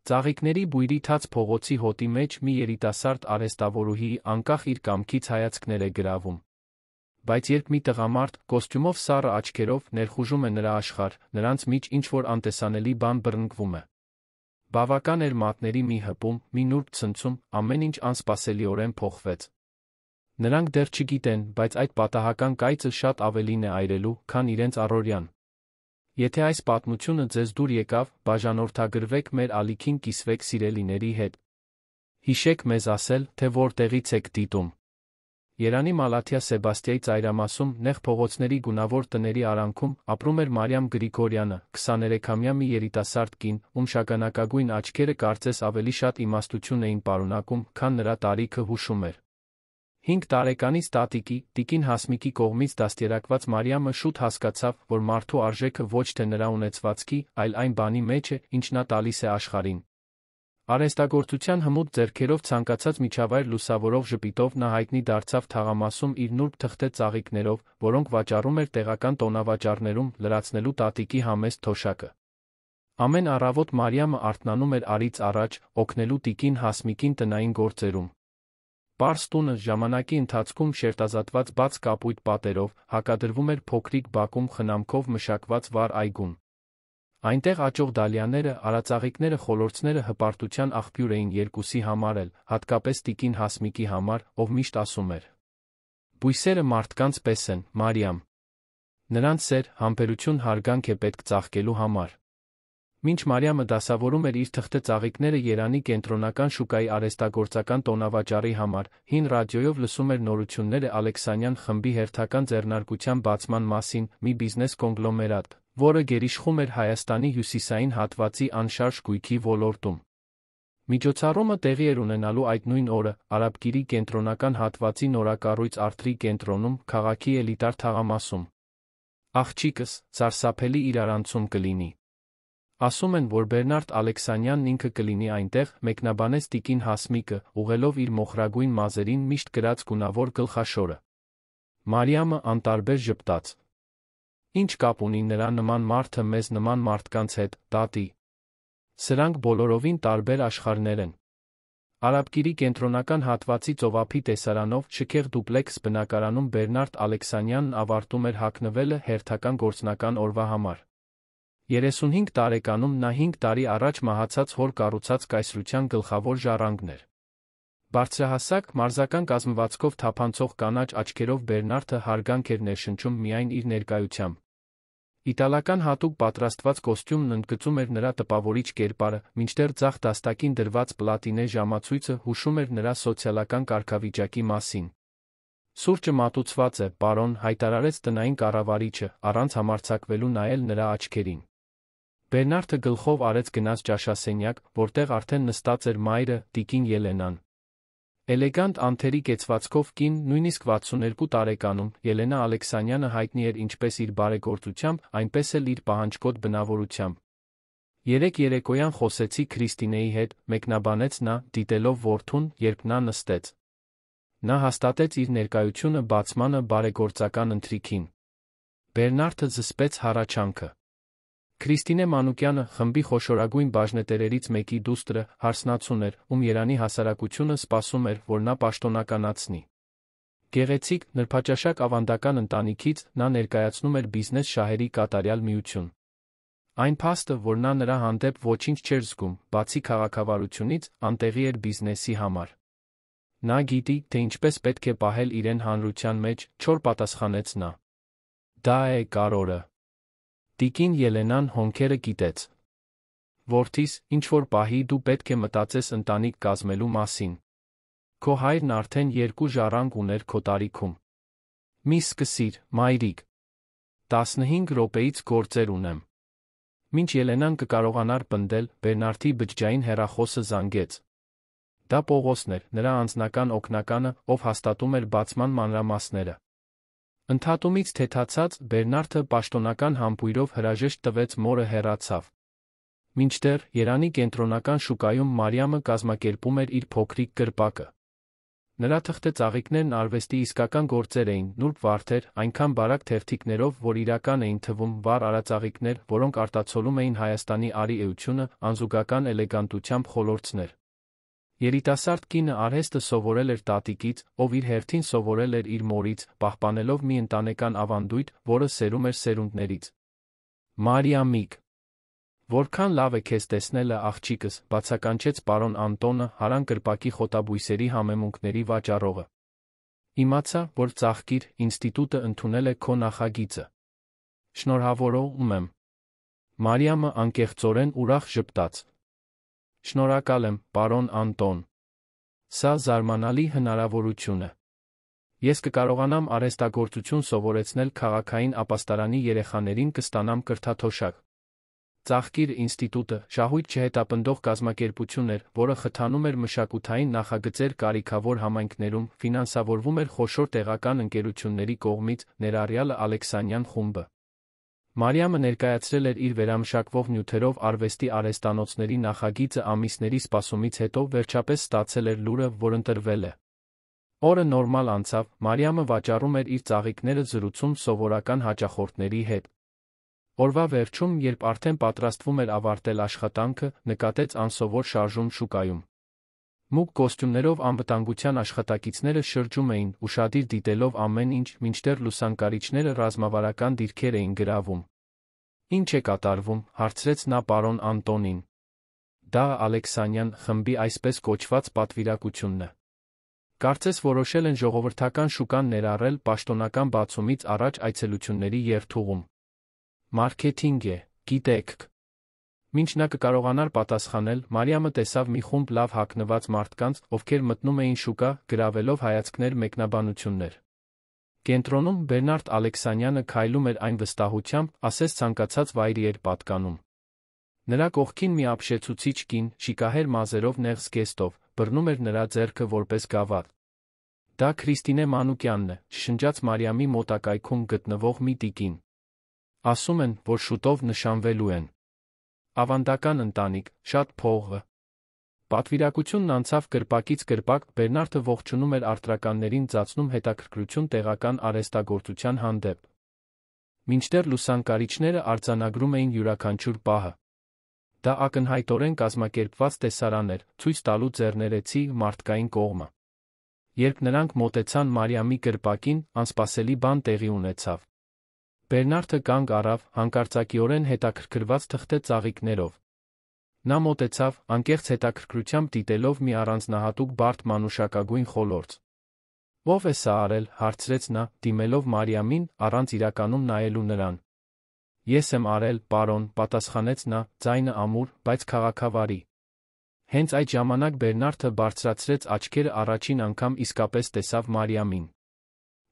Ծաղիկների բույրի թաց փողոցի հոտի մեջ մի երիտասարդ արհեստավորուհի անկախ իր կամքից հայացքներ է գրավում։ Բայց երբ մի տղամարդ, կոստյումով սառը աչքերով, ներխուժում է նրա աշխարհ, նրանց միջ ինչ-որ անտեսանելի բան բռնկվում է։ Բավական էր մատների մի հպում, մի նուրբ ցնցում, ամեն ինչ անսպասելիորեն փոխվեց։ Նրանք դեռ չգիտեն, բայց այդ պատահական կայծը շատ ավելին է այրելու, քան իրենց առօրյան։ Եթե այս պատմությունը ձեզ դուր եկավ, բաժանորդագրվեք մեր ալիքին, կիսվեք սիրելիների հետ։ Հիշեք մեզ ասել, թե որտեղից եք դիտում։ Երանի Մալաթիա Սեբաստիայի ծայրամասում, նեղ փողոցների գունավոր տների արանքում, ապրում էր Մարիամ Գրիգորյանը, 23-ամյա մի երիտասարդ կին, ում շագանակագույն աչքերը կարծես ավելի շատ իմաստություն էին պարունակում, քան նրա տարիքը հուշում էր։ 5 տարեկանից տատիկի, տիկին Հասմիկի կողմից դաստիարակված Մարիամը շուտ հասկացավ, որ մարդու արժեքը ոչ թե նրա ունեցվածքի, այլ այն բանի մեջ է, ինչ նա տալիս է աշխարհին։ Արհեստագործության հմուտ ձեռքերով ցանկացած միջավայր լուսավորող ժպիտով նա հայտնի դարձավ թաղամասում իր նուրբ թղթե ծաղիկներով, որոնք վաճառում էր տեղական տոնավաճառներում, լրացնելու տատիկի համեստ թոշակը։ Ամեն առավոտ Մարիամը արթնանում էր առից առաջ, օգնելու տիկին Հասմիկին տնային գործերում։ Պարզ տունը ժամանակի ընթացքում շերտազատված բաց կապույտ պատերով հակադրվում էր փոքրիկ բակում խնամքով մշակված վառ այգուն։ Այնտեղ աճող դալիաները, արածաղիկները, խոլորձները հպարտության աղբյուր էին երկուսի համար էլ, հատկապես տիկին Հասմիկի համար, ով միշտ ասում էր. «Բույսերը մարդկանց պես են, Մարիամ։ Նրանց սեր, համբերություն, հարգանք է պետք ծաղկելու համար»։ Մինչ Մարիամը դասավորում էր իր թղթե ծաղիկները Երանի կենտրոնական շուկայի արհեստագործական տոնավաճառի համար, հին ռադիոյով լսում էր նորությունները Ալեքսանյան խմբի հերթական ձեռնարկության բացման մասին, մի բիզնես կոնգլոմերատ, որը գերիշխում էր Հայաստանի հյուսիսային հատվածի անշարժ գույքի ոլորտում։ Միջոցառումը տեղի էր ունենալու այդ նույն օրը, Արաբկիրի կենտրոնական հատվածի նորակառույց Արթրի կենտրոնում, քաղաքի էլիտար թաղամասում։ Աղջիկս, սարսափելի իրարանցում կլինի։ Ասում են, որ Բերնարդ Ալեքսանյանն ինքը կլինի այնտեղ, մեկնաբանեց տիկին Հասմիկը, ուղղելով իր մոխրագույն մազերին միշտ կրած գունավոր գլխաշորը։ Մարիամը անտարբեր ժպտաց. «Ինչ կապ ունի նրա նման մարդը մեզ նման մարդկանց հետ, տատի։ Սրանք բոլորովին տարբեր աշխարհներ են»։ Արաբկիրի կենտրոնական հատվածի ծովափի տեսարանով շքեղ դուպլեքս բնակարանում Բերնարդ Ալեքսանյանն ավարտում էր հագնվելը հերթական գործնական օրվա համար։ 35 տարեկանում նա 5 տարի առաջ մահացած հոր կառուցած կայսրության գլխավոր ժառանգն էր։ Բարձրահասակ, մարզական կազմվածքով թափանցող կանաչ աչքերով Բերնարդը հարգանք էր ներշնչում միայն իր ներկայությամբ։ Իտալական հատուկ պատրաստված կոստյումն ընդգծում էր նրա տպավորիչ կերպարը, մինչդեռ ձախ դաստակին դրված պլատինե ժամացույցը հուշում էր նրա սոցիալական կարգավիճակի մասին։ «Սուրճը մատուցված է, պարոն», հայտարարեց տնային կառավարիչը, առանց համարձակվելու նայել նրա աչքերին։ Բերնարդը գլխով արեց գնաց ճաշասենյակ, որտեղ արդեն նստած էր մայրը, տիկին Ելենան։ Էլեգանտ անթերի կեցվածքով կին, նույնիսկ 62 տարեկանում, Ելենա Ալեքսանյանը հայտնի էր ինչպես իր բարեգործությամբ, այնպես էլ իր պահանջկոտ բնավորությամբ։ Երեկ երեկոյան խոսեցի Քրիստինեի հետ, մեկնաբանեց նա, դիտելով որդուն, երբ նա նստեց։ Նա հաստատեց իր ներկայությունը բացմանը բարեգործական ընթրիքին։ Բերնարդը զսպեց հառաչանքը։ Քրիստինե Մանուկյանը, խմբի խոշորագույն բաժնետերերից մեկի դուստրը, հարսնացուն էր, ում Երանի հասարակությունը սպասում էր, որ նա պաշտոնականացնի։ Գեղեցիկ, նրբաճաշակ ավանդական ընտանիքից, նա ներկայացնում էր բիզնես շահերի կատարյալ միություն։ Այն փաստը, որ նա նրա հանդեպ ոչինչ չէր զգում, բացի քաղաքավարությունից, անտեղի էր բիզնեսի համար։ Նա գիտի, թե ինչպես պետք է պահել իրեն հանրության մեջ, չոր պատասխանեց նա։ Դա է կարորը։ Տիկին Ելենան հոնքերը կիտեց։ Որդիս, ինչ-որ պահի դու պետք է մտածես ընտանիք կազմելու մասին։ Քո հայրն արդեն 2 ժառանգ ուներ քո տարիքում։ Մի սկսիր, մայրիկ։ 15 րոպեից գործեր ունեմ։ Մինչ Ելենան կկարողանար պնդել, Բերնարդի բջջային հեռախոսը զանգեց։ Դա Պողոսն էր, նրա անձնական օգնականը, ով հաստատում էր բացման մանրամասները։ Ընդհատումից թեթացած, Բերնարդը պաշտոնական համբույրով հրաժեշտ տվեց, մորը հեռացավ։ Մինչդեռ Երանի կենտրոնական շուկայում Մարիամը կազմակերպում էր իր փոքրիկ կրպակը։ Նրա թղթե ծաղիկներն արվեստի իսկական գործեր էին, նուրբ վարդեր, այնքան բարակ թերթիկներով, որ իրական էին թվում, վառ արածաղիկներ, որոնք արտացոլում էին Հայաստանի արի էությունը, անզուգական էլեգանտությամբ խոլորձներ։ Երիտասարդ կինը արհեստը սովորել էր տատիկից, ով իր հերթին սովորել էր իր մորից, պահպանելով մի ընտանեկան ավանդույթ, որը սերում էր սերունդներից։ Մարիամիկ, որքան լավ է քեզ տեսնելը, աղջիկս, բացականչեց պարոն Անտոնը, Հարան կրպակի խոտաբույսերի համեմունքների վաճառողը։ Իմացա, որ ծաղկիր ինստիտուտը ընդունել է քո նախագիծը։ Շնորհավորում եմ։ Մարիամը անկեղծորեն ուրախ ժպտաց։ Շնորհակալ եմ, պարոն Անտոն։ Սա զարմանալի հնարավորություն է։ Ես կկարողանամ արհեստագործություն սովորեցնել քաղաքային ապաստարանի երեխաներին, կստանամ կրթաթոշակ։ Ծաղկիր ինստիտուտը շահույթ չհետապնդող կազմակերպություն էր, որը խթանում էր մշակութային նախագծեր կարիքավոր համայնքներում, ֆինանսավորվում էր խոշոր տեղական ընկերությունների կողմից, ներառյալ Ալեքսանյան խումբը։ Մարիամը ներկայացրել էր իր վերամշակվող նյութերով արվեստի արհեստանոցների նախագիծը ամիսների սպասումից հետո վերջապես ստացել էր լուրը, որ ընտրվել է։ Օրը նորմալ անցավ, Մարիամը վաճառում էր իր ծաղիկները զրուցում սովորական հաճախորդների հետ։ Օրվա վերջում, երբ արդեն պատրաստվում էր ավարտել աշխատանքը, նկատեց անսովոր շարժում շուկայում։ Մուգ կոստյումներով անվտանգության աշխատակիցները շրջում էին, ուշադիր դիտելով ամեն ինչ, մինչդեռ լուսանկարիչները ռազմավարական դիրքեր էին գրավում։ Ինչ է կատարվում, հարցրեց նա պարոն Անտոնին։ Դա Ալեքսանյան խմբի այսպես կոչված պատվիրակությունն է։ Կարծես որոշել են ժողովրդական շուկան ներառել պաշտոնական բացումից առաջ այցելությունների երթուղում։ Մարքեթինգ է, գիտեք։ Մինչ նա կկարողանար պատասխանել, Մարիամը տեսավ մի խումբ լավ հագնված մարդկանց, ովքեր մտնում էին շուկա, գրավելով հայացքներ մեկնաբանություններ։ Կենտրոնում Բերնարդ Ալեքսանյանը քայլում էր այն վստահությամբ, ասես ցանկացած վայրի էր պատկանում։ Նրա կողքին մի ապշեցուցիչ կին, շիկահեր մազերով նեղ զգեստով, բռնում էր նրա ձեռքը որպես գավաթ։ Դա Քրիստինե Մանուկյանն է, շշնջաց Մարիամի մոտակայքում գտնվող մի տիկին։ Ասում են, որ շուտով նշանվելու են։ Ավանդական ընտանիք, շատ փողը։ Պատվիրակությունն անցավ կրպակից կրպակ, Բերնարդը ողջունում էր արտրականներին, ծածնում հետաքրքրություն տեղական արհեստագործության հանդեպ։ Մինչդեռ լուսանկարիչները արձանագրում էին յուրաքանչյուր պահը։ Դա ակնհայտորեն կազմակերպված տեսարան էր, ցույց տալու ձեռներեցի մարդկային կողմը։ Երբ նրանք մոտեցան Մարիամի կրպակին, անսպասելի բան տեղի ունեցավ։ Բերնարդը կանգ առավ, հանկարծակիորեն հետաքրքրված թղթե ծաղիկներով։ Նա մոտեցավ, անկեղծ հետաքրքրությամբ դիտելով մի առանձնահատուկ բարդ մանուշակագույն խոլորձ։ Ո՞վ է սա արել, հարցրեց նա, դիմելով Մարիամին, առանց իրականում նայելու նրան։ Ես եմ արել, պարոն, պատասխանեց նա, ձայնը ամուր, բայց քաղաքավարի։ Հենց այդ ժամանակ Բերնարդը բարձրացրեց աչքերը, առաջին անգամ իսկապես տեսավ Մարիամին։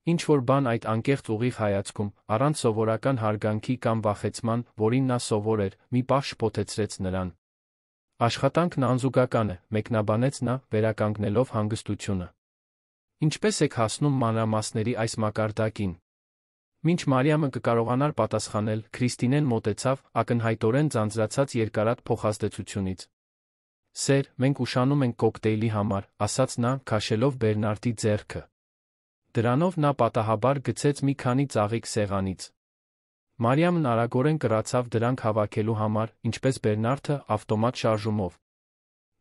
Ինչ-որ բան այդ անկեղծ ուղիղ հայացքում, առանց սովորական հարգանքի կամ վախեցման, որին նա սովոր էր, մի պահ շփոթեցրեց նրան։ Աշխատանքն անզուգական է, մեկնաբանեց նա, վերականգնելով հանգստությունը։ Ինչպես եք հասնում մանրամասների այս մակարդակին։ Մինչ Մարիամը կկարողանար պատասխանել, Քրիստինեն մոտեցավ, ակնհայտորեն ձանձրացած երկարատ փոխազդեցությունից։ Սեր, մենք ուշանում ենք կոկտեյլի համար, ասաց նա, քաշելով Բերնարդի ձեռքը։ Դրանով նա պատահաբար գցեց մի քանի ծաղիկ սեղանից։ Մարիամն արագորեն կռացավ դրանք հավաքելու համար, ինչպես Բերնարդը, ավտոմատ շարժումով։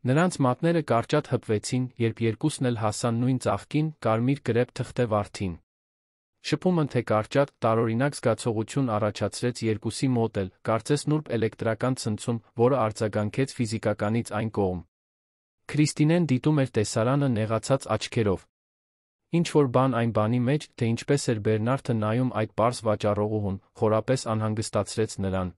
Նրանց մատները կարճատ հպվեցին, երբ երկուսն էլ հասան նույն ծաղկին, կարմիր կրեպ թղթե վարդին։ Շփումը թե կարճատ, տարօրինակ զգացողություն առաջացրեց երկուսի մոտ էլ, կարծես նուրբ էլեկտրական ցնցում, որը արձագանքեց ֆիզիկականից այն կողմ։ Քրիստինեն դիտում էր տեսարանը նեղացած աչքերով։ Ինչ-որ բան այն բանի մեջ, թե ինչպես էր Բերնարդը նայում այդ պարզ վաճառողուհուն, խորապես անհանգստացրեց նրան։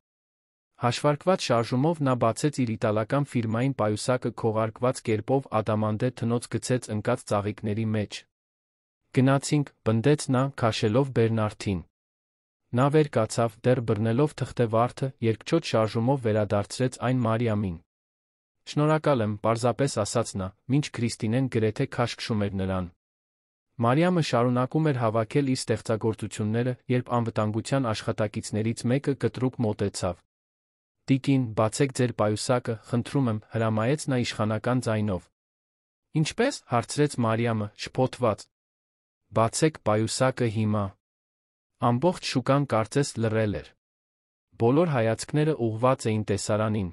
Հաշվարկված շարժումով նա բացեց իր իտալական ֆիրմային պայուսակը, քողարկված կերպով ադամանդե թնոց գցեց ընկած ծաղիկների մեջ։ Գնացինք, պնդեց նա, քաշելով Բերնարդին։ Նա վեր կացավ, դեռ բռնելով թղթե վարդը, երկչոտ շարժումով վերադարձրեց այն Մարիամին։ Շնորհակալ եմ, պարզապես ասաց նա, մինչ Քրիստինեն գրեթե քաշքշում էր նրան։ Մարիամը շարունակում էր հավաքել իր ստեղծագործությունները, երբ անվտանգության աշխատակիցներից մեկը կտրուկ մոտեցավ։ Տիկին, բացեք ձեր պայուսակը, խնդրում եմ, հրամայեց նա իշխանական ձայնով։ Ինչպե՞ս, հարցրեց Մարիամը, շփոթված։ Բացեք պայուսակը հիմա։ Ամբողջ շուկան կարծես լռել էր։ Բոլոր հայացքները ուղղված էին տեսարանին։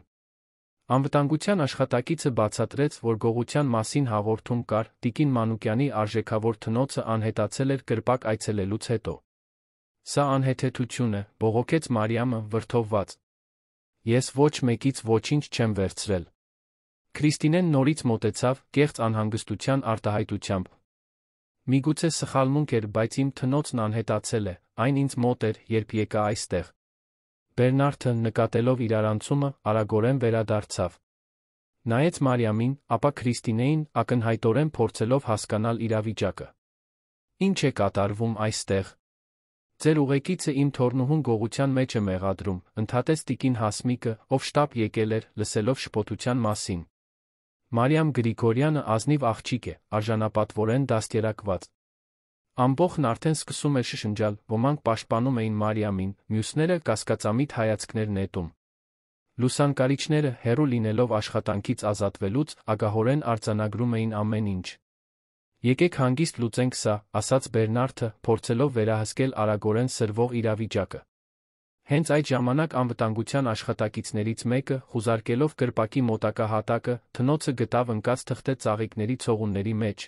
Անվտանգության աշխատակիցը բացատրեց, որ գողության մասին հաղորդում կար, տիկին Մանուկյանի արժեքավոր թնոցը անհետացել էր կրպակ այցելելուց հետո։ Սա անհեթեթություն է, բողոքեց Մարիամը, վրդովված։ Ես ոչ մեկից ոչինչ չեմ վերցրել։ Քրիստինեն նորից մոտեցավ, կեղծ անհանգստության արտահայտությամբ։ Միգուցե սխալմունք էր, բայց իմ թնոցն անհետացել է, այն ինձ մոտ էր, երբ եկա այստեղ։ Բերնարդը, նկատելով իրարանցումը, արագորեն վերադարձավ։ Նայեց Մարիամին, ապա Քրիստինեին, ակնհայտորեն փորձելով հասկանալ իրավիճակը։ Ինչ է կատարվում այստեղ։ Ձեր ուղեկիցը իմ թորնուհուն գողության մեջ է մեղադրում, ընդհատեց տիկին Հասմիկը, ով շտապ եկել էր, լսելով շփոթության մասին։ Մարիամ Գրիգորյանը ազնիվ աղջիկ է, արժանապատվորեն դաստիարակված։ Ամբողջն արդեն սկսում էր շշնջալ, ոմանք պաշտպանում էին Մարիամին, մյուսները կասկածամիտ հայացքներ նետում։ Լուսանկարիչները, հեռու լինելով աշխատանքից ազատվելուց, ագահորեն արձանագրում էին ամեն ինչ։ Եկեք հանգիստ լուծենք սա, ասաց Բերնարդը, փորձելով վերահսկել արագորեն սրվող իրավիճակը։ Հենց այդ ժամանակ անվտանգության աշխատակիցներից մեկը, խուզարկելով կրպակի մոտակա հատակը, թնոցը գտավ ընկած թղթե ծաղիկների ցողունների մեջ։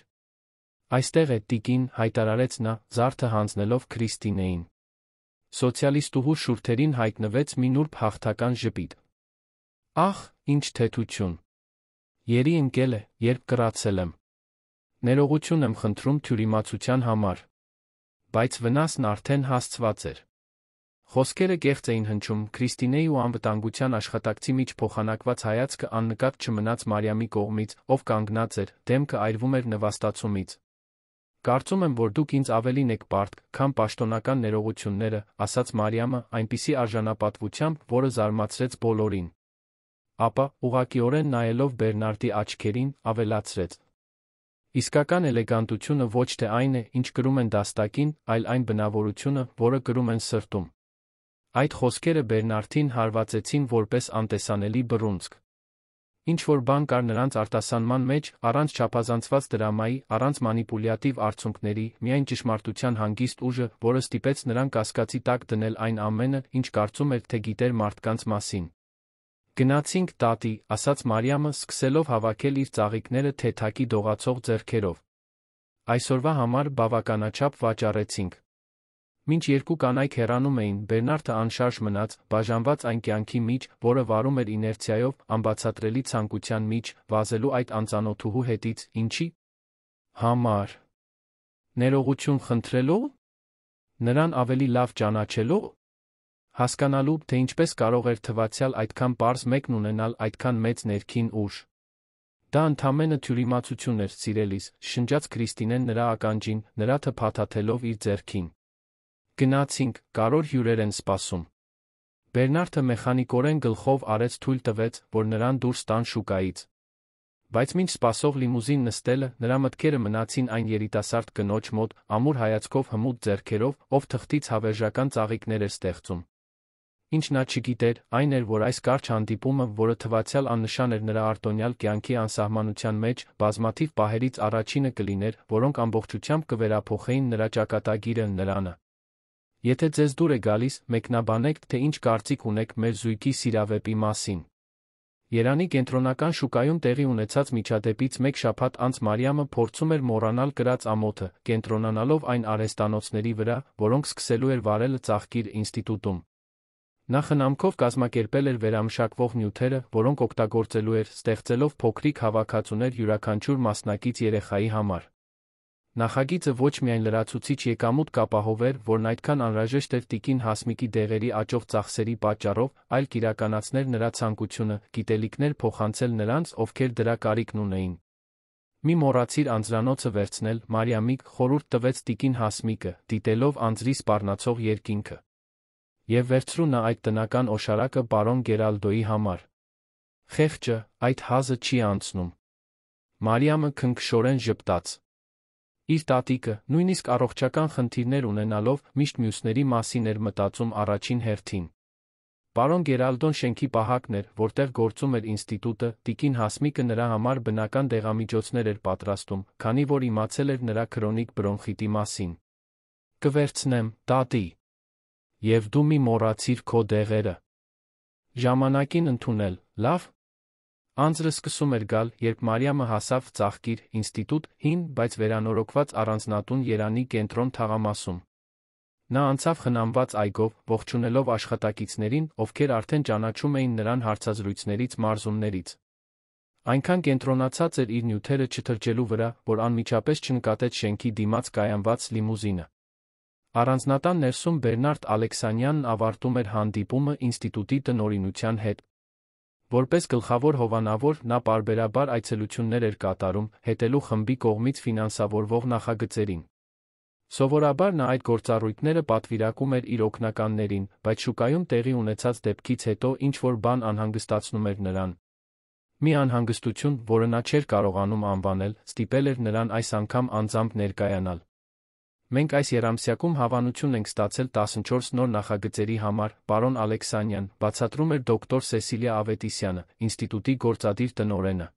Այստեղ է, տիկին, հայտարարեց նա, զարդը հանձնելով Քրիստինեին։ Սոցիալիստուհու շուրթերին հայտնվեց մի նուրբ հաղթական ժպիտ։ Ախ, ինչ թեթություն։ Երի ընկել է, երբ կռացել եմ։ Ներողություն եմ խնդրում թյուրիմացության համար։ Բայց վնասն արդեն հասցված էր։ Խոսքերը կեղծ էին հնչում, Քրիստինեի ու անվտանգության աշխատակցի միջ փոխանակված հայացքը աննկատ չմնաց Մարիամի կողմից, ով կանգնած էր, դեմքը այրվում էր նվաստացումից։ Կարծում եմ, որ դուք ինձ ավելին եք պարտք, քան պաշտոնական ներողությունները, ասաց Մարիամը, այնպիսի արժանապատվությամբ, որը զարմացրեց բոլորին։ Ապա, ուղղակիորեն նայելով Բերնարդի աչքերին, ավելացրեց. Իսկական էլեգանտությունը ոչ թե այն է, ինչ կրում են դաստակին, այլ այն բնավորությունը, որը կրում են սրտում։ Այդ խոսքերը Բերնարդին հարվածեցին որպես անտեսանելի բռունցք։ Ինչ-որ բան կար նրանց արտասանման մեջ, առանց չափազանցված դրամայի, առանց մանիպուլյատիվ արդյունքների, միայն ճշմարտության հանգիստ ուժը, որը ստիպեց նրան կասկածի տակ դնել այն ամենը, ինչ կարծում էր, թե գիտեր մարդկանց մասին։ Գնացինք, տատի, ասաց Մարիամը, սկսելով հավաքել իր ծաղիկները թեթակի դողացող ձեռքերով։ Այսօրվա համար բավականաչափ վաճառեցինք։ Մինչ երկու կանայք հեռանում էին, Բերնարդը անշարժ մնաց, բաժանված այն կյանքի մեջ, որը վարում էր իներցիայով, անբացատրելի ցանկության մեջ, վազելու այդ անծանոթուհու հետից, ինչի համար։ Ներողություն խնդրելու։ Նրան ավելի լավ ճանաչելու։ Հասկանալու, թե ինչպես կարող էր թվացյալ այդքան պարզ մեկն ունենալ այդքան մեծ ներքին ուժ։ Դա ընդամենը թյուրիմացություն էր, սիրելիս, շնջաց Քրիստինեն նրա ականջին, նրա թփաթաթելով իր ձեռքին։ Գնացինք, կարոր հյուրեր են սպասում։ Բերնարդը մեխանիկորեն գլխով արեց թույլ տվեց, որ նրան դուրս տան շուկայից։ Բայց մինչ սպասող լիմուզին նստելը, նրա մտքերը մնացին այն երիտասարդ կնոջ մոտ, ամուր հայացքով հմուտ ձեռքերով, ով թղթից հավերժական ծաղիկներ էր ստեղծում։ Ինչ նա չգիտեր, այն էր, որ այս կարճ հանդիպումը, որը թվացյալ աննշան էր նրա արտոնյալ կյանքի անսահմանության մեջ, բազմաթիվ պահերից առաջինը կլիներ, որոնք ամբողջությամբ կվերափոխեին նրա ճակատագիրը, նրանը։ Եթե ձեզ դուր է գալիս, մեկնաբանեք, թե ինչ կարծիք ունեք մեր զույգի սիրավեպի մասին։ Երանի կենտրոնական շուկայում տեղի ունեցած միջադեպից մեկ շաբաթ անց Մարիամը փորձում էր մոռանալ կրած ամոթը, կենտրոնանալով այն արհեստանոցների վրա, որոնք սկսելու էր վարել ծաղկիր ինստիտուտում։ Նա խնամքով կազմակերպել էր վերամշակվող նյութերը, որոնք օգտագործելու էր, ստեղծելով փոքրիկ հավաքածուներ յուրաքանչյուր մասնակից երեխայի համար։ Նախագիծը ոչ միայն լրացուցիչ եկամուտ կապահովեր, որն այդքան անհրաժեշտ էր տիկին Հասմիկի դեղերի աճող ծախսերի պատճառով, այլ կիրականացներ նրա ցանկությունը, գիտելիքներ փոխանցել նրանց, ովքեր դրա կարիքն ունեին։ Մի մոռացիր անձրանոցը վերցնել, Մարիամի խորհուրդ տվեց տիկին Հասմիկը, դիտելով անձրի սպառնացող երկինքը։ Եվ վերցրու նա այդ տնական օշարակը պարոն Գերալդոյի համար։ Խեղճը, այդ հազը չի անցնում։ Մարիամը քնքշորեն ժպտաց։ Իր տատիկը, նույնիսկ առողջական խնդիրներ ունենալով, միշտ մյուսների մասին էր մտածում առաջին հերթին։ Պարոն Գերալդոն շենքի պահակն էր, որտեղ գործում էր ինստիտուտը, տիկին Հասմիկը նրա համար բնական դեղամիջոցներ էր պատրաստում, քանի որ իմացել էր նրա քրոնիկ բրոնխիտի մասին։ Կվերցնեմ, տատի։ Եվ դու մի մոռացիր քո դեղերը։ Ժամանակին ընդունել, լավ։ Անձրը սկսում էր գալ, երբ Մարիամը հասավ ծաղկիր, ինստիտուտ, հին, բայց վերանորոգված առանձնատուն Երանի կենտրոն թաղամասում։ Նա անցավ խնամված այգով, ողջունելով աշխատակիցներին, ովքեր արդեն ճանաչում էին նրան հարցազրույցներից մարզումներից։ Այնքան կենտրոնացած էր իր նյութերը չթրջելու վրա, որ անմիջապես չնկատեց շենքի դիմաց կայանված լիմուզինը։ Առանձնատան ներսում Բերնարդ Ալեքսանյանն ավարտում էր հանդիպումը ինստիտուտի տնօրինության հետ։ Որպես գլխավոր հովանավոր նա պարբերաբար այցելություններ էր կատարում, հետելու խմբի կողմից ֆինանսավորվող նախագծերին։ Սովորաբար նա այդ գործառույթները պատվիրակում էր իր օգնականներին, բայց շուկայում տեղի ունեցած դեպքից հետո ինչ-որ բան անհանգստացնում էր նրան։ Մի անհանգստություն, որը նա չէր կարողանում անվանել, ստիպել էր նրան այս անգամ անձամբ ներկայանալ։ Մենք այս եռամսյակում հավանություն ենք ստացել 14 նոր նախագծերի համար, պարոն Ալեքսանյան, բացատրում էր դոկտոր Սեսիլիա Ավետիսյանը, ինստիտուտի գործադիր տնօրենը։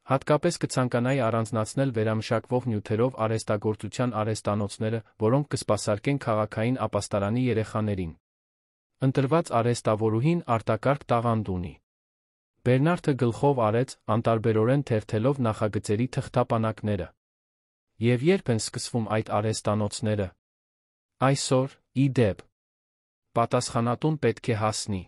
Հատկապես կցանկանայի առանձնացնել վերամշակվող նյութերով արհեստագործության արհեստանոցները, որոնք կսպասարկեն քաղաքային ապաստարանի երեխաներին։ Ընտրված արհեստավորուհին արտակարգ տաղանդ ունի։ Բերնարդը գլխով արեց, անտարբերորեն թերթելով նախագծերի թղթապանակները։ Եվ երբ են սկսվում այդ արհեստանոցները։ Այսօր, ի դեպ։ Պատասխանատուն պետք է հասնի։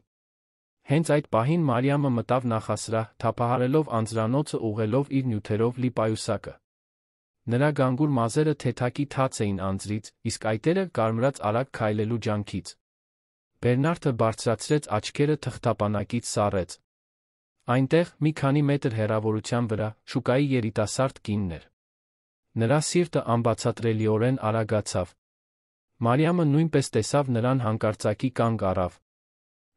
Հենց այդ պահին Մարիամը մտավ նախասրահ, թափահարելով անձրանոցը ուղղելով իր նյութերով լի պայուսակը։ Նրա գանգուր մազերը թեթակի թաց էին անձրից, իսկ այտերը կարմրած արագ քայլելու ջանքից։ Բերնարդը բարձրացրեց աչքերը թղթապանակից սառեց։ Այնտեղ, մի քանի մետր հեռավորության վրա, շուկայի երիտասարդ կինն էր։ Նրա սիրտը անբացատրելիորեն արագացավ։ Մարիամը նույնպես տեսավ նրան հանկարծակի կանգ առավ։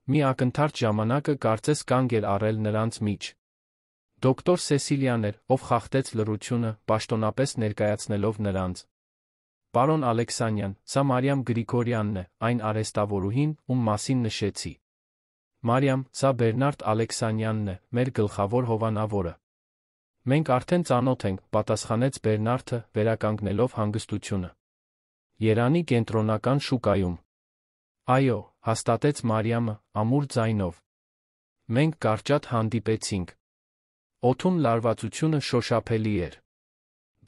Մի ակնթարթ ժամանակը կարծես կանգ էր առել նրանց միջ։ Դոկտոր Սեսիլիան էր, ով խախտեց լռությունը, պաշտոնապես ներկայացնելով նրանց։ Պարոն Ալեքսանյան, սա Մարիամ Գրիգորյանն է, այն արհեստավորուհին, ում մասին նշեցի։ Մարիամ, սա Բերնարդ Ալեքսանյանն է, մեր գլխավոր հովանավորը։ Մենք արդեն ծանոթ ենք, պատասխանեց Բերնարդը, վերականգնելով հանգստությունը։ Երանի կենտրոնական շուկայում։ Այո, հաստատեց Մարիամը, ամուր ձայնով։ Մենք կարճատ հանդիպեցինք։ Օդում լարվածությունը շոշափելի էր։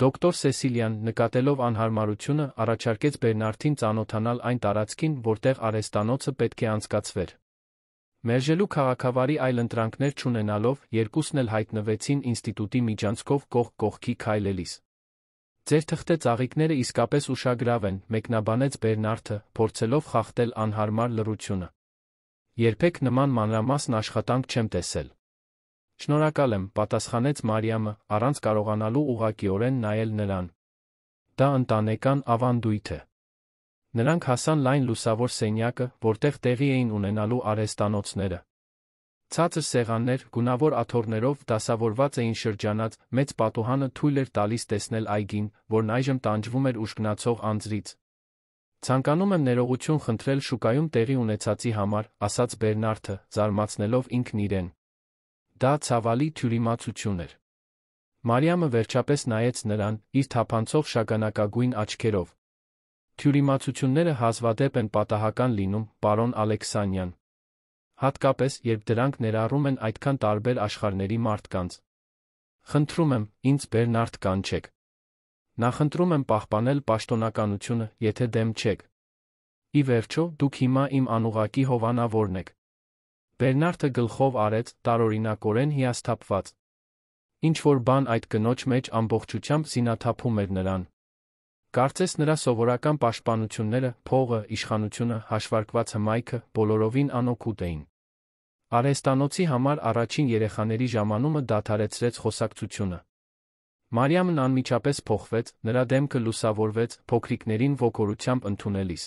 Դոկտոր Սեսիլիան, նկատելով անհարմարությունը, առաջարկեց Բերնարդին ծանոթանալ այն տարածքին, որտեղ արհեստանոցը պետք է անցկացվեր։ Մերժելու քաղաքավարի այլ ընտրանքներ չունենալով, երկուսն էլ հայտնվեցին ինստիտուտի միջանցքով կողք կողքի քայլելիս։ Ձեր թղթե ծաղիկները իսկապես ուշագրավ են, մեկնաբանեց Բերնարդը, փորձելով խախտել անհարմար լռությունը։ Երբեք նման մանրամասն աշխատանք չեմ տեսել։ Շնորհակալ եմ, պատասխանեց Մարիամը, առանց կարողանալու ուղղակիորեն նայել նրան։ Դա ընտանեկան ավանդույթ է։ Նրանք հասան լայն լուսավոր սենյակը, որտեղ տեղի էին ունենալու արհեստանոցները։ Ցածր սեղաններ, գունավոր աթոռներով դասավորված էին շրջանած, մեծ պատուհանը թույլ էր տալիս տեսնել այգին, որն այժմ տանջվում էր ուժգնացող անձրից։ Ցանկանում եմ ներողություն խնդրել շուկայում տեղի ունեցածի համար, ասաց Բերնարդը, զարմացնելով ինքն իրեն։ Դա ցավալի թյուրիմացություն էր։ Մարիամը վերջապես նայեց նրան, իր թափանցող շագանակագույն աչքերով։ Թյուրիմացությունները հազվադեպ են պատահական լինում, պարոն Ալեքսանյան։ Հատկապես, երբ դրանք ներառում են այդքան տարբեր աշխարհների մարդկանց։ Խնդրում եմ, ինձ Բերնարդ կանչեք։ Նախընտրում եմ պահպանել պաշտոնականությունը, եթե դեմ չեք։ Ի վերջո, դուք հիմա իմ անուղղակի հովանավորն եք։ Բերնարդը գլխով արեց, տարօրինակորեն հիասթափված։ Ինչ-որ բան այդ կնոջ մեջ ամբողջությամբ զինաթափում էր նրան։ Կարծես նրա սովորական պաշտպանությունները, փողը, իշխանությունը, հաշվարկված հմայքը, բոլորովին անօգուտ էին։ Արհեստանոցի համար առաջին երեխաների ժամանումը դադարեցրեց խոսակցությունը։ Մարիամն անմիջապես փոխվեց, նրա դեմքը լուսավորվեց, փոքրիկներին ոգորությամբ ընդունելիս։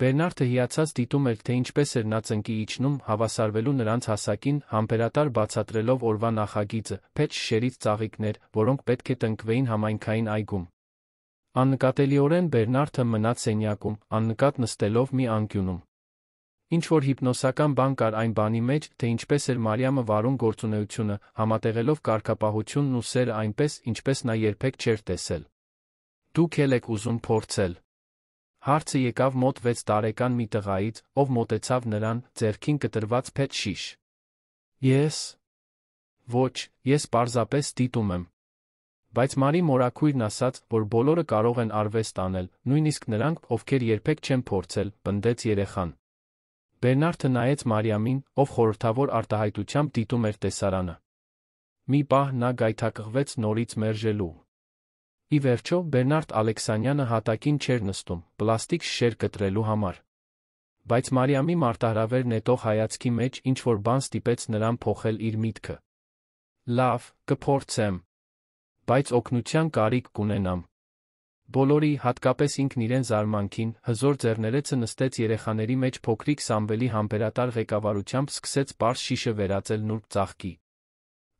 Բերնարդը հիացած դիտում էր, թե ինչպես էր նա ծնկի իջնում, հավասարվելու նրանց հասակին, համբերատար բացատրելով օրվա նախագիծը, փեթ շշերից ծաղիկներ, որոնք պետք է տնկվեին համայնքային այգում։ Աննկատելիորեն Բերնարդը մնաց սենյակում, աննկատ նստելով մի անկյունում։ Ինչ-որ հիպնոսական բան կար այն բանի մեջ, թե ինչպես էր Մարիամը վարում գործունեությունը, համատեղելով կարգապահությունն ու սերը այնպես, ինչպես նա երբեք չէր տեսել։ Դուք էլ եք ուզում փորձել։ Հարցը եկավ մոտ 6 տարեկան մի տղայից, ով մոտեցավ նրան, ձեռքին կտրված փետ շիշ։ Ես։ Ոչ, ես պարզապես դիտում եմ։ Բայց Մարի մորաքույրն ասաց, որ բոլորը կարող են արվեստ անել, նույնիսկ նրանք, ովքեր երբեք չեն փորձել, պնդեց երեխան։ Բերնարդը նայեց Մարիամին, ով խորհրդավոր արտահայտությամբ դիտում էր տեսարանը։ Մի պահ նա գայթակղվեց նորից մերժելու։ Ի վերջո, Բերնարդ Ալեքսանյանը հատակին չէր նստում, պլաստիկ շշեր կտրելու համար։ Բայց Մարիամի մարտահրավեր նետող հայացքի մեջ ինչ-որ բան ստիպեց նրան փոխել իր միտքը։ Լավ, կփորձեմ։ Բայց օգնության կարիք կունենամ։ Բոլորի, հատկապես ինքն իրեն զարմանքին, հզոր ձեռներեցը նստեց երեխաների մեջ փոքրիկ Սամվելի համբերատար ղեկավարությամբ սկսեց պարզ շիշը վերածել նուրբ ծաղկի։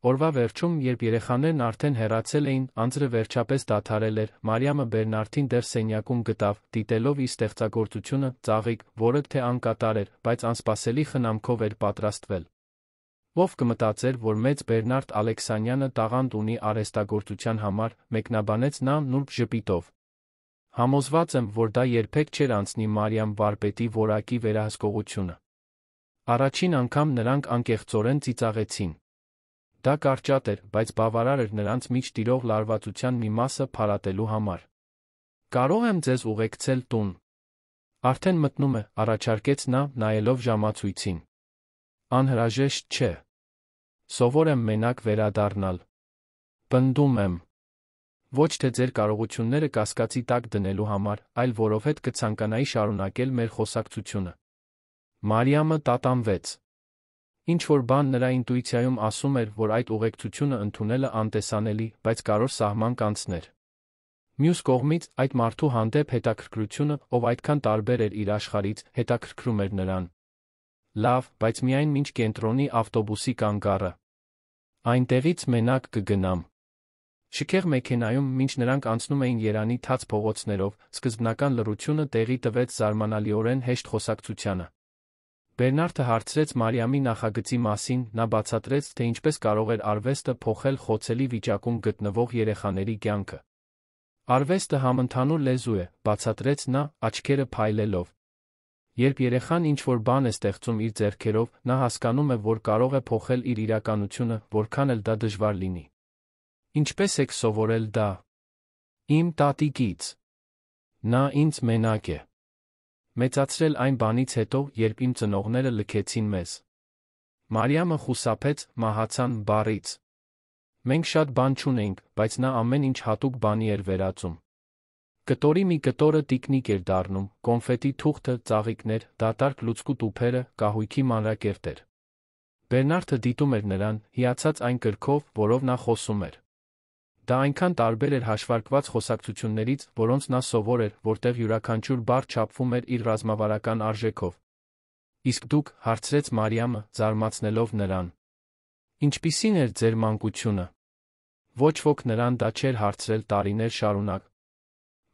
Օրվա վերջում, երբ երեխաներն արդեն հեռացել էին, անձրը վերջապես դադարել էր, Մարիամը Բերնարդին դեռ սենյակում գտավ, դիտելով իր ստեղծագործությունը, ծաղիկ, որը թե անկատար էր, բայց անսպասելի խնամքով էր պատրաստվել։ Ով կմտածեր, որ մեծ Բերնարդ Ալեքսանյանը տաղանդ ունի արհեստագործության համար, մեկնաբանեց նա նուրբ ժպիտով։ Համոզված եմ, որ դա երբեք չէր անցնի Մարիամ վարպետի որակի վերահսկողությունը։ Առաջին անգամ նրանք անկեղծորեն ծիծաղեցին։ Դա կարճատ էր, բայց բավարար էր նրանց մեջ տիրող լարվածության մի մասը փարատելու համար։ Կարող եմ ձեզ ուղեկցել տուն։ Արդեն մտնում է, առաջարկեց նա, նայելով ժամացույցին։ Անհրաժեշտ չէ։ Սովոր եմ մենակ վերադառնալ։ Պնդում եմ։ Ոչ թե ձեր կարողությունները կասկածի տակ դնելու համար, այլ որովհետև կցանկանայի շարունակել մեր խոսակցությունը։ Մարիամը տատանվեց։ Ինչ-որ բան նրա ինտուիցիայում ասում էր, որ այդ ուղեկցությունը ընդունելը անտեսանելի, բայց կարոր սահման կանցներ։ Մյուս կողմից, այդ մարդու հանդեպ հետաքրքրությունը, ով այդքան տարբեր էր իր աշխարհից, հետաքրքրում էր նրան։ Լավ, բայց միայն մինչ կենտրոնի ավտոբուսի կանգառը։ Այնտեղից մենակ կգնամ։ Շքեղ մեքենայում, մինչ նրանք անցնում էին Երանի թաց փողոցներով, սկզբնական լռությունը տեղի տվեց զարմանալիորեն հեշտ խոսակցությանը։ Բերնարդը հարցրեց Մարիամի նախագծի մասին, նա բացատրեց, թե ինչպես կարող էր արվեստը փոխել խոցելի վիճակում գտնվող երեխաների կյանքը։ Արվեստը համընդհանուր լեզու է, բացատրեց նա, աչքերը փայլելով։ Երբ երեխան ինչ-որ բան է ստեղծում իր ձեռքերով, նա հասկանում է, որ կարող է փոխել իր իրականությունը, որքան էլ դա դժվար լինի։ Ինչպես եք սովորել դա։ Իմ տատիկից։ Նա ինձ մենակ է մեծացրել այն բանից հետո, երբ իմ ծնողները լքեցին մեզ։ Մարիամը խուսափեց «մահացան» բառից։ Մենք շատ բան չունեինք, բայց նա ամեն ինչ հատուկ բանի էր վերածում։ Կտորի մի կտորը տիկնիկ էր դառնում, կոնֆետի թուղթը, ծաղիկներ, դատարկ լուցկու տուփերը, կահույքի մանրակերտեր։ Բերնարդը դիտում էր նրան, հիացած այն կրքով, որով նա խոսում էր։ Դա այնքան տարբեր էր հաշվարկված խոսակցություններից, որոնց նա սովոր էր, որտեղ յուրաքանչյուր բառ չափվում էր իր ռազմավարական արժեքով։ Իսկ դուք, հարցրեց Մարիամը, զարմացնելով նրան։ Ինչպիսին էր ձեր մանկությունը։ Ոչ ոք նրան դա չէր հարցրել տարիներ շարունակ։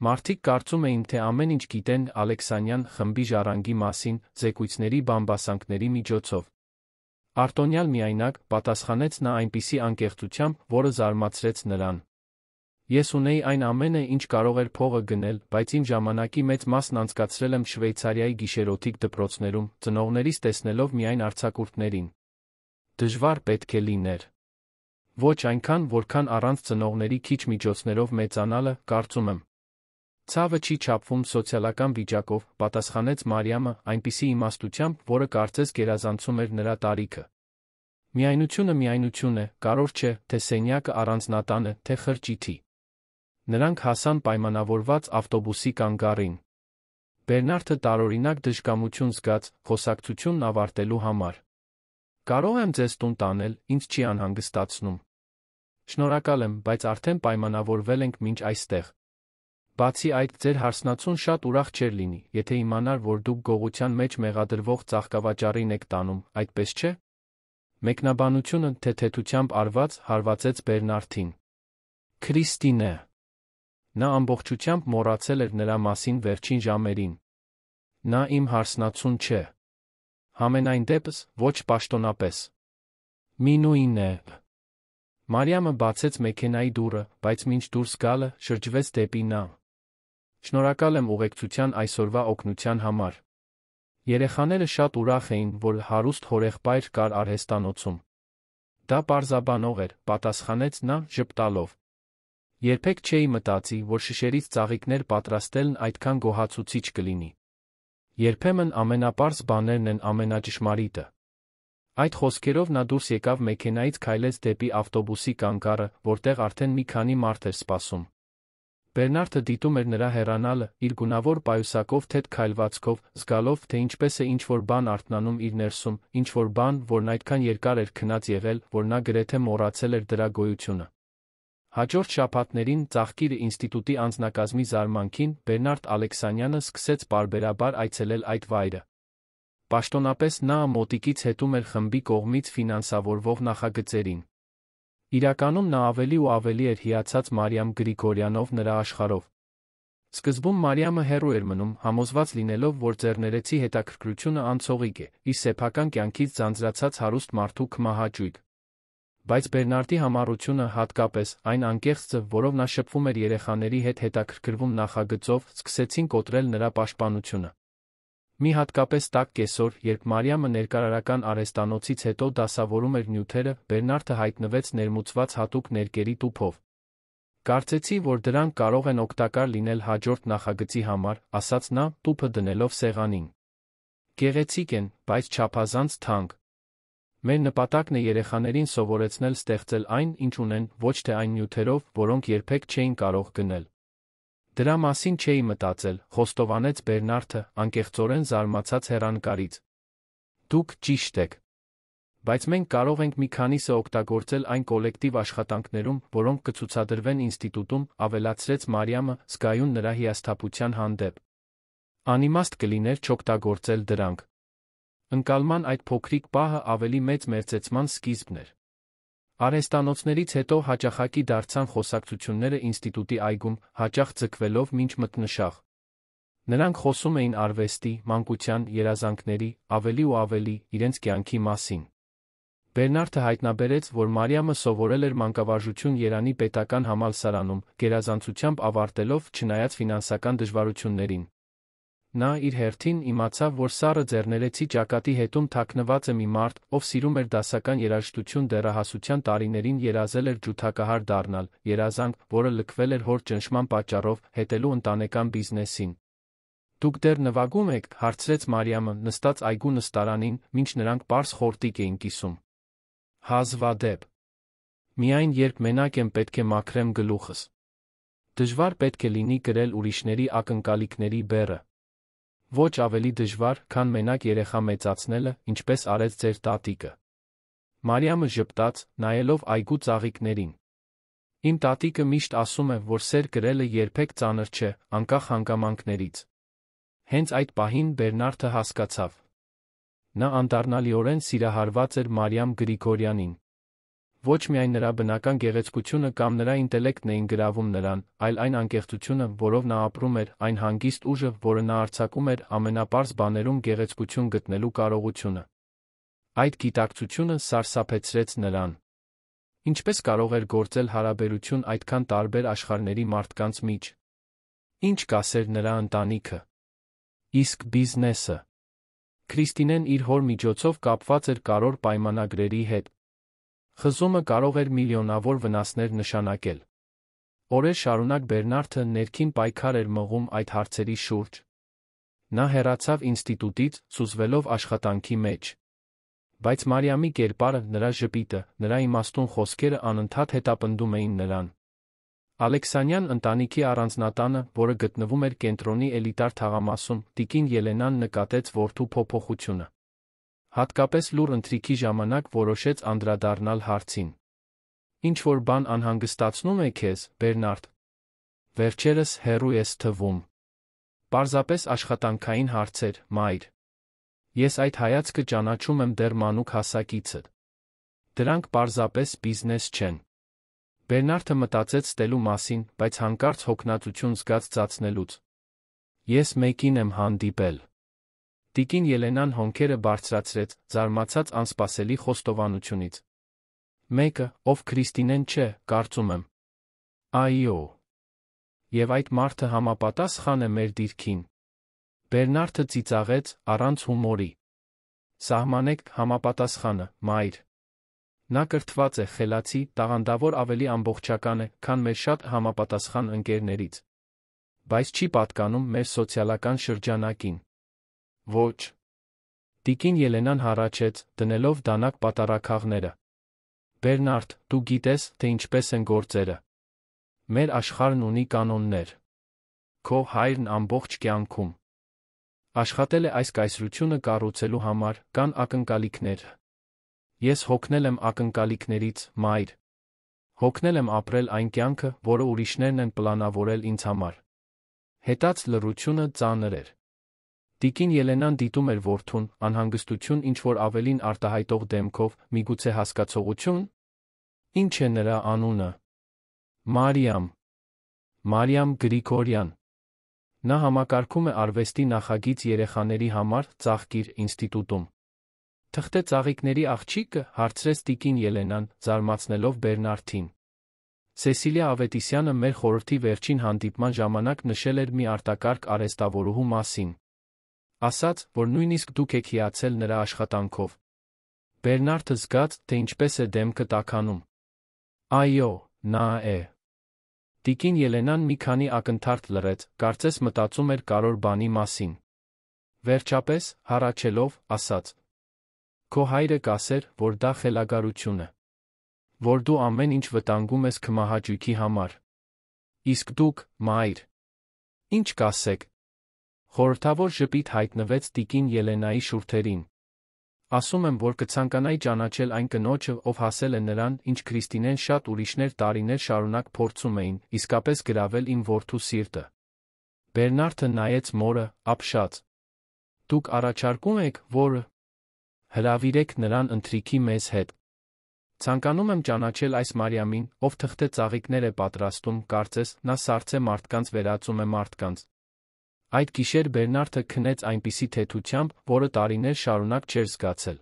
Մարդիկ կարծում էին, թե ամեն ինչ գիտեն Ալեքսանյան խմբի ժառանգի մասին, զեկույցների բամբասանքների միջոցով։ Արտոնյալ միայնակ, պատասխանեց նա այնպիսի անկեղծությամբ, որը զարմացրեց նրան։ Ես ունեի այն ամենը, ինչ կարող էր փողը գնել, բայց իմ ժամանակի մեծ մասն անցկացրել եմ Շվեյցարիայի գիշերօթիկ դպրոցներում, ծնողներիս տեսնելով միայն արձակուրդներին։ Դժվար պետք է լիներ։ Ոչ այնքան, որքան առանց ծնողների քիչ միջոցներով մեծանալը, կարծում եմ։ Ցավը չի չափվում սոցիալական վիճակով, պատասխանեց Մարիամը, այնպիսի իմաստությամբ, որը կարծես գերազանցում էր նրա տարիքը։ Միայնությունը միայնություն է, կարևոր չէ, թե սենյակը առանձնատան է, թե խրճիթի։ Նրանք հասան պայմանավորված ավտոբուսի կանգառին։ Բերնարդը տարօրինակ դժկամություն զգաց, խոսակցությունն ավարտելու համար։ Կարող եմ ձեզ տուն տանել, ինձ չի անհանգստացնում։ Շնորհակալ եմ, բայց արդեն պայմանավորվել ենք մինչ այստեղ։ Բացի այդ, ձեր հարսնացուն շատ ուրախ չէր լինի, եթե իմանար, որ դուք գողության մեջ մեղադրվող ծաղկավաճառին եք տանում, այդպես չէ։ Մեկնաբանությունը թեթևությամբ արված հարվածեց Բերնարդին։ Քրիստինե։ Նա ամբողջությամբ մոռացել էր նրա մասին վերջին ժամերին։ Նա իմ հարսնացուն չէ։ Համենայն դեպս, ոչ պաշտոնապես։ Մի նույնն է։ Մարիամը բացեց մեքենայի դուռը, բայց մինչ դուրս գալը, շրջվեց դեպի նա։ Շնորհակալ եմ ուղեկցության այսօրվա օգնության համար։ Երեխաները շատ ուրախ էին, որ հարուստ հորեղբայր կար արհեստանոցում։ Դա պարզաբանող էր, պատասխանեց նա, ժպտալով։ Երբեք չէի մտածի, որ շշերից ծաղիկներ պատրաստելն այդքան գոհացուցիչ կլինի։ Երբեմն ամենապարզ բաներն են ամենաճշմարիտը։ Այդ խոսքերով նա դուրս եկավ մեքենայից, քայլեց դեպի ավտոբուսի կանգառը, որտեղ արդեն մի քանի մարդ էր սպասում։ Բերնարդը դիտում էր նրա հեռանալը, իր գունավոր պայուսակով թեթ քայլվածքով, զգալով, թե ինչպես է ինչ-որ բան արթնանում իր ներսում, ինչ-որ բան, որն այդքան երկար էր քնած եղել, որ նա գրեթե մոռացել էր դրա գոյությունը։ Հաջորդ շաբաթներին, Ծաղկիրը ինստիտուտի անձնակազմի զարմանքին, Բերնարդ Ալեքսանյանը սկսեց պարբերաբար այցելել այդ վայրը։ Պաշտոնապես նա մոտիկից հետում էր խմբի կողմից ֆինանսավորվող նախագծերին։ Իրականում նա ավելի ու ավելի էր հիացած Մարիամ Գրիգորյանով նրա աշխարհով։ Սկզբում Մարիամը հեռու էր մնում, համոզված լինելով, որ ձեռներեցի հետաքրքրությունը անցողիկ է, իր սեփական կյանքից ձանձրացած հարուստ մարդու քմահաճույք։ Բայց Բերնարդի համառությունը, հատկապես այն անկեղծը, որով նա շփվում էր երեխաների հետ հետաքրքրվում նախագծով, սկսեցին կոտրել նրա պաշտպանությունը։ Մի հատկապես տաք կեսօր, երբ Մարիամը ներկայարարական արհեստանոցից հետո դասավորում էր նյութերը, Բերնարդը հայտնվեց ներմուծված հատուկ ներկերի տուփով։ Կարծեցի, որ դրանք կարող են օգտակար լինել հաջորդ նախագծի համար, ասաց նա, տուփը դնելով սեղանին։ Գեղեցիկ են, բայց չափազանց թանկ։ Մեր նպատակն է երեխաներին սովորեցնել ստեղծել այն, ինչ ունեն, ոչ թե այն նյութերով, որոնք երբեք չէին կարող գնել։ Դրա մասին չէի մտածել, խոստովանեց Բերնարդը, անկեղծորեն զարմացած հեռանկարից։ Դուք ճիշտ եք։ Բայց մենք կարող ենք մի քանիսը օգտագործել այն կոլեկտիվ աշխատանքներում, որոնք կցուցադրվեն ինստիտուտում, ավելացրեց Մարիամը, զգայուն նրա հիասթափության հանդեպ։ Անիմաստ կլիներ չօգտագործել դրանք։ Ընկալման այդ փոքրիկ պահը ավելի մեծ մերձեցման սկիզբն էր։ Արհեստանոցներից հետո հաճախակի դարձան խոսակցությունները ինստիտուտի այգում, հաճախ ձգվելով մինչ մթնշաղ։ Նրանք խոսում էին արվեստի, մանկության, երազանքների, ավելի ու ավելի, իրենց կյանքի մասին։ Բերնարդը հայտնաբերեց, որ Մարիամը սովորել էր մանկավարժություն Երանի պետական համալսարանում, գերազանցությամբ ավարտելով, չնայած ֆինանսական դժվարություններին։ Նա իր հերթին իմացավ, որ սառը ձեռներեցի ճակատի հետում թաքնված է մի մարդ, ով սիրում էր դասական երաժշտություն, դեռահասության տարիներին երազել էր ջութակահար դառնալ, երազանք, որը լքվել էր հոր ճնշման պատճառով, հետելու ընտանեկան բիզնեսին։ Դուք դեռ նվագում եք, հարցրեց Մարիամը, նստած այգու նստարանին, մինչ նրանք պարզ խորտիկ էին կիսում։ Հազվադեպ։ Միայն երբ մենակ եմ, պետք է մաքրեմ գլուխս։ Դժվար պետք է լինի կրել ուրիշների ակնկալիքների բեռը։ Ոչ ավելի դժվար, քան մենակ երեխա մեծացնելը, ինչպես արեց ձեր տատիկը։ Մարիամը ժպտաց, նայելով այգու ծաղիկներին։ Իմ տատիկը միշտ ասում է, որ սեր կրելը երբեք ծանր չէ, անկախ հանգամանքներից։ Հենց այդ պահին Բերնարդը հասկացավ։ Նա անդառնալիորեն սիրահարված էր Մարիամ Գրիգորյանին։ Ոչ միայն նրա բնական գեղեցկությունը կամ նրա ինտելեկտն էին գրավում նրան, այլ այն անկեղծությունը, որով նա ապրում էր, այն հանգիստ ուժը, որը նա արձակում էր ամենապարզ բաներում գեղեցկություն գտնելու կարողությունը։ Այդ գիտակցությունը սարսափեցրեց նրան։ Ինչպես կարող էր գործել հարաբերություն այդքան տարբեր աշխարհների մարդկանց միջ։ Ինչ կասեր նրա ընտանիքը։ Իսկ բիզնեսը։ Քրիստինեն իր հոր միջոցով կապված էր կարևոր պայմանագրերի հետ։ Խզումը կարող էր միլիոնավոր վնասներ նշանակել։ Օրեր շարունակ Բերնարդը ներքին պայքար էր մղում այդ հարցերի շուրջ։ Նա հեռացավ ինստիտուտից, սուզվելով աշխատանքի մեջ։ Բայց Մարիամի կերպարը, նրա ժպիտը, նրա իմաստուն խոսքերը անընդհատ հետապնդում էին նրան։ Ալեքսանյան ընտանիքի առանձնատանը, որը գտնվում էր կենտրոնի էլիտար թաղամասում, տիկին Ելենան նկատեց որդու փոփոխությունը։ Հատկապես լուռ ընթրիքի ժամանակ որոշեց անդրադառնալ հարցին։ Ինչ-որ բան անհանգստացնում է քեզ, Բերնարդ։ Վերջերս հեռու ես թվում։ Պարզապես աշխատանքային հարցեր, մայր։ Ես այդ հայացքը ճանաչում եմ դեռ մանուկ հասակիցդ։ Դրանք պարզապես բիզնես չեն։ Բերնարդը մտածեց ստելու մասին, բայց հանկարծ հոգնածություն զգաց ծածնելուց։ Ես մեկին եմ հանդիպել։ Տիկին Ելենան հոնքերը բարձրացրեց, զարմացած անսպասելի խոստովանությունից։ Մեկը, ով Քրիստինեն չէ, կարծում եմ։ Այո։ Եվ այդ մարդը համապատասխան է մեր դիրքին։ Բերնարդը ծիծաղեց, առանց հումորի։ Սահմանեք համապատասխանը, մայր։ Նա կրթված է, խելացի, տաղանդավոր, ավելի ամբողջական է, քան մեր շատ համապատասխան ընկերներից։ Բայց չի պատկանում մեր սոցիալական շրջանակին։ Ոչ։ Տիկին Ելենան հառաչեց, դնելով դանակ պատառաքաղները։ Բերնարդ, դու գիտես, թե ինչպես են գործերը։ Մեր աշխարհն ունի կանոններ։ Քո հայրն ամբողջ կյանքում աշխատել է այս կայսրությունը կառուցելու համար, կան ակնկալիքներ։ Ես հոգնել եմ ակնկալիքներից, մայր։ Հոգնել եմ ապրել այն կյանքը, որը ուրիշներն են պլանավորել ինձ համար։ Հետաց լռությունը ծանր էր։ Տիկին Ելենան դիտում էր որդուն, անհանգստություն ինչ-որ ավելին արտահայտող դեմքով, միգուցե հասկացողություն։ Ինչ է նրա անունը։ Մարիամ։ Մարիամ Գրիգորյան։ Նա համակարգում է արվեստի նախագիծ երեխաների համար ծաղկիր ինստիտուտում։ Թղթե ծաղիկների աղջիկը, հարցրեց տիկին Ելենան, զարմացնելով Բերնարդին։ Սեսիլիա Ավետիսյանը մեր խորհրդի վերջին հանդիպման ժամանակ նշել էր մի արտակարգ արհեստավորուհու մասին։ Ասաց, որ նույնիսկ դուք եք հիացել նրա աշխատանքով։ Բերնարդը զգաց, թե ինչպես է դեմքը տաքանում։ Այո, նա է։ Տիկին Ելենան մի քանի ակնթարթ լռեց, կարծես մտածում էր կարևոր բանի մասին։ Վերջապես, հառաչելով, ասաց. Քո հայրը կասեր, որ դա խելագարություն է։ Որ դու ամեն ինչ վտանգում ես քմահաճույքի համար։ Իսկ դուք, մայր, ինչ կասեք։ Խորհրդավոր ժպիտ հայտնվեց տիկին Ելենայի շուրթերին։ Ասում եմ, որ կցանկանայի ճանաչել այն կնոջը, ով հասել է նրան, ինչ Քրիստինեն շատ ուրիշներ տարիներ շարունակ փորձում էին, իսկապես գրավել իմ որդու սիրտը։ Բերնարդը նայեց մորը, ապշած։ Դուք առաջարկում եք, որ հրավիրեք նրան ընթրիքի մեզ հետ։ Ցանկանում եմ ճանաչել այս Մարիամին, ով թղթե ծաղիկներ է պատրաստում, կարծես, նա սառցե մարդկանց վերածում է մարդկանց։ Այդ գիշեր Բերնարդը քնեց այնպիսի թեթությամբ, որը տարիներ շարունակ չէր զգացել։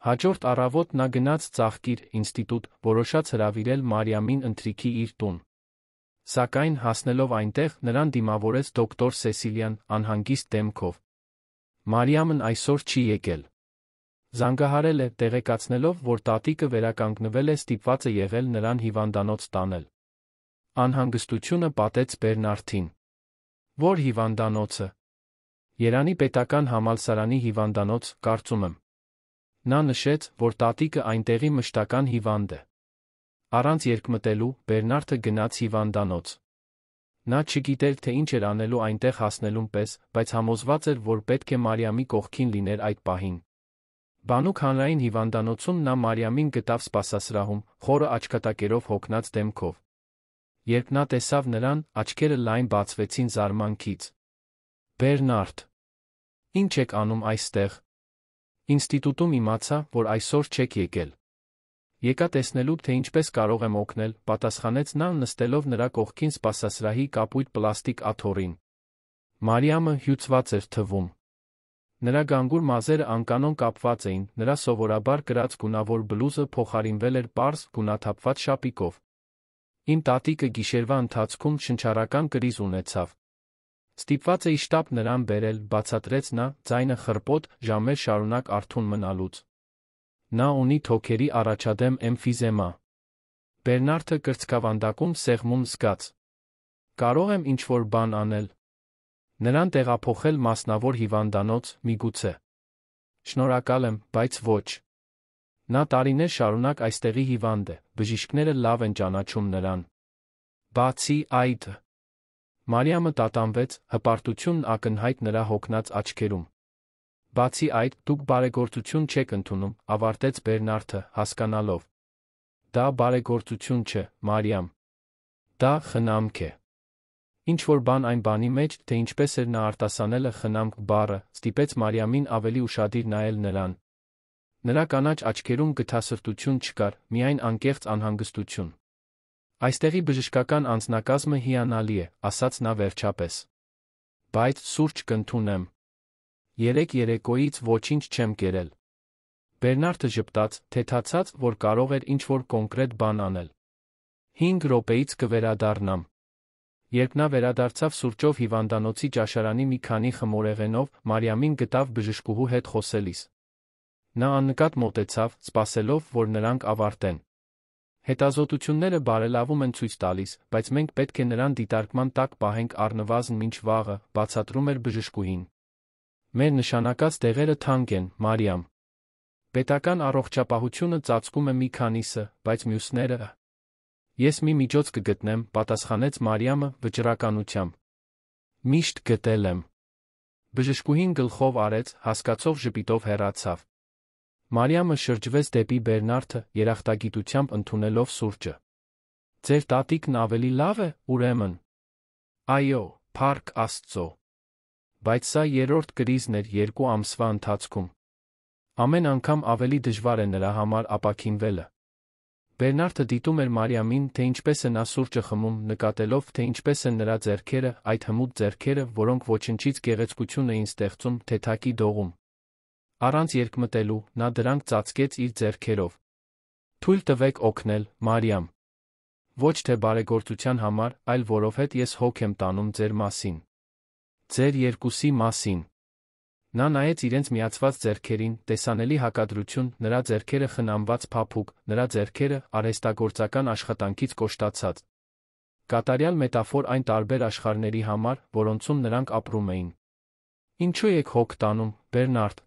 Հաջորդ առավոտ նա գնաց ծաղկիր ինստիտուտ, որոշած հրավիրել Մարիամին ընթրիքի իր տուն։ Սակայն, հասնելով այնտեղ, նրան դիմավորեց դոկտոր Սեսիլիան, անհանգիստ դեմքով։ Մարիամն այսօր չի եկել։ Զանգահարել է, տեղեկացնելով, որ տատիկը վերականգնվել է, ստիպված է եղել նրան հիվանդանոց տանել։ Անհանգստությունը պատեց Բերնարդին։ Որ հիվանդանոցը։ Երանի պետական համալսարանի հիվանդանոց, կարծում եմ։ Նա նշեց, որ տատիկը այնտեղի մշտական հիվանդ է։ Առանց երկմտելու, Բերնարդը գնաց հիվանդանոց։ Նա չգիտեր, թե ինչ էր անելու այնտեղ հասնելուն պես, բայց համոզված էր, որ պետք է Մարիամի կողքին լիներ այդ պահին։ Բանուկ հանրային հիվանդանոցում նա Մարիամին գտավ սպասասրահում, խորը աչքատակերով հոգնած դեմքով։ Երբ նա տեսավ նրան, աչքերը լայն բացվեցին զարմանքից։ Բերնարդ, ի՞նչ եք անում այստեղ։ Ինստիտուտում իմացա, որ այսօր չեք եկել։ Եկա տեսնելու, թե ինչպես կարող եմ օգնել, պատասխանեց նա, նստելով նրա կողքին սպասասրահի կապույտ պլաստիկ աթոռին։ Մարիամը հյուծված էր թվում։ Նրա գանգուր մազերը անկանոն կապված էին, նրա սովորաբար կրած գունավոր բլուզը փոխարինվել էր պարզ, գունաթափված շապիկով։ Իմ տատիկը գիշերվա ընթացքում շնչառական կրիզ ունեցավ։ Ստիպված էի շտապ նրան բերել, բացատրեց նա, ձայնը խռպոտ, ժամեր շարունակ արթուն մնալուց։ Նա ունի թոքերի առաջադեմ էմֆիզեմա։ Բերնարդը կրծքավանդակում սեղմում զգաց։ Կարող եմ ինչ-որ բան անել։ Նրան տեղափոխել մասնավոր հիվանդանոց, միգուցե։ Շնորհակալ եմ, բայց ոչ։ Նա տարիներ շարունակ այստեղի հիվանդ է, բժիշկները լավ են ճանաչում նրան։ Բացի այդ, Մարիամը տատանվեց, հպարտությունն ակնհայտ նրա հոգնած աչքերում։ Բացի այդ, դուք բարեգործություն չեք ընդունում, ավարտեց Բերնարդը, հասկանալով։ Դա բարեգործություն չէ, Մարիամ։ Դա խնամք է։ Ինչ-որ բան այն բանի մեջ, թե ինչպես էր նա արտասանելը խնամք բառը, ստիպեց Մարիամին ավելի ուշադիր նայել նրան։ Նրա կանաչ աչքերում գթասրտություն չկար, միայն անկեղծ անհանգստություն։ Այստեղի բժշկական անձնակազմը հիանալի է, ասաց նա վերջապես։ Բայց սուրճ կընդունեմ։ Երեք երեկոյից ոչինչ չեմ կերել։ Բերնարդը ժպտաց, թեթացած, որ կարող էր ինչ-որ կոնկրետ բան անել։ 5 րոպեից կվերադառնամ։ Երբ նա վերադարձավ սուրճով հիվանդանոցի ճաշարանի մի քանի խմորեղենով, Մարիամին գտավ բժշկուհու հետ խոսելիս։ Նա աննկատ մոտեցավ, սպասելով, որ նրանք ավարտեն։ Հետազոտությունները բարելավում են ցույց տալիս, բայց մենք պետք է նրան դիտարկման տակ պահենք առնվազն մինչ վաղը, բացատրում էր բժշկուհին։ Մեր նշանակած դեղերը թանկ են, Մարիամ։ Պետական առողջապահությունը ծածկում է մի քանիսը, բայց մյուսները… Ես մի միջոց կգտնեմ, պատասխանեց Մարիամը վճռականությամբ։ Միշտ գտել եմ։ Բժշկուհին գլխով արեց, հասկացող ժպիտով հեռացավ։ Մարիամը շրջվեց դեպի Բերնարդը, երախտագիտությամբ ընդունելով սուրճը։ Ձեր տատիկն ավելի լավ է, ուրեմն։ Այո, փառք Աստծո։ Բայց սա երրորդ կրիզն էր 2 ամսվա ընթացքում։ Ամեն անգամ ավելի դժվար է նրա համար ապաքինվելը։ Բերնարդը դիտում էր Մարիամին, թե ինչպես է նա սուրճը խմում, նկատելով, թե ինչպես են նրա ձեռքերը, այդ հմուտ ձեռքերը, որոնք ոչնչից գեղեցկություն էին ստեղծում, թեթակի դողում։ Առանց երկմտելու, նա դրանք ծածկեց իր ձեռքերով։ Թույլ տվեք օգնել, Մարիամ։ Ոչ թե բարեգործության համար, այլ որովհետև ես հոգ եմ տանում ձեր մասին։ Ձեր երկուսի մասին։ Նա նայեց իրենց միացված ձեռքերին, տեսանելի հակադրություն, նրա ձեռքերը խնամված փափուկ, նրա ձեռքերը արհեստագործական աշխատանքից կոշտացած։ Կատարյալ մետաֆոր այն տարբեր աշխարհների համար, որոնցում նրանք ապրում էին։ Ինչու եք հոգ տանում, Բերնարդ։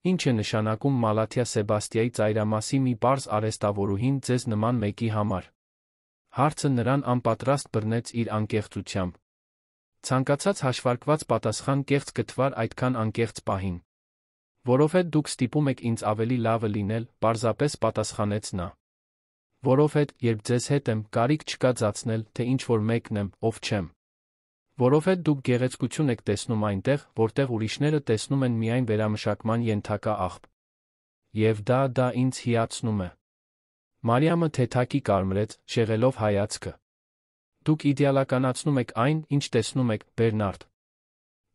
Ինչ է նշանակում Մալաթիա Սեբաստիայի ծայրամասի մի պարզ արհեստավորուհին ձեզ նման մեկի համար։ Հարցը նրան անպատրաստ բռնեց իր անկեղծությամբ։ Ցանկացած հաշվարկված պատասխան կեղծ կթվար այդքան անկեղծ պահին։ Որովհետև դուք ստիպում եք ինձ ավելի լավը լինել, պարզապես պատասխանեց նա։ Որովհետև, երբ ձեզ հետ եմ, կարիք չկա ձացնել, թե ինչ-որ մեկն եմ, ով չեմ։ Որովհետև դուք գեղեցկություն եք տեսնում այնտեղ, որտեղ ուրիշները տեսնում են միայն վերամշակման ենթակա աղբ։ Եվ դա ինձ հիացնում է։ Մարիամը թեթակի կարմրեց, շեղելով հայացքը։ Դուք իդեալականացնում եք այն, ինչ տեսնում եք, Բերնարդ։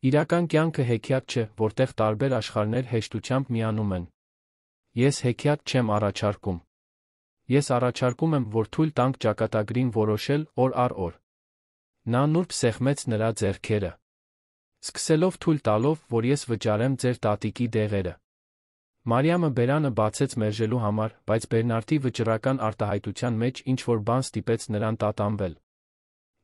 Իրական կյանքը հեքիաթ չէ, որտեղ տարբեր աշխարհներ հեշտությամբ միանում են։ Ես հեքիաթ չեմ առաջարկում։ Ես առաջարկում եմ, որ թույլ տանք ճակատագրին որոշել օր առ օր։ Նա նուրբ սեղմեց նրա ձեռքերը։ Սկսելով թույլ տալով, որ ես վճարեմ ձեր տատիկի դեղերը։ Մարիամը բերանը բացեց մերժելու համար, բայց Բերնարդի վճռական արտահայտության մեջ ինչ-որ բան ստիպեց նրան տատանվել։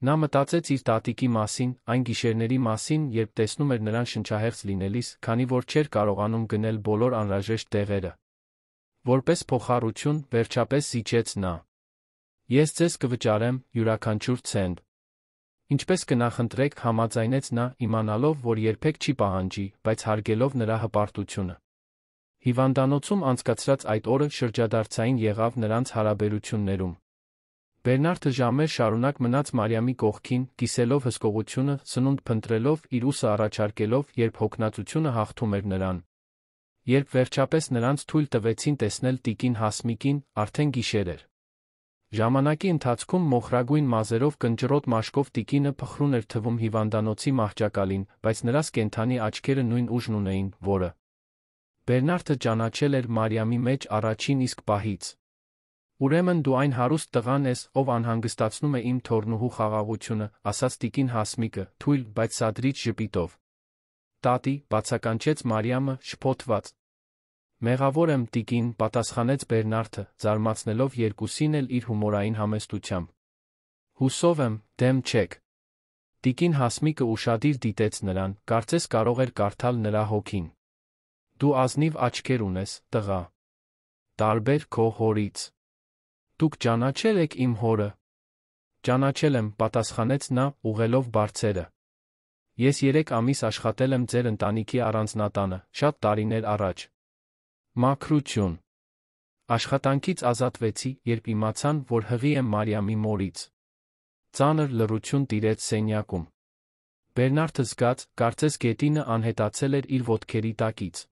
Նա մտածեց իր տատիկի մասին, այն գիշերների մասին, երբ տեսնում էր նրան շնչահեղձ լինելիս, քանի որ չէր կարողանում գնել բոլոր անհրաժեշտ դեղերը։ Որպես փոխառություն, վերջապես զիջեց նա։ Ես ձեզ կվճարեմ, յուրաքանչյուր ցենտ։ Ինչպես կնախընտրեք, համաձայնեց նա, իմանալով, որ երբեք չի պահանջի, բայց հարգելով նրա հպարտությունը։ Հիվանդանոցում անցկացրած այդ օրը շրջադարձային եղավ նրանց հարաբերություններում։ Բերնարդը ժամեր շարունակ մնաց Մարիամի կողքին, կիսելով հսկողությունը, սնունդ փնտրելով, իր ուսը առաջարկելով, երբ հոգնածությունը հաղթում էր նրան։ Երբ վերջապես նրանց թույլ տվեցին տեսնել տիկին Հասմիկին, արդեն գիշեր էր։ Ժամանակի ընթացքում մոխրագույն մազերով կնճռոտ մաշկով տիկինը փխրուն էր թվում հիվանդանոցի մահճակալին, բայց նրա կենդանի աչքերը նույն ուժն ունեին, որը Բերնարդը ճանաչել էր Մարիամի մեջ առաջին իսկ պահից։ Ուրեմն դու այն հարուստ տղան ես, ով անհանգստացնում է իմ թոռնուհու խաղաղությունը, ասաց տիկին Հասմիկը, թույլ, բայց սադրիչ ժպիտով։ Տատի, բացականչեց Մարիամը, շփոթված։ Մեղավոր եմ, տիկին, պատասխանեց Բերնարդը, զարմացնելով երկուսին էլ իր հումորային համեստությամբ։ Հուսով եմ, դեմ չեք։ Տիկին Հասմիկը ուշադիր դիտեց նրան, կարծես կարող էր կարդալ նրա հոգին։ Դու ազնիվ աչքեր ունես, տղա։ Տարբեր քո հորից։ Դուք ճանաչել եք իմ հորը։ Ճանաչել եմ, պատասխանեց նա, ուղղելով բարձերը։ Ես 3 ամիս աշխատել եմ ձեր ընտանիքի առանձնատանը, շատ տարիներ առաջ։ Մաքրություն։ Աշխատանքից ազատվեցի, երբ իմացան, որ հղի եմ Մարիամի մորից։ Ծանր լռություն տիրեց սենյակում։ Բերնարդը զգաց, կարծես գետինը անհետացել էր իր ոտքերի տակից։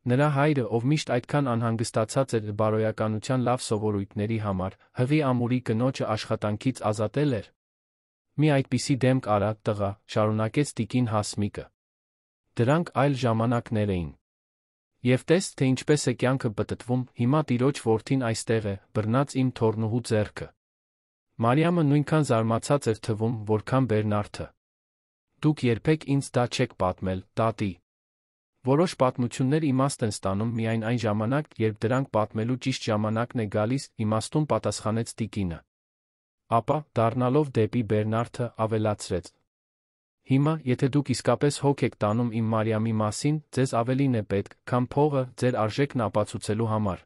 Նրա հայրը, ով միշտ այդքան անհանգստացած էր բարոյականության լավ սովորույթների համար, հղի ամուրի կնոջը աշխատանքից ազատել էր։ Մի այդպիսի դեմք արա, տղա, շարունակեց տիկին Հասմիկը։ Դրանք այլ ժամանակներ էին։ Եվ տես, թե ինչպես է կյանքը պտտվում, հիմա տիրոջ որդին այստեղ է, բռնած իմ թոռնուհու ձեռքը։ Մարիամը նույնքան զարմացած էր թվում, որքան Բերնարդը։ Դուք երբեք ինձ դա չեք պատմել, տատի։ Որոշ պատմություններ իմաստ են ստանում միայն այն ժամանակ, երբ դրանք պատմելու ճիշտ ժամանակն է գալիս, իմաստուն պատասխանեց տիկինը։ Ապա, դառնալով դեպի Բերնարդը, ավելացրեց. Հիմա, եթե դուք իսկապես հոգ եք տանում իմ Մարիամի մասին, ձեզ ավելին է պետք, քան փողը, ձեր արժեքն ապացուցելու համար։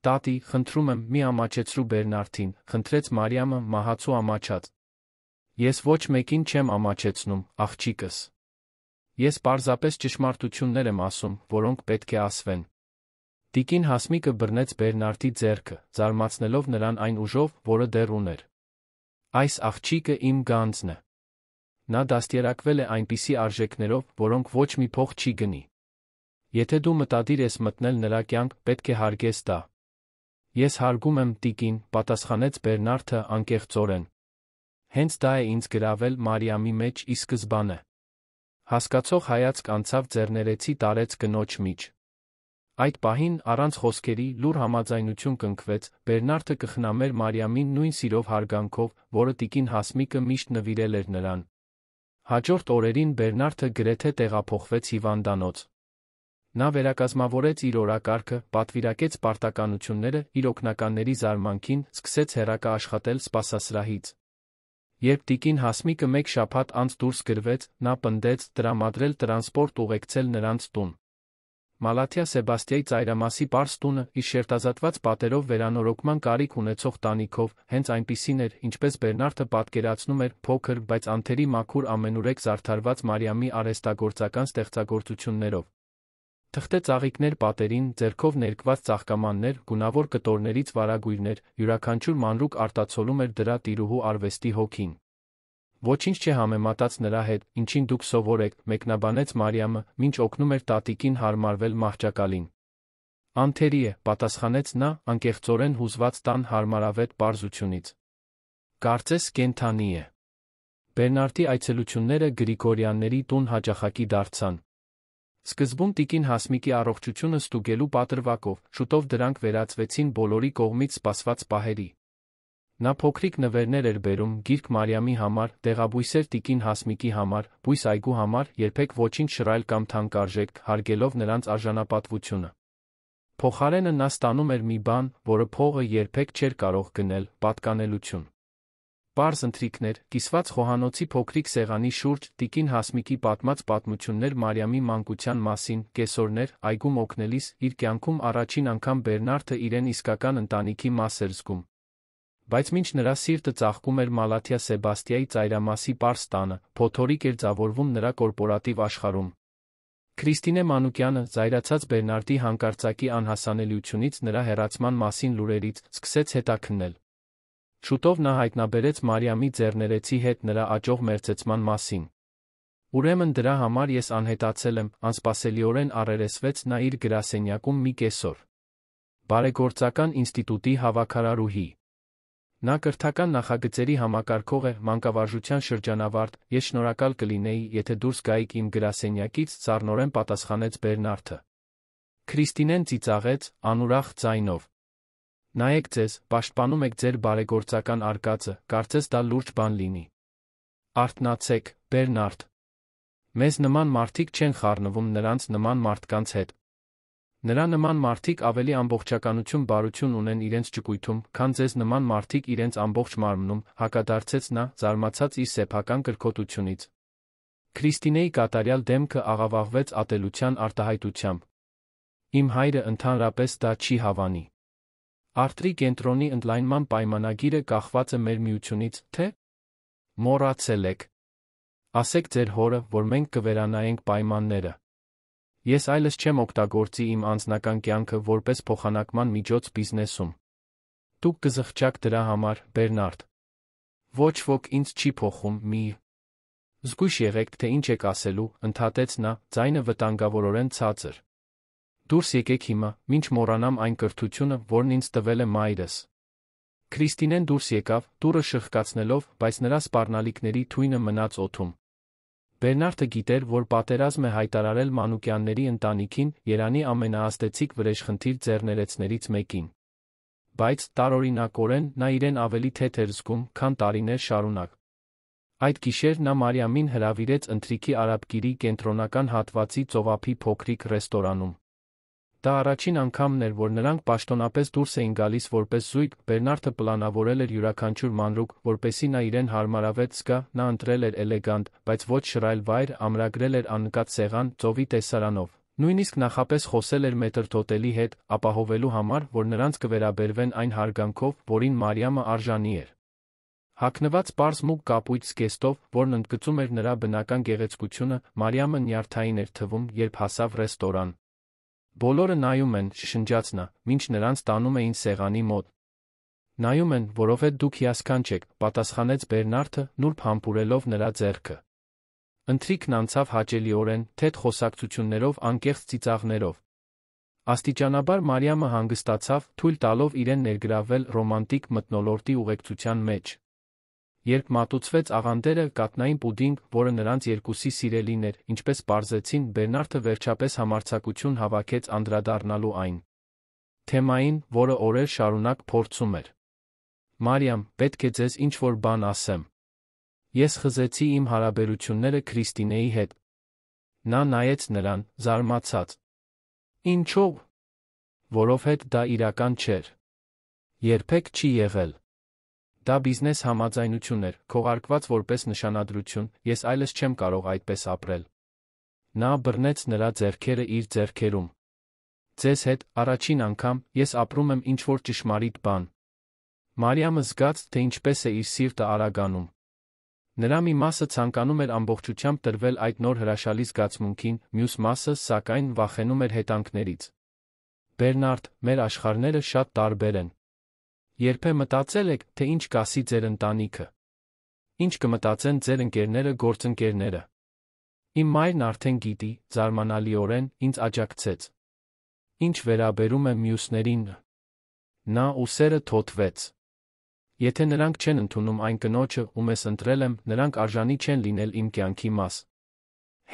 Տատի, խնդրում եմ, մի ամաչեցրու Բերնարդին, խնդրեց Մարիամը մահացու ամաչած։ Ես ոչ մեկին չեմ ամաչեցնում, աղջիկս։ Ես պարզապես ճշմարտություններ եմ ասում, որոնք պետք է ասվեն։ Տիկին Հասմիկը բռնեց Բերնարդի ձեռքը, զարմացնելով նրան այն ուժով, որը դեռ ուներ։ Այս աղջիկը իմ գանձն է։ Նա դաստիարակվել է այնպիսի արժեքներով, որոնք ոչ մի փող չի գնի։ Եթե դու մտադիր ես մտնել նրա կյանք, պետք է հարգես դա։ Ես հարգում եմ, տիկին, պատասխանեց Բերնարդը անկեղծորեն։ Հենց դա է ինձ գրավել Մարիամի մեջ ի սկզբանե։ Հասկացող հայացք անցավ ձեռներեցի տարեց կնոջ միջ։ Այդ պահին, առանց խոսքերի, լուր համաձայնություն կնքվեց, Բերնարդը կխնամեր Մարիամին նույն սիրով հարգանքով, որը տիկին Հասմիկը միշտ նվիրել էր նրան։ Հաջորդ օրերին Բերնարդը գրեթե տեղափոխվեց հիվանդանոց։ Նա վերակազմավորեց իր օրակարգը, պատվիրակեց պարտականությունները իր օգնականների զարմանքին, սկսեց հեռակա աշխատել սպասասրահից։ Երբ տիկին Հասմիկը մեկ շաբաթ անց դուրս գրվեց, նա պնդեց տրամադրել տրանսպորտ ուղեկցել նրանց տուն։ Մալաթիա Սեբաստիայի ծայրամասի պարզ տունը, իր շերտազատված պատերով վերանորոգման կարիք ունեցող տանիքով, հենց այնպիսին էր, ինչպես Բերնարդը պատկերացնում էր, փոքր, բայց անթերի մաքուր ամենուրեք զարդարված Մարիամի արհեստագործական ստեղծագործություններով։ Թղթե ծաղիկներ պատերին, ձեռքով ներկված ծաղկամաններ, գունավոր կտորներից վարագույրներ, յուրաքանչյուր մանրուք արտացոլում էր դրա տիրուհու արվեստի հոգին։ Ոչինչ չհամեմատած նրա հետ, ինչին դուք սովոր եք, մեկնաբանեց Մարիամը, մինչ օգնում էր տատիկին հարմարվել մահճակալին։ Անթերի է, պատասխանեց նա, անկեղծորեն հուզված տան հարմարավետ պարզությունից։ Կարծես կենդանի է։ Բերնարդի այցելությունները Գրիգորյանների տուն հաճախակի դարձան։ Սկզբում տիկին Հասմիկի առողջությունը ստուգելու պատրվակով, շուտով դրանք վերածվեցին բոլորի կողմից սպասված պահերի։ Նա փոքրիկ նվերներ էր բերում, գիրք Մարիամի համար, դեղաբույսեր տիկին Հասմիկի համար, բույս այգու համար, երբեք ոչինչ շռայլ կամ թանկարժեք, հարգելով նրանց արժանապատվությունը։ Փոխարենը նա ստանում էր մի բան, որը փողը երբեք չէր կարող գնել՝ պատկանելություն։ Պարզ ընթրիքներ, կիսված խոհանոցի փոքրիկ սեղանի շուրջ, տիկին Հասմիկի պատմած պատմություններ Մարիամի մանկության մասին, կեսօրներ, այգում օգնելիս, իր կյանքում առաջին անգամ Բերնարդը իրեն իսկական ընտանիքի մաս էր զգում։ Բայց մինչ նրա սիրտը ծաղկում էր Մալաթիա Սեբաստիայի ծայրամասի պարզ տանը, փոթորիկ էր ձևավորվում նրա կորպորատիվ աշխարհում։ Քրիստինե Մանուկյանը, զայրացած Բերնարդի հանկարծակի անհասանելիությունից նրա հեռացման մասին լուրերից, սկսեց հետաքննել։ Շուտով նա հայտնաբերեց Մարիամի ձեռներեցի հետ նրա աճող մերձեցման մասին։ Ուրեմն դրա համար ես անհետացել եմ, անսպասելիորեն առերեսվեց նա իր գրասենյակում մի կեսօր։ Բարեգործական ինստիտուտի հավաքարարուհի։ Նա կրթական նախագծերի համակարգող է, մանկավարժության շրջանավարտ, ես շնորհակալ կլինեի, եթե դուրս գայիք իմ գրասենյակից, սառնորեն պատասխանեց Բերնարդը։ Քրիստինեն ծիծաղեց, անուրախ ձայնով։ Նայեք ձեզ, պաշտպանում եք ձեր բարեգործական արկածը, կարծես դա լուրջ բան լինի։ Արթնացեք, Բերնարդ։ Մեզ նման մարդիկ չեն խառնվում նրանց նման մարդկանց հետ։ Նրա նման մարդիկ ավելի ամբողջականություն բարություն ունեն իրենց ճկույթում, քան ձեզ նման մարդիկ իրենց ամբողջ մարմնում, հակադարձեց նա, զարմացած իր սեփական կրքոտությունից։ Քրիստինեի կատարյալ դեմքը աղավաղվեց ատելության արտահայտությամբ։ Իմ հայրը ընդհանրապես դա չի հավանի։ Արտրի կենտրոնի ընդլայնման պայմանագիրը կախված է մեր միությունից, թե՞ մոռացել եք։ Ասեք ձեր հորը, որ մենք կվերանայենք պայմանները։ Ես այլս չեմ օգտագործի իմ անձնական կյանքը որպես փոխանակման միջոց բիզնեսում։ Դուք կզղջաք դրա համար, Բերնարդ։ Ոչ ոք ինձ չի փոխում, մի։ Զգույշ եղեք, թե ինչ եք ասելու, ընդհատեց նա, ձայնը վտանգավորորեն ցածր։ Դուրս եկեք հիմա, մինչ մոռանամ այն կրթությունը, որն ինձ տվել է մայրս։ Քրիստինեն դուրս եկավ, դուռը շրխկացնելով, բայց նրա սպառնալիքների թույնը մնաց օդում։ Բերնարդը գիտեր, որ պատերազմ է հայտարարել Մանուկյանների ընտանիքին, Երանի ամենաազդեցիկ վրեժխնդիր ձեռներեցներից մեկին։ Բայց, տարօրինակորեն, նա իրեն ավելի թեթ էր զգում, քան տարիներ շարունակ։ Այդ գիշեր նա Մարիամին հրավիրեց ընթրիքի արաբկիրի կենտրոնական հատվածի ծովափի փոքրիկ ռեստորանում։ Դա առաջին անգամն էր, որ նրանք պաշտոնապես դուրս էին գալիս որպես զույգ, Բերնարդը պլանավորել էր յուրաքանչյուր մանրուք, որպեսզի նա իրեն հարմարավետ զգա, նա ընտրել էր էլեգանտ, բայց ոչ շռայլ վայր, ամրագրել էր աննկատ սեղան, ծովի տեսարանով, նույնիսկ նախապես խոսել էր մետրդոտելի հետ, ապահովելու համար, որ նրանց կվերաբերվեն այն հարգանքով, որին Մարիամը արժանի էր։ Հագնված պարզ մուգ կապույտ զգեստով, որն ընդգծում էր նրա բնական գեղեցկությունը, Մարիամը նյարդային էր թվում, երբ հասավ ռեստորան։ Բոլորը նայում են, շշնջաց նա, մինչ նրանց տանում էին սեղանի մոտ։ Նայում են, որովհետև դուք հիասքանչ եք, պատասխանեց Բերնարդը, նուրբ համբուրելով նրա ձեռքը։ Ընթրիքն անցավ հաճելիորեն, թեթ խոսակցություններով, անկեղծ ծիծաղներով։ Աստիճանաբար Մարիամը հանգստացավ, թույլ տալով իրեն ներգրավվել ռոմանտիկ մթնոլորտի ուղեկցության մեջ։ Երբ մատուցվեց աղանդերը, կաթնային պուդինգ, որը նրանց երկուսի սիրելին էր, ինչպես պարզեցին, Բերնարդը վերջապես համարձակություն հավաքեց անդրադառնալու այն թեմային, որը օրեր շարունակ փորձում էր։ Մարիամ, պետք է ձեզ ինչ-որ բան ասեմ։ Ես խզեցի իմ հարաբերությունները Քրիստինեի հետ։ Նա նայեց նրան, զարմացած։ Ինչո՞վ։ Որովհետև դա իրական չէր։ Երբեք չի եղել։ Դա բիզնես համաձայնություն էր, քողարկված որպես նշանադրություն, ես այլս չեմ կարող այդպես ապրել։ Նա բռնեց նրա ձեռքերը իր ձեռքերում։ Ձեզ հետ, առաջին անգամ, ես ապրում եմ ինչ-որ ճշմարիտ բան։ Մարիամը զգաց, թե ինչպես է իր սիրտը արագանում։ Նրա մի մասը ցանկանում էր ամբողջությամբ տրվել այդ նոր հրաշալի զգացմունքին, մյուս մասը, սակայն, վախենում էր հետանքներից։ Բերնարդ, մեր աշխարհները շատ տարբեր են։ Երբե մտածել եք, թե ինչ կասի ձեր ընտանիքը։ Ինչ կմտածեն ձեր ընկերները, գործընկերները։ Իմ մայրն արդեն գիտի, զարմանալիորեն, ինձ աջակցեց։ Ինչ վերաբերում է մյուսներին։ Նա ուսերը թոթվեց։ Եթե նրանք չեն ընդունում այն կնոջը, ում ես ընտրել եմ, նրանք արժանի չեն լինել իմ կյանքի մաս։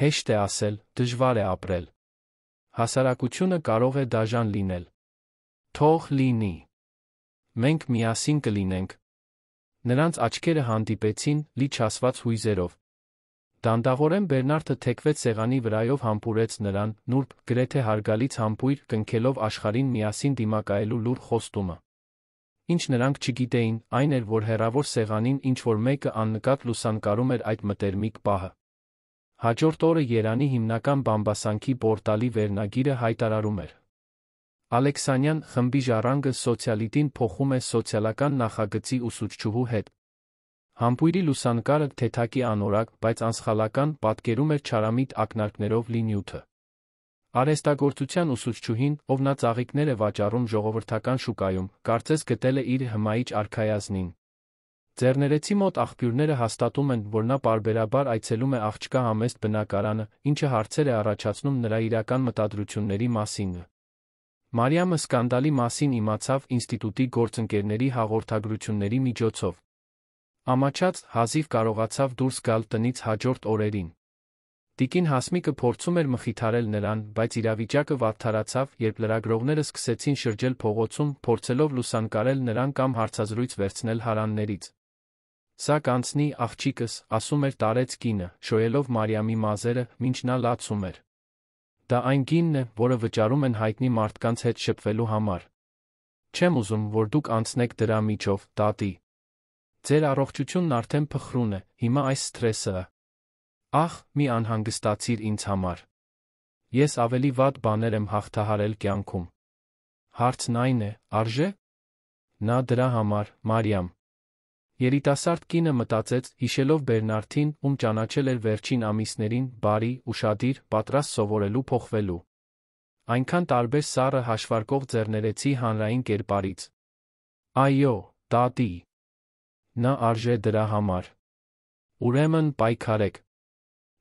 Հեշտ է ասել, դժվար է ապրել։ Հասարակությունը կարող է դաժան լինել։ Թող լինի։ Մենք միասին կլինենք։ Նրանց աչքերը հանդիպեցին, լի չասված հույզերով։ Դանդաղորեն Բերնարդը թեքվեց սեղանի վրայով համբուրեց նրան, նուրբ, գրեթե հարգալից համբույր, կնքելով աշխարհին միասին դիմակայելու լուռ խոստումը։ Ինչ նրանք չգիտեին, այն էր, որ հեռավոր սեղանին ինչ-որ մեկը աննկատ լուսանկարում էր այդ մտերմիկ պահը։ Հաջորդ օրը Երանի հիմնական բամբասանքի պորտալի վերնագիրը հայտարարում էր. Ալեքսանյան խմբի ժառանգը սոցիալիտին փոխում է սոցիալական նախագծի ուսուցչուհու հետ։ Համբույրի լուսանկարը թեթակի անորակ, բայց անսխալական, պատկերում էր չարամիտ ակնարկներով լի նյութը։ Արհեստագործության ուսուցչուհին, ով նա ծաղիկներ է վաճառում ժողովրդական շուկայում, կարծես գտել է իր հմայիչ արքայազնին։ Ձեռներեցի մոտ աղբյուրները հաստատում են, որ նա պարբերաբար այցելում է աղջկա համեստ բնակարանը, ինչը հարցեր է առաջացնում նրա իրական մտադրությունների մասին։ Մարիամը սկանդալի մասին իմացավ ինստիտուտի գործընկերների հաղորդագրությունների միջոցով։ Ամաչած, հազիվ կարողացավ դուրս գալ տնից հաջորդ օրերին։ Տիկին Հասմիկը փորձում էր մխիթարել նրան, բայց իրավիճակը վատթարացավ, երբ լրագրողները սկսեցին շրջել փողոցում, փորձելով լուսանկարել նրան կամ հարցազրույց վերցնել հարաններից։ Սա կանցնի, աղջիկս, ասում էր տարեց կինը, շոյելով Մարիամի մազերը, մինչ նա լացում էր։ Դա այն գինն է, որը վճարում են հայտնի մարդկանց հետ շփվելու համար։ Չեմ ուզում, որ դուք անցնեք դրա միջով, տատի։ Ձեր առողջությունն արդեն փխրուն է, հիմա այս սթրեսը։ Ախ, մի անհանգստացիր ինձ համար։ Ես ավելի վատ բաներ եմ հաղթահարել կյանքում։ Հարցն այն է, արժե՞։ Նա դրա համար, Մարիամ։ Երիտասարդ կինը մտածեց, հիշելով Բերնարդին, ում ճանաչել էր վերջին ամիսներին, բարի, ուշադիր, պատրաստ սովորելու փոխվելու։ Այնքան տարբեր սառը հաշվարկող ձեռներեցի հանրային կերպարից։ Այո, տատի։ Նա արժե դրա համար։ Ուրեմն պայքարեք։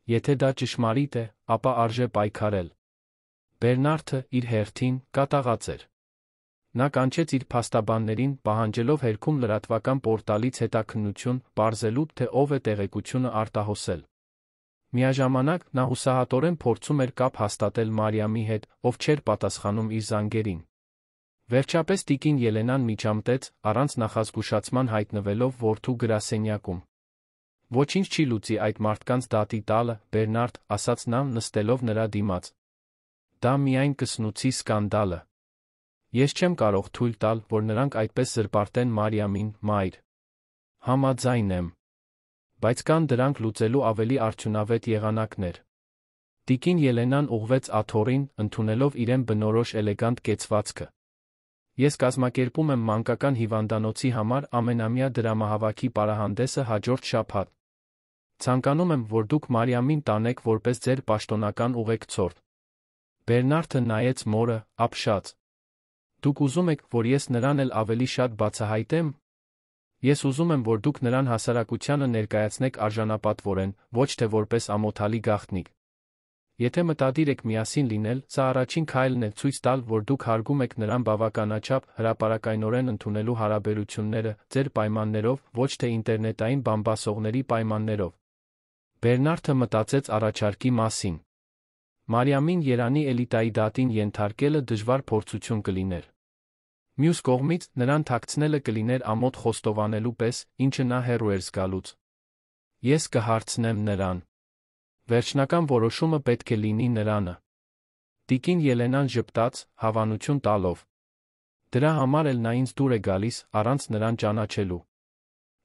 Եթե դա ճշմարիտ է, ապա արժե պայքարել։ Բերնարդը, իր հերթին, կատաղած էր։ Նա կանչեց իր փաստաբաններին, պահանջելով հերքում լրատվական պորտալից հետաքննություն, պարզելու, թե ով է տեղեկությունը արտահոսել։ Միաժամանակ նա հուսահատորեն փորձում էր կապ հաստատել Մարիամի հետ, ով չէր պատասխանում իր զանգերին։ Վերջապես տիկին Ելենան միջամտեց, առանց նախազգուշացման հայտնվելով որդու գրասենյակում։ «Ոչինչ չի լուծի այդ մարդկանց դատի տալը, Բերնարդ», ասաց նա, նստելով նրա դիմաց։ «Դա միայն կսնուցի սկանդալը։ Ես չեմ կարող թույլ տալ, որ նրանք այդպես զրպարտեն Մարիամին, մայր։ Համաձայն եմ։ Բայց կան դրանք լուծելու ավելի արդյունավետ եղանակներ»։ Տիկին Ելենան ուղղվեց աթոռին, ընդունելով իրեն բնորոշ էլեգանտ կեցվածքը։ «Ես կազմակերպում եմ մանկական հիվանդանոցի համար ամենամյա դրամահավաքի պարահանդեսը հաջորդ շաբաթ։ Ցանկանում եմ, որ դուք Մարիամին տանեք որպես ձեր պաշտոնական ուղեկցորդ»։ Բերնարդը նայեց մորը, ապշած։ «Դուք ուզում եք, որ ես նրան էլ ավելի շատ բացահայտեմ։ Ես ուզում եմ, որ դուք նրան հասարակությանը ներկայացնեք արժանապատվորեն, ոչ թե որպես ամոթալի գաղտնիք։ Եթե մտադիր եք միասին լինել, սա առաջին քայլն է ցույց տալ, որ դուք հարգում եք նրան բավականաչափ հրապարակայնորեն ընդունելու հարաբերությունները, ձեր պայմաններով, ոչ թե ինտերնետային բամբասողների պայմաններով»։ Բերնարդը մտածեց առաջարկի մասին։ Մարիամին Երանի էլիտայի դատին ենթարկելը դժվար փորձություն կլիներ։ Մյուս կողմից, նրան թաքցնելը կլիներ ամոթ խոստովանելու պես, ինչը նա հեռու էր զգալուց։ «Ես կհարցնեմ նրան։ Վերջնական որոշումը պետք է լինի նրանը»։ Տիկին Ելենան ժպտաց, հավանություն տալով։ «Դրա համար էլ նա ինձ դուր է գալիս, առանց նրան ճանաչելու։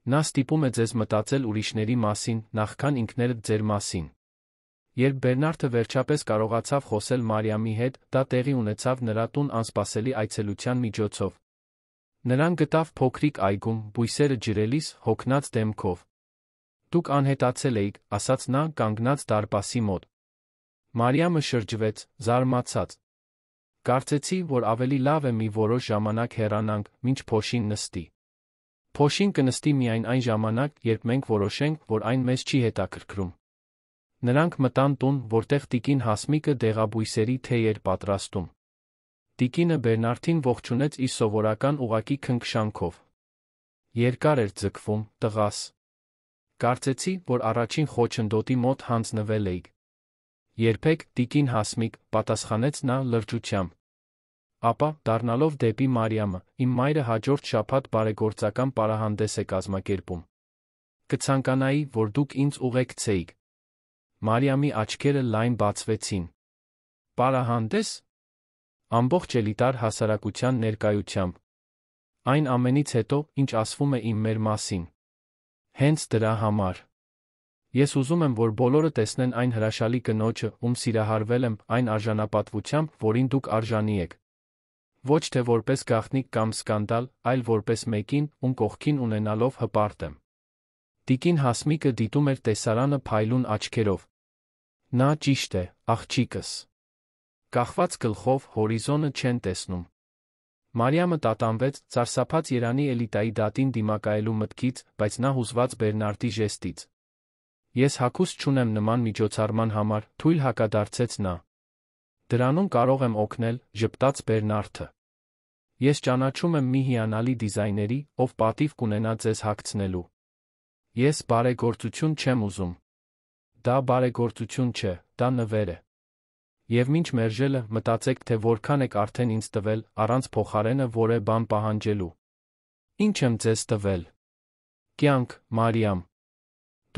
Նա ստիպում է ձեզ մտածել ուրիշների մասին, նախքան ինքներդ ձեր մասին»։ Երբ Բերնարդը վերջապես կարողացավ խոսել Մարիամի հետ, դա տեղի ունեցավ նրա տուն անսպասելի այցելության միջոցով։ Նրան գտավ փոքրիկ այգում, բույսերը ջրելիս, հոգնած դեմքով։ «Դուք անհետացել էիք», ասաց նա, կանգնած դարպասի մոտ։ Մարիամը շրջվեց, զարմացած։ «Կարծեցի, որ ավելի լավ է մի որոշ ժամանակ հեռանանք, մինչ փոշին նստի։ Փոշին կնստի միայն այն ժամանակ, երբ մենք որոշենք, որ այն մեզ չի հետաքրքրում»։ Նրանք մտան տուն, որտեղ տիկին Հասմիկը դեղաբույսերի թեյ էր պատրաստում։ Տիկինը Բերնարդին ողջունեց իր սովորական ուղղակի քնքշանքով։ «Երկար էր ձգվում, տղաս։ Կարծեցի, որ առաջին խոչընդոտի մոտ հանձնվել էիք»։ «Երբեք, տիկին Հասմիկ», պատասխանեց նա լրջությամբ։ Ապա, դառնալով դեպի Մարիամը, «Իմ մայրը հաջորդ շաբաթ բարեգործական պարահանդես է կազմակերպում։ Կցանկանայի, որ դուք ինձ ուղեկցեիք»։ Մարիամի աչքերը լայն բացվեցին։ «Պարահանդես»։ Ամբողջ էլիտար հասարակության ներկայությամբ։ Այն ամենից հետո, ինչ ասվում է մեր մասին։ Հենց դրա համար։ Ես ուզում եմ, որ բոլորը տեսնեն այն հրաշալի կնոջը, ում սիրահարվել եմ, այն արժանապատվությամբ, որին դուք արժանի եք։ Ոչ թե որպես գաղտնիք կամ սկանդալ, այլ որպես մեկին, ում կողքին ունենալով հպարտ եմ։ Տիկին Հասմիկը դիտում էր տեսարանը փայլուն աչքերով։ «Նա ճիշտ է, աղջիկս»։ Կախված գլխով հորիզոնը չեն տեսնում։ Մարիամը տատանվեց, սարսափած Երանի էլիտայի դատին դիմակայելու մտքից, բայց նա հուզված Բերնարդի ժեստից։ «Ես հագուստ չունեմ նման միջոցառման համար», թույլ հակադարձեց նա։ «Դրանում կարող եմ օգնել», ժպտաց Բերնարդը։ «Ես ճանաչում եմ մի հիանալի դիզայների, ով պատիվ կունենա ձեզ հագցնելու։ Ես բարեգործություն չեմ ուզում։ Դա բարեգործություն չէ, դա նվեր է։ Եվ մինչ մերժելը, մտածեք, թե որքան եք արդեն ինձ տվել, առանց փոխարենը որևէ բան պահանջելու։ Ինչ եմ ձեզ տվել։ Կյանք, Մարիամ։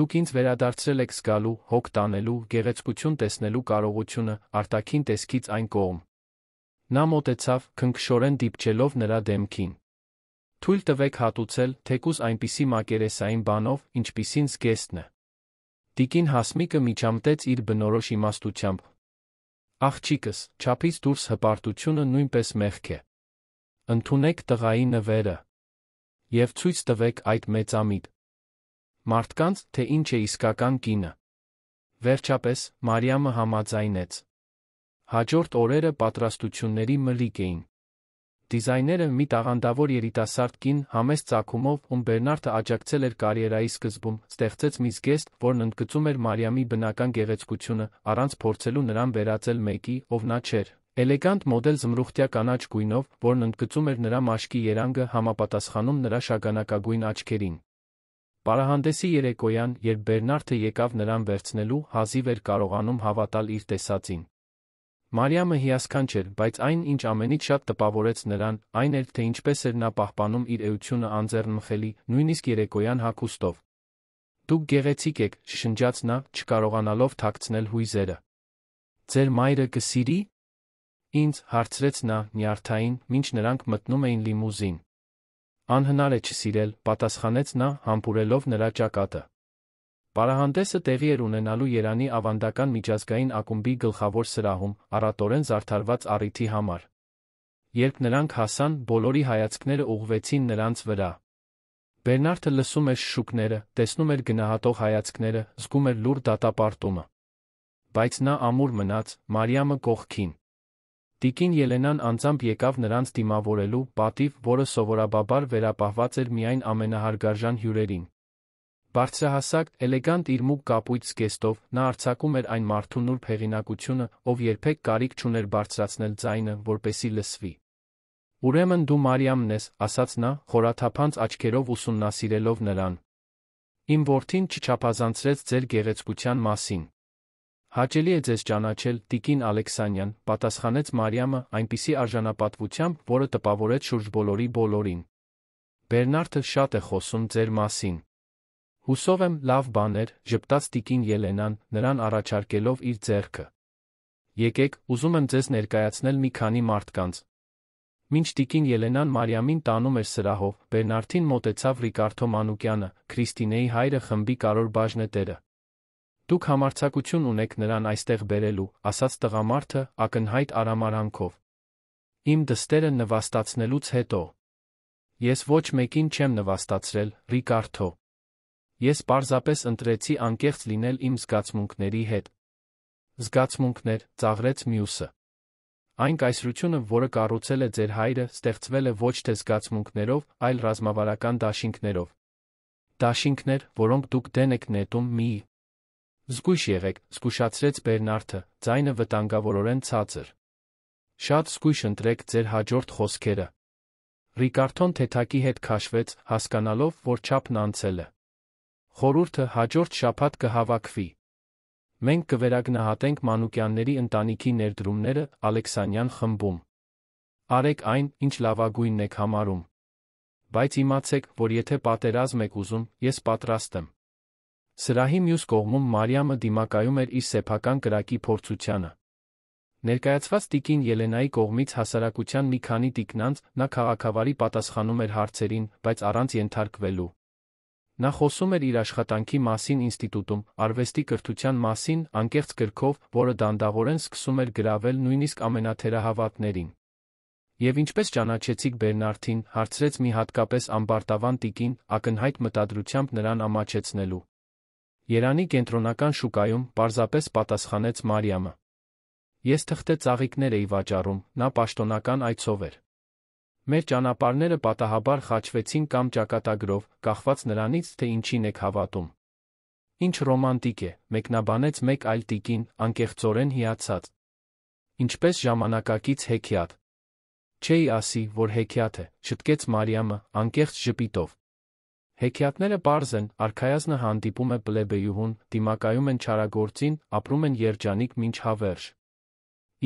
Դուք ինձ վերադարձրել եք զգալու, հոգ տանելու, գեղեցկություն տեսնելու կարողությունը, արտաքին տեսքից այն կողմ։ Նա մոտեցավ, քնքշորեն դիպչելով նրա դեմքին։ Թույլ տվեք հատուցել, թեկուզ այնպիսի մակերեսային բանով, ինչպիսին զգեստն է։ Տիկին Հասմիկը միջամտեց իր բնորոշ իմաստությամբ։ Աղջիկս, չափից դուրս հպարտությունը նույնպես մեղք է։ Ընդունեք տղայի նվերը։ Եվ ցույց տվեք այդ մեծամիտ մարդկանց, թե ինչ է իսկական կինը։ Վերջապես, Մարիամը համաձայնեց։ Հաջորդ օրերը պատրաստությունների մլիկ էին։ Դիզայները մի տաղանդավոր երիտասարդ կին, համեստ ծագումով, ում Բերնարդը աջակցել էր կարիերայի սկզբում, ստեղծեց մի զգեստ, որն ընդգծում էր Մարիամի բնական գեղեցկությունը, առանց փորձելու նրան վերածել մեկի, ով նա չէր։ Էլեգանտ մոդել զմրուխտյա կանաչ գույնով, որն ընդգծում էր նրա մաշկի երանգը, համապատասխանում նրա շագանակագույն աչքերին։ Պարահանդեսի երեկոյան, երբ Բերնարդը եկավ նրան վերցնելու, հազիվ էր կարողանում հավատալ իր տեսածին։ Մարիամը հիասքանչ էր, բայց այն, ինչ ամենից շատ տպավորեց նրան, այն էր, թե ինչպես էր նա պահպանում իր էությունը անձեռնմխելի, նույնիսկ երեկոյան հագուստով։ «Դուք գեղեցիկ եք», շշնջաց նա, չկարողանալով թաքցնել հույզերը։ «Ձեր մայրը կսիրի՞»։ Ինձ, հարցրեց նա, նյարդային, մինչ նրանք մտնում էին լիմուզին։ «Անհնար է չսիրել», պատասխանեց նա, համբուրելով նրա ճակատը։ Պարահանդեսը տեղի էր ունենալու Երանի ավանդական միջազգային ակումբի գլխավոր սրահում, առատորեն զարդարված առիթի համար։ Երբ նրանք հասան, բոլորի հայացքները ուղղվեցին նրանց վրա։ Բերնարդը լսում էր շշուկները, տեսնում էր գնահատող հայացքները, զգում էր լուռ դատապարտումը։ Բայց նա ամուր մնաց, Մարիամը կողքին։ Տիկին Ելենան անձամբ եկավ նրանց դիմավորելու, պատիվ, որը սովորաբար վերապահված էր միայն ամենահարգարժան հյուրերին։ Բարձրահասակ, էլեգանտ իր մուգ կապույտ զգեստով, նա արձակում էր այն մարդու նուրբ հեղինակությունը, ով երբեք կարիք չուներ բարձրացնել ձայնը, որպեսզի լսվի։ «Ուրեմն դու Մարիամն ես», ասաց նա, խորաթափանց աչքերով ուսումնասիրելով նրան։ «Իմ որդին չչափազանցրեց ձեր գեղեցկության մասին»։ «Հաճելի է ձեզ ճանաչել, տիկին Ալեքսանյան», պատասխանեց Մարիամը այնպիսի արժանապատվությամբ, որը տպավորեց շուրջբոլորի բոլորին։ «Բերնարդը շատ է խոսում ձեր մասին»։ «Հուսով եմ, լավ բաներ», ժպտաց տիկին Ելենան, նրան առաջարկելով իր ձեռքը։ «Եկեք, ուզում եմ ձեզ ներկայացնել մի քանի մարդկանց»։ Մինչ տիկին Ելենան Մարիամին տանում էր սրահով, Բերնարդին մոտեցավ Ռիկարդո Մանուկյանը, Քրիստինեի հայրը խմբի կարևոր բաժնետերը։ «Դուք համարձակություն ունեք նրան այստեղ բերելու», ասաց տղամարդը, ակնհայտ արամարանքով։ «Իմ դստերը նվաստացնելուց հետո»։ «Ես ոչ մեկին չեմ նվաստացրել, Ռիկարդո։ Ես պարզապես ընտրեցի անկեղծ լինել իմ զգացմունքների հետ»։ «Զգացմունքներ», ծաղրեց մյուսը։ «Այն կայսրությունը, որը կառուցել է ձեր հայրը, ստեղծվել է ոչ թե զգացմունքներով, այլ ռազմավարական դաշինքներով։ Դաշինքներ, որոնք դուք դեն եք նետում մի։ Զգույշ եղեք», զգուշացրեց Բերնարդը, ձայնը վտանգավորորեն ցածր։ «Շատ զգույշ ընտրեք ձեր հաջորդ խոսքերը»։ Ռիկարդոն թեթակի հետ քաշվեց, հասկանալով, որ չափն անցել է։ «Խորհուրդը հաջորդ շաբաթ կհավաքվի։ Մենք կվերագնահատենք Մանուկյանների ընտանիքի ներդրումները Ալեքսանյան խմբում։ Արեք այն, ինչ լավագույնն եք համարում։ Բայց իմացեք, որ եթե պատերազմ եք ուզում, ես պատրաստ եմ»։ Սրահի մյուս կողմում Մարիամը դիմակայում էր իր սեփական կրակի փորձությանը։ Ներկայացված տիկին Ելենայի կողմից հասարակության մի քանի տիկնանց, նա քաղաքավարի պատասխանում էր հարցերին, բայց առանց ենթարկվելու։ Նա խոսում էր իր աշխատանքի մասին ինստիտուտում, արվեստի կրթության մասին, անկեղծ գրքով, որը դանդաղորեն սկսում էր գրավել նույնիսկ ամենաթերահավատներին։ «Եվ ինչպես ճանաչեցիք Բերնարդին», հարցրեց մի հատկապես ամբարտավան տիկին, ակնհայտ մտադրությամբ նրան ամաչեցնելու։ «Երանի կենտրոնական շուկայում», պարզապես պատասխանեց Մարիամը։ «Ես թղթե ծաղիկներ էի վաճառում», նա պաշտոնական այցով էր։ «Մեր ճանապարհները պատահաբար խաչվեցին կամ ճակատագրով, կախված նրանից, թե ինչին եք հավատում»։ «Ինչ ռոմանտիկ է», մեկնաբանեց մեկ այլ տիկին, անկեղծորեն հիացած։ «Ինչպես ժամանակակից հեքիաթ»։ «Չէի ասի, որ հեքիաթ է», շտկեց Մարիամը, անկեղծ ժպիտով։ «Հեքիաթները պարզ են, արքայազնը հանդիպում է պլեբեյուհուն, դիմակայում են չարագործին, ապրում են երջանիկ մինչ հավերժ։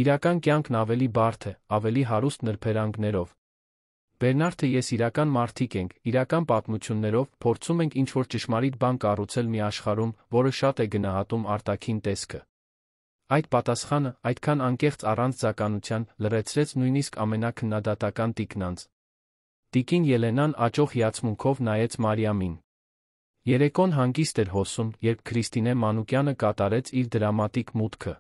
Իրական կյանքն ավելի բարդ է, ավելի հարուստ նրբերանգներով։ Բերնարդը ես իրական մարդիկ ենք, իրական պատմություններով, փորձում ենք ինչ-որ ճշմարիտ բան կառուցել մի աշխարհում, որը շատ է գնահատում արտաքին տեսքը»։ Այդ պատասխանը, այդքան անկեղծ առանց ձականության, լռեցրեց նույնիսկ ամենաքննադատական տիկնանց։ Տիկին Ելենան աճող հիացմունքով նայեց Մարիամին։ Երեկոն հանգիստ էր հոսում, երբ Քրիստինե Մանուկյանը կատարեց իր դրամատիկ մուտքը։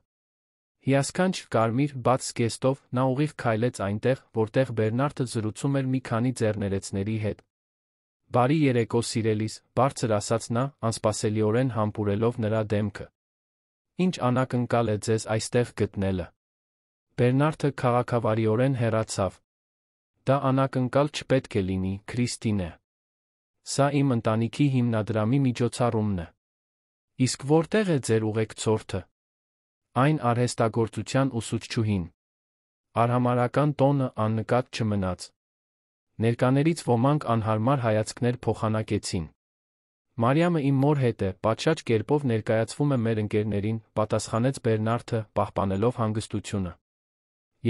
Հիասքանչ, կարմիր, բաց զգեստով, նա ուղիղ քայլեց այնտեղ, որտեղ Բերնարդը զրուցում էր մի քանի ձեռներեցների հետ։ «Բարի երեկո, սիրելիս», բարձր ասաց նա, անսպասելիորեն համբուրելով նրա դեմքը։ «Ինչ անակնկալ է ձեզ այստեղ գտնելը»։ Բերնարդը քաղաքավարիորեն հեռացավ։ «Դա անակնկալ չպետք է լինի, Քրիստինե։ Սա իմ ընտանիքի հիմնադրամի միջոցառումն է»։ «Իսկ որտեղ է ձեր ուղեկցորդը»։ «Այն արհեստագործության ուսուցչուհին»։ Արհամարհական տոնը աննկատ չմնաց։ Ներկաներից ոմանք անհարմար հայացքներ փոխանակեցին։ Մարիամը իմ մոր հետ է, պատշաճ կերպով ներկայացվում է մեր ընկերներին, պատասխանեց Բերնարդը, պահպանելով հանգստությունը։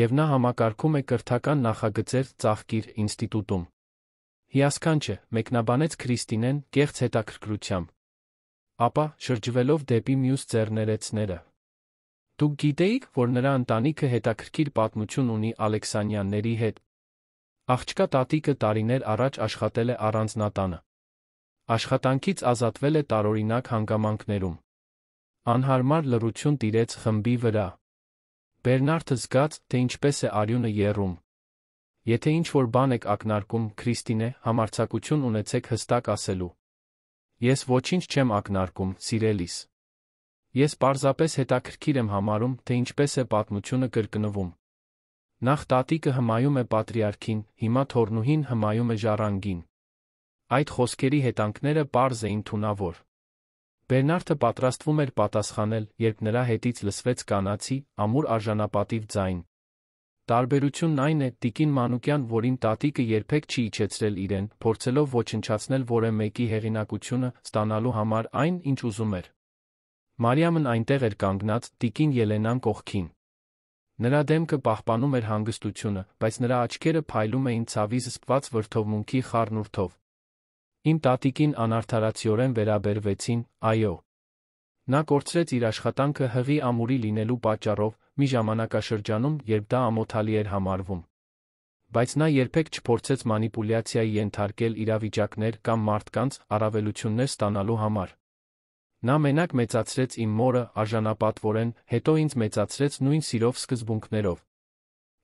Եվ նա համակարգում է կրթական նախագծեր ծաղկիր ինստիտուտում։ Հիասքանչ է, մեկնաբանեց Քրիստինեն կեղծ հետաքրքրությամբ։ Ապա, շրջվելով դեպի մյուս ձեռներեցները. Դուք գիտեիք, որ նրա ընտանիքը հետաքրքիր պատմություն ունի Ալեքսանյանների հետ։ Աղջկա տատիկը տարիներ առաջ աշխատել է առանձնատանը։ Աշխատանքից ազատվել է տարօրինակ հանգամանքներում։ Անհարմար լռություն տիրեց խմբի վրա։ Բերնարդը զգաց, թե ինչպես է արյունը եռում։ Եթե ինչ-որ բան եք ակնարկում, Քրիստինե, համարձակություն ունեցեք հստակ ասելու։ Ես ոչինչ չեմ ակնարկում, սիրելիս։ Ես պարզապես հետաքրքիր եմ համարում, թե ինչպես է պատմությունը կրկնվում։ Նախ տատիկը հմայում է պատրիարքին, հիմա թոռնուհին հմայում է ժառանգին։ Այդ խոսքերի հետանքները պարզ էին թունավոր։ Բերնարդը պատրաստվում էր պատասխանել, երբ նրա հետից լսվեց կանացի, ամուր արժանապատիվ ձայն։ Տարբերությունն այն է, տիկին Մանուկյան, որին տատիկը երբեք չի իջեցրել իրեն, փորձելով ոչնչացնել որևէ մեկի հեղինակությունը, ստանալու համար այն, ինչ ուզում էր։ Մարիամն այնտեղ էր կանգնած, տիկին Ելենան կողքին։ Նրա դեմքը պահպանում էր հանգստությունը, բայց նրա աչքերը փայլում էին ցավի զսպված վրդովմունքի խառնուրդով։ Իմ տատիկին անարդարացիորեն վերաբերվեցին, այո։ Նա կորցրեց իր աշխատանքը հղի ամուրի լինելու պատճառով, մի ժամանակաշրջանում, երբ դա ամոթալի էր համարվում։ Բայց նա երբեք չփորձեց մանիպուլյացիայի ենթարկել իրավիճակներ կամ մարդկանց առավելություններ ստանալու համար։ Նա մենակ մեծացրեց իմ մորը, արժանապատվորեն, հետո ինձ մեծացրեց նույն սիրով սկզբունքներով։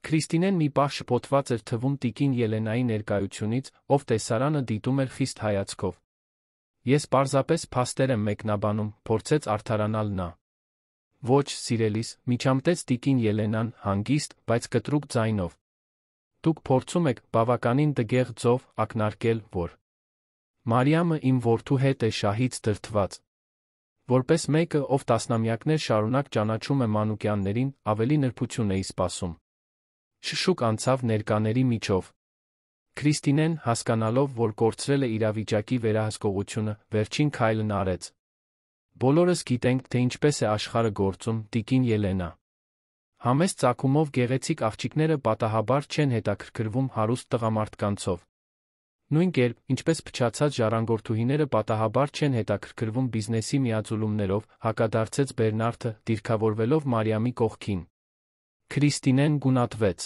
Քրիստինեն մի պահ շփոթված էր թվում տիկին Ելենայի ներկայությունից, ով տեսարանը դիտում էր խիստ հայացքով։ Ես պարզապես փաստեր եմ մեկնաբանում, փորձեց արդարանալ նա։ Ոչ, սիրելիս, միջամտեց տիկին Ելենան, հանգիստ, բայց կտրուկ ձայնով։ Դուք փորձում եք, բավականին դգեղ ձով, ակնարկել, որ Մարիամը իմ որդու հետ է շահից դրդված։ Որպես մեկը, ով տասնամյակներ շարունակ ճանաչում է Մանուկյաններին, ավելի նրբություն էի սպասում։ Շշուկ անցավ ներկաների միջով։ Քրիստինեն, հասկանալով, որ կորցրել է իրավիճակի վերահսկողությունը, վերջին քայլն արեց։ Բոլորս գիտենք, թե ինչպես է աշխարհը գործում, տիկին Ելենա։ Համեստ ծագումով գեղեցիկ աղջիկները պատահաբար չեն հետաքրքրվում հարուստ տղամարդկանցով։ Նույն կերպ, ինչպես փչացած ժառանգորդուհիները պատահաբար չեն հետաքրքրվում բիզնեսի միաձուլումներով, հակադարձեց Բերնարդը, դիրքավորվելով Մարիամի կողքին։ Քրիստինեն գունատվեց։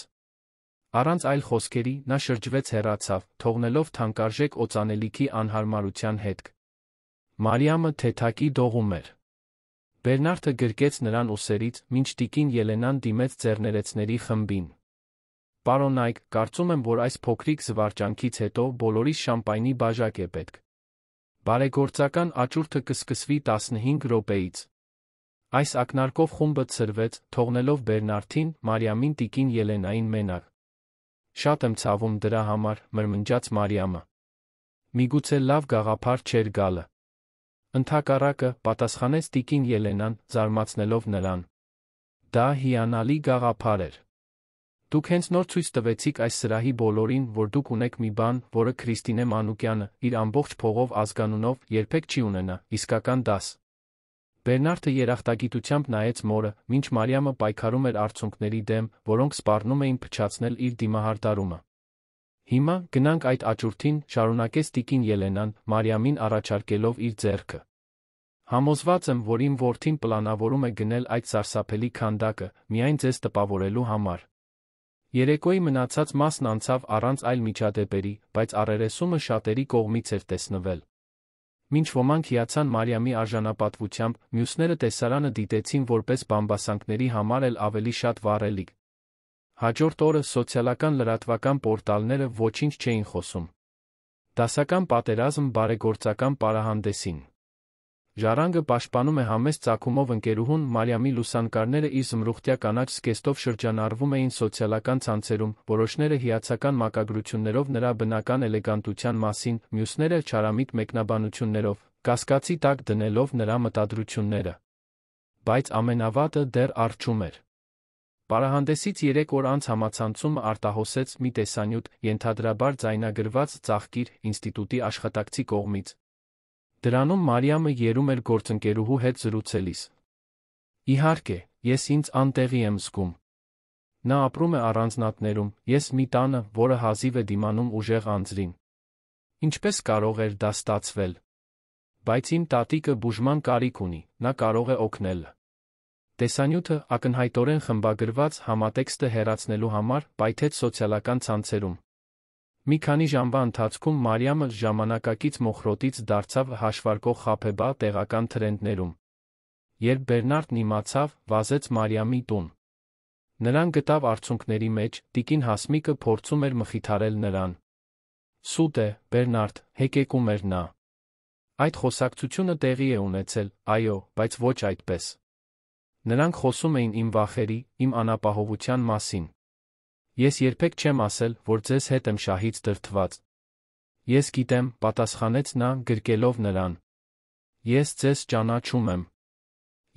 Առանց այլ խոսքերի, նա շրջվեց հեռացավ, թողնելով թանկարժեք օծանելիքի անհարմարության հետք։ Մարիամը թեթակի դողում էր։ Բերնարդը գրկեց նրան ուսերից, մինչ տիկին Ելենան դիմեց ձեռներեցների խմբին։ Պարոն Այգ, կարծում եմ, որ այս փոքրիկ զվարճանքից հետո բոլորիս շամպայնի բաժակ է պետք։ Բարեգործական աճուրդը կսկսվի 15 րոպեից։ Այս ակնարկով խումբը ցրվեց, թողնելով Բերնարդին, Մարիամին տիկին Ելենային մենակ։ Շատ եմ ցավում դրա համար, մրմնջաց Մարիամը։ Միգուցե լավ գաղափար չէր գալը։ Ընդհակառակը, պատասխանեց տիկին Ելենան, զարմացնելով նրան։ Դա հիանալի գաղափար էր։ Դուք հենց նոր ցույց տվեցիք այս սրահի բոլորին, որ դուք ունեք մի բան, որը Քրիստինե Մանուկյանը, իր ամբողջ փողով ազգանունով, երբեք չի ունենա, իսկական դաս։ Բերնարդը երախտագիտությամբ նայեց մորը, մինչ Մարիամը պայքարում էր արցունքների դեմ, որոնք սպառնում էին փչացնել իր դիմահարդարումը։ Հիմա, գնանք այդ աճուրդին, շարունակեց տիկին Ելենան, Մարիամին առաջարկելով իր ձեռքը։ Համոզված եմ, որ իմ որդին պլանավորում է գնել այդ սարսափելի քանդակը, միայն ձեզ տպավորելու համար։ Երեկոյի մնացած մասն անցավ առանց այլ միջադեպերի, բայց առերեսումը շատերի կողմից էր տեսնվել։ Մինչ ոմանք հիացան Մարիամի արժանապատվությամբ, մյուսները տեսարանը դիտեցին որպես բամբասանքների համար էլ ավելի շատ վառելիք։ Հաջորդ օրը սոցիալական լրատվական պորտալները ոչինչ չէին խոսում։ Դասական պատերազմ բարեգործական պարահանդեսին։ Ժառանգը պաշտպանում է համեստ ծագումով ընկերուհուն Մարիամի լուսանկարները իր զմրուխտյա կանաչ զգեստով շրջանառվում էին սոցիալական ցանցերում, որոշները հիացական մակագրություններով նրա բնական էլեգանտության մասին, մյուսները չարամիտ մեկնաբանություններով, կասկածի տակ դնելով նրա մտադրությունները։ Բայց ամենավատը դեռ առջում էր։ Պարահանդեսից 3 օր անց համացանցումը արտահոսեց մի տեսանյութ, ենթադրաբար ձայնագրված ծաղկիր ինստիտուտի աշխատակցի կողմից։ Դրանում Մարիամը երում էր գործընկերուհու հետ զրուցելիս։ Իհարկե, ես ինձ անտեղի եմ զգում։ Նա ապրում է առանձնատներում, ես մի տանը, որը հազիվ է դիմանում ուժեղ անձրին։ Ինչպես կարող էր դա ստացվել։ Բայց իմ տատիկը բուժման կարիք ունի, նա կարող է օգնել։ Տեսանյութը ակնհայտորեն խմբագրված համատեքստը հեռացնելու համար պայթեց սոցիալական ցանցերում։ Մի քանի ժամվա ընթացքում Մարիամը ժամանակակից մոխրոտից դարձավ հաշվարկող խաբեբա տեղական թրենդներում։ Երբ Բերնարդն իմացավ, վազեց Մարիամի տուն։ Նրան գտավ արցունքների մեջ, տիկին Հասմիկը փորձում էր մխիթարել նրան։ Սուտ է, Բերնարդ, հեկեկում էր նա։ Այդ խոսակցությունը տեղի է ունեցել, այո, բայց ոչ այդպես։ Նրանք խոսում էին իմ վախերի, իմ անապահովության մասին։ Ես երբեք չեմ ասել, որ ձեզ հետ եմ շահից դրդված։ Ես գիտեմ, պատասխանեց նա, գրկելով նրան։ Ես ձեզ ճանաչում եմ։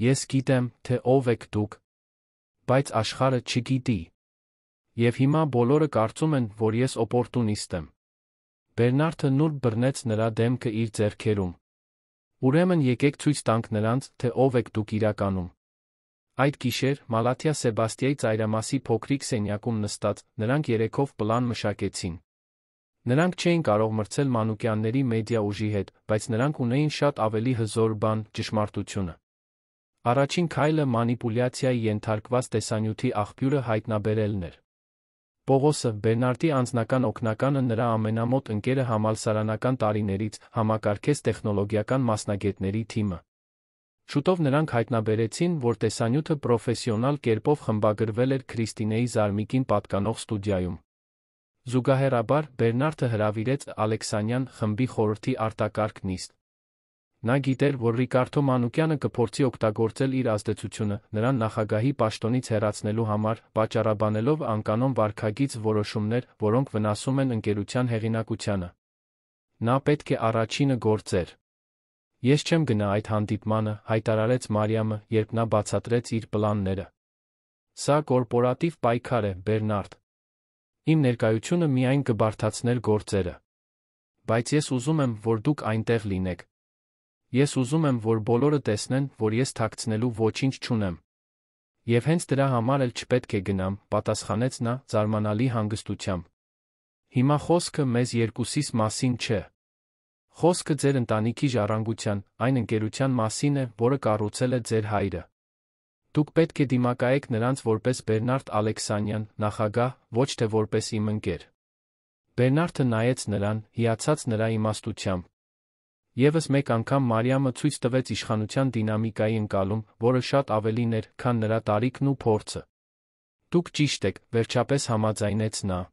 Ես գիտեմ, թե ով եք դուք։ Բայց աշխարհը չգիտի։ Եվ հիմա բոլորը կարծում են, որ ես օպորտունիստ եմ։ Բերնարդը նուրբ բռնեց նրա դեմքը իր ձեռքերում։ Ուրեմն եկեք ցույց տանք նրանց, թե ով եք դուք իրականում։ Այդ գիշեր, Մալաթիա Սեբաստիայի ծայրամասի փոքրիկ սենյակում նստած, նրանք երեքով պլան մշակեցին։ Նրանք չէին կարող մրցել Մանուկյանների մեդիա ուժի հետ, բայց նրանք ունեին շատ ավելի հզոր բան՝ ճշմարտությունը։ Առաջին քայլը մանիպուլյացիայի ենթարկված տեսանյութի աղբյուրը հայտնաբերելն էր։ Պողոսը, Բերնարդի անձնական օգնականը նրա ամենամոտ ընկերը համալսարանական տարիներից, համակարգեց տեխնոլոգիական մասնագետների թիմը։ Շուտով նրանք հայտնաբերեցին, որ տեսանյութը պրոֆեսիոնալ կերպով խմբագրվել էր Քրիստինեի Զարմիկին պատկանող ստուդիայում։ Զուգահեռաբար, Բերնարդը հրավիրեց Ալեքսանյան խմբի խորհրդի արտակարգ նիստ։ Նա գիտեր, որ Ռիկարդո Մանուկյանը կփորձի օգտագործել իր ազդեցությունը, նրան նախագահի պաշտոնից հեռացնելու համար, պատճառաբանելով անկանոն վարքագիծ որոշումներ, որոնք վնասում են ընկերության հեղինակությանը։ Նա պետք է առաջինը գործեր։ Ես չեմ գնա այդ հանդիպմանը, հայտարարեց Մարիամը, երբ նա բացատրեց իր պլանները։ Սա կորպորատիվ պայքար է, Բերնարդ։ Իմ ներկայությունը միայն կբարդացներ գործերը։ Բայց ես ուզում եմ, որ դուք այնտեղ լինեք։ Ես ուզում եմ, որ բոլորը տեսնեն, որ ես թաքցնելու ոչինչ չունեմ։ Եվ հենց դրա համար էլ չպետք է գնամ, պատասխանեց նա, զարմանալի հանգստությամբ։ Հիմա խոսքը մեզ երկուսիս մասին չէ։ Խոսքը ձեր ընտանիքի ժառանգության, այն ընկերության մասին է, որը կառուցել է ձեր հայրը։ Դուք պետք է դիմակայեք նրանց որպես Բերնարդ Ալեքսանյան, նախագահ, ոչ թե որպես իմ ընկեր։ Բերնարդը նայեց նրան, հիացած նրա իմաստությամբ։ Եվս մեկ անգամ Մարիամը ցույց տվեց իշխանության դինամիկայի ընկալում, որը շատ ավելին էր, քան նրա տարիքն ու փորձը։ Դուք ճիշտ եք, վերջապես համաձայնեց նա։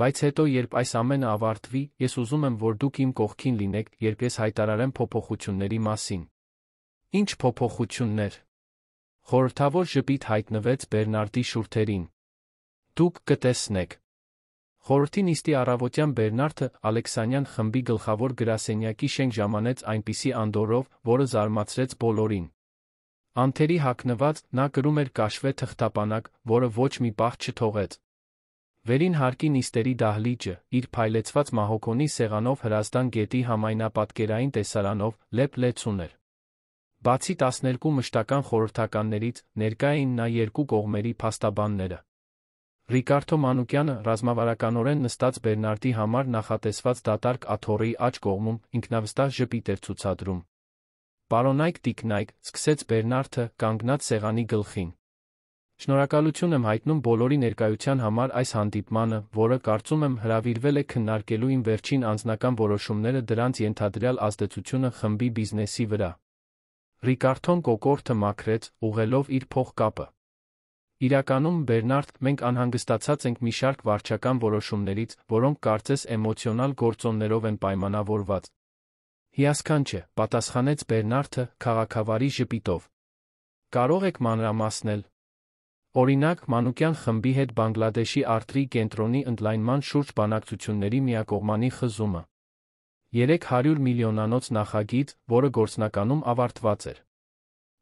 Բայց հետո, երբ այս ամենը ավարտվի, ես ուզում եմ, որ դուք իմ կողքին լինեք, երբ ես հայտարարեմ փոփոխությունների մասին։ Ինչ փոփոխություններ։ Խորհրդավոր ժպիտ հայտնվեց Բերնարդի շուրթերին։ Դուք կտեսնեք։ Խորհրդի նիստի առավոտյան Բերնարդը Ալեքսանյան խմբի գլխավոր գրասենյակի շենք ժամանեց այնպիսի անդորրով, որը զարմացրեց բոլորին։ Անթերի հագնված, նա կրում էր կաշվե թղթապանակ, որը ոչ մի պահ չթողեց։ Վերին հարկի նիստերի դահլիճը, իր փայլեցված մահոգոնի սեղանով Հրազդան գետի համայնապատկերային տեսարանով, լեփ-լեցուն էր։ Բացի 12 մշտական խորհրդականներից, ներկա էին նա երկու կողմերի փաստաբանները։ Ռիկարդո Մանուկյանը ռազմավարականորեն նստած Բերնարդի համար նախատեսված դատարկ աթոռի աջ կողմում ինքնավստահ ժպիտ էր ցուցադրում։ Պարոնայք տիկնայք, սկսեց Բերնարդը, կանգնած սեղանի գլխին։ Շնորհակալություն եմ հայտնում բոլորի ներկայության համար այս հանդիպմանը, որը կարծում եմ հրավիրվել է քննարկելու իմ վերջին անձնական որոշումները դրանց ենթադրյալ ազդեցությունը խմբի բիզնեսի վրա։ Ռիկարդոն կոկորդը մաքրեց, ուղղելով իր փողկապը։ Իրականում, Բերնարդ, մենք անհանգստացած ենք մի շարք վարչական որոշումներից, որոնք կարծես էմոցիոնալ գործոններով են պայմանավորված։ Հիասքանչ է, պատասխանեց Բերնարդը, քաղաքավարի ժպիտով։ Կարող եք մանրամասնել։ Օրինակ, Մանուկյան խմբի հետ Բանգլադեշի արտրի կենտրոնի ընդլայնման շուրջ բանակցությունների միակողմանի խզումը։ 300 միլիոնանոց նախագիծ, որը գործնականում ավարտված էր։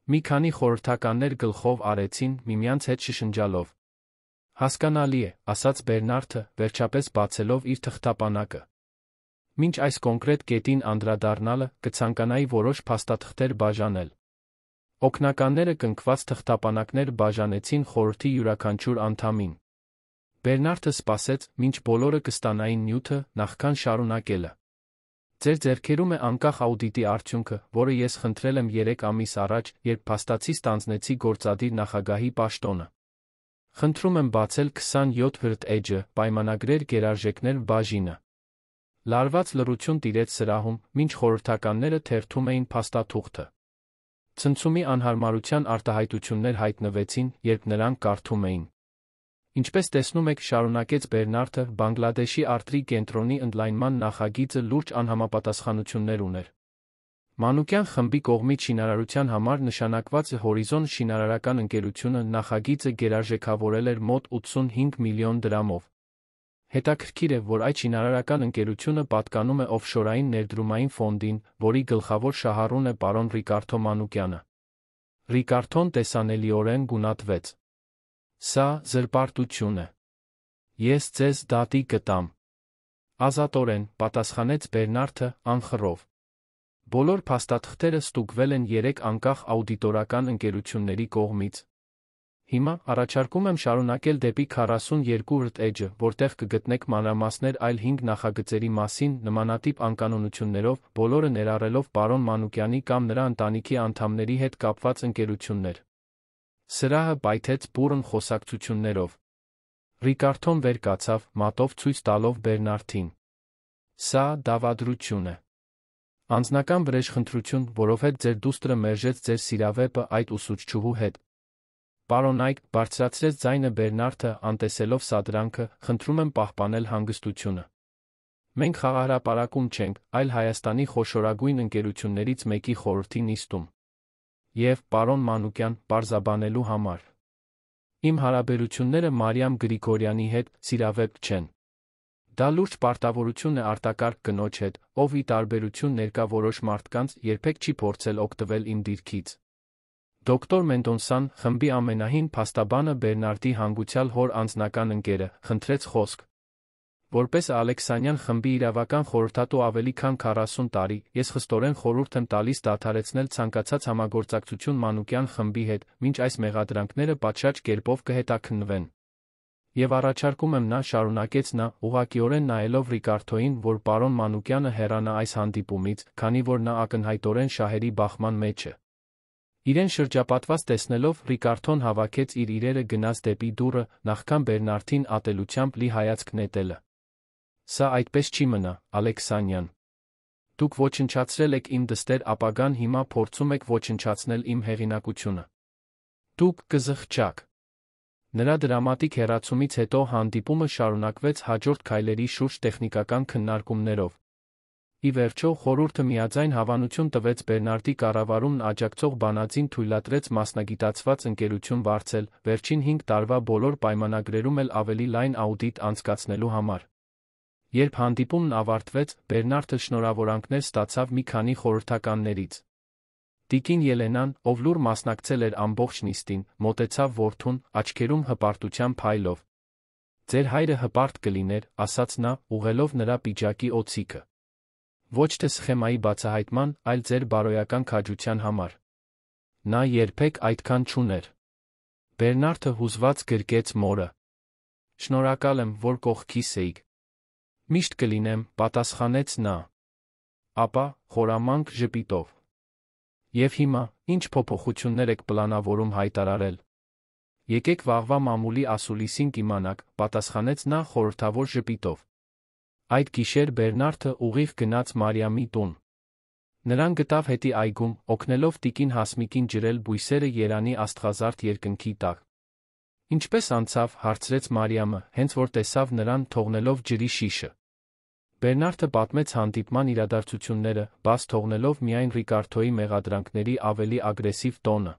Մի քանի խորհրդականներ գլխով արեցին, միմյանց հետ շշնջալով։ Հասկանալի է, ասաց Բերնարդը, վերջապես բացելով իր թղթապանակը։ Մինչ այս կոնկրետ կետին անդրադառնալը կցանկանայի որոշ փաստաթղթեր բաժանել։ Օգնականները կնքված թղթապանակներ բաժանեցին խորհրդի յուրաքանչյուր անդամին։ Բերնարդը սպասեց, մինչ բոլորը կստանային նյութը, նախքան շարունակելը։ Ձեր ձեռքերում է անկախ աուդիտի արդյունքը, որը ես խնդրել եմ 3 ամիս առաջ, երբ փաստացի ստանձնեցի գործադիր նախագահի պաշտոնը։ Խնդրում եմ բացել 27 հրտ էջը, պայմանագրեր գերարժեքներ բաժինը։ Լարված լռություն տիրեց սրահում, մինչ խորհրդականները թերթում էին փաստաթուղթը։ Ցնցումի անհարմարության արտահայտություններ հայտնվեցին, երբ նրանք կարդում էին։ Ինչպես տեսնում եք, շարունակեց Բերնարդը, Բանգլադեշի արտրի կենտրոնի ընդլայնման նախագիծը լուրջ անհամապատասխանություններ ուներ։ Մանուկյան խմբի կողմից շինարարության համար նշանակված Հորիզոն շինարարական ընկերությունը նախագիծը գերարժեքավորել էր մոտ 85 միլիոն դրամով։ Հետաքրքիր է, որ այդ շինարարական ընկերությունը պատկանում է օֆշորային ներդրումային ֆոնդին, որի գլխավոր շահառուն է պարոն Ռիկարդո Մանուկյանը։ Ռիկարդոն տեսանելիորեն գունատվեց։ Սա զրպարտություն է։ Ես ձեզ դատի կտամ։ Ազատորեն, պատասխանեց Բերնարդը, անխռով։ Բոլոր փաստաթղթերը ստուգվել են 3 անկախ աուդիտորական ընկերությունների կողմից։ Հիմա առաջարկում եմ շարունակել դեպի 42 հրտ էջը, որտեղ կգտնեք մանրամասներ այլ 5 նախագծերի մասին նմանատիպ անկանոնություններով, բոլորը ներառելով պարոն Մանուկյանի կամ նրա ընտանիքի անդամների հետ կապված ընկերություններ։ Սրահը պայթեց բուռն խոսակցություններով։ Ռիկարդոն վեր կացավ, մատով ցույց տալով Բերնարդին։ Սա դավադրություն է։ Անձնական վրեժխնդրություն, որովհետև ձեր դուստրը մերժեց ձեր սիրավեպը այդ ուսուցչուհու հետ։ Պարոն Այկ, բարձրացրեց ձայնը Բերնարդը, անտեսելով սադրանքը, խնդրում եմ պահպանել հանգստությունը։ Մենք խաղահրապարակում չենք, այլ Հայաստանի խոշորագույն ընկերություններից մեկի խորհրդի նիստում։ Եվ, պարոն Մանուկյան, պարզաբանելու համար։ Իմ հարաբերությունները Մարիամ Գրիգորյանի հետ սիրավեպ չեն։ Դա լուրջ պարտավորություն է արտակարգ կնոջ հետ, ով ի տարբերություն ներկա որոշ մարդկանց երբեք չի փորձել օգտվել իմ դիրքից։ Դոկտոր Մենդոնսան, խմբի ամենահին փաստաբանը Բերնարդի հանգուցյալ հոր անձնական ընկերը, խնդրեց խոսք։ Որպես Ալեքսանյան խմբի իրավական խորհրդատու ավելի քան 40 տարի, ես խստորեն խորհուրդ եմ տալիս դադարեցնել ցանկացած համագործակցություն Մանուկյան խմբի հետ, մինչ այս մեղադրանքները պատշաճ կերպով կհետաքննվեն։ Եվ առաջարկում եմ նա, շարունակեց նա, ուղղակիորեն նայելով Ռիկարդոյին, որ պարոն Մանուկյանը հեռանա այս հանդիպումից, քանի որ նա ակնհայտորեն շահերի բախման մեջ է։ Իրեն շրջապատված տեսնելով, Ռիկարդոն հավաքեց իր իրերը, գնաց դեպի դուռը, նախքան Բերնարդին ատելությամբ լի հայացք նետելը։ Սա այդպես չի մնա, Ալեքսանյան։ Դուք ոչնչացրել եք իմ դստեր ապագան, հիմա փորձում եք ոչնչացնել իմ հեղինակությունը։ Դուք կզղջաք։ Նրա դրամատիկ հեռացումից հետո հանդիպումը շարունակվեց հաջորդ քայլերի շուրջ տեխնիկական քննարկումներով։ Ի վերջո, խորհուրդը միաձայն հավանություն տվեց Բերնարդի կառավարումն աջակցող բանաձին թույլատրեց մասնագիտացված ընկերություն վարձել, վերջին 5 տարվա բոլոր պայմանագրերում էլ ավելի լայն աուդիտ անցկացնելու համար։ Երբ հանդիպումն ավարտվեց, Բերնարդը շնորհավորանքներ ստացավ մի քանի խորհրդականներից։ Տիկին Ելենան, ով լուր մասնակցել էր ամբողջ նիստին, մոտեցավ որդուն, աչքերում հպարտության փայլով։ Ձեր հայրը հպարտ կլիներ, ասաց նա, ուղղելով նրա պիջակի օձիքը։ Ոչ թե սխեմայի բացահայտման, այլ ձեր բարոյական քաջության համար։ Նա երբեք այդքան չուներ։ Բերնարդը հուզված գրկեց մորը։ Շնորհակալ եմ, որ կողքիս էիք։ Միշտ կլինեմ, պատասխանեց նա։ Ապա, խորամանկ ժպիտով։ Եվ հիմա, ինչ փոփոխություններ եք պլանավորում հայտարարել։ Եկեք վաղվա մամուլի ասուլիսին կիմանաք, պատասխանեց նա խորհրդավոր ժպիտով։ Այդ գիշեր Բերնարդը ուղիղ գնաց Մարիամի տուն։ Նրան գտավ հետի այգում, օգնելով տիկին Հասմիկին ջրել բույսերը Երանի աստղազարդ երկնքի տակ։ Ինչպես անցավ, հարցրեց Մարիամը, հենց որ տեսավ նրան, թողնելով ջրի շիշը։ Բերնարդը պատմեց հանդիպման իրադարձությունները, բաց թողնելով միայն Ռիկարդոյի մեղադրանքների ավելի ագրեսիվ տոնը։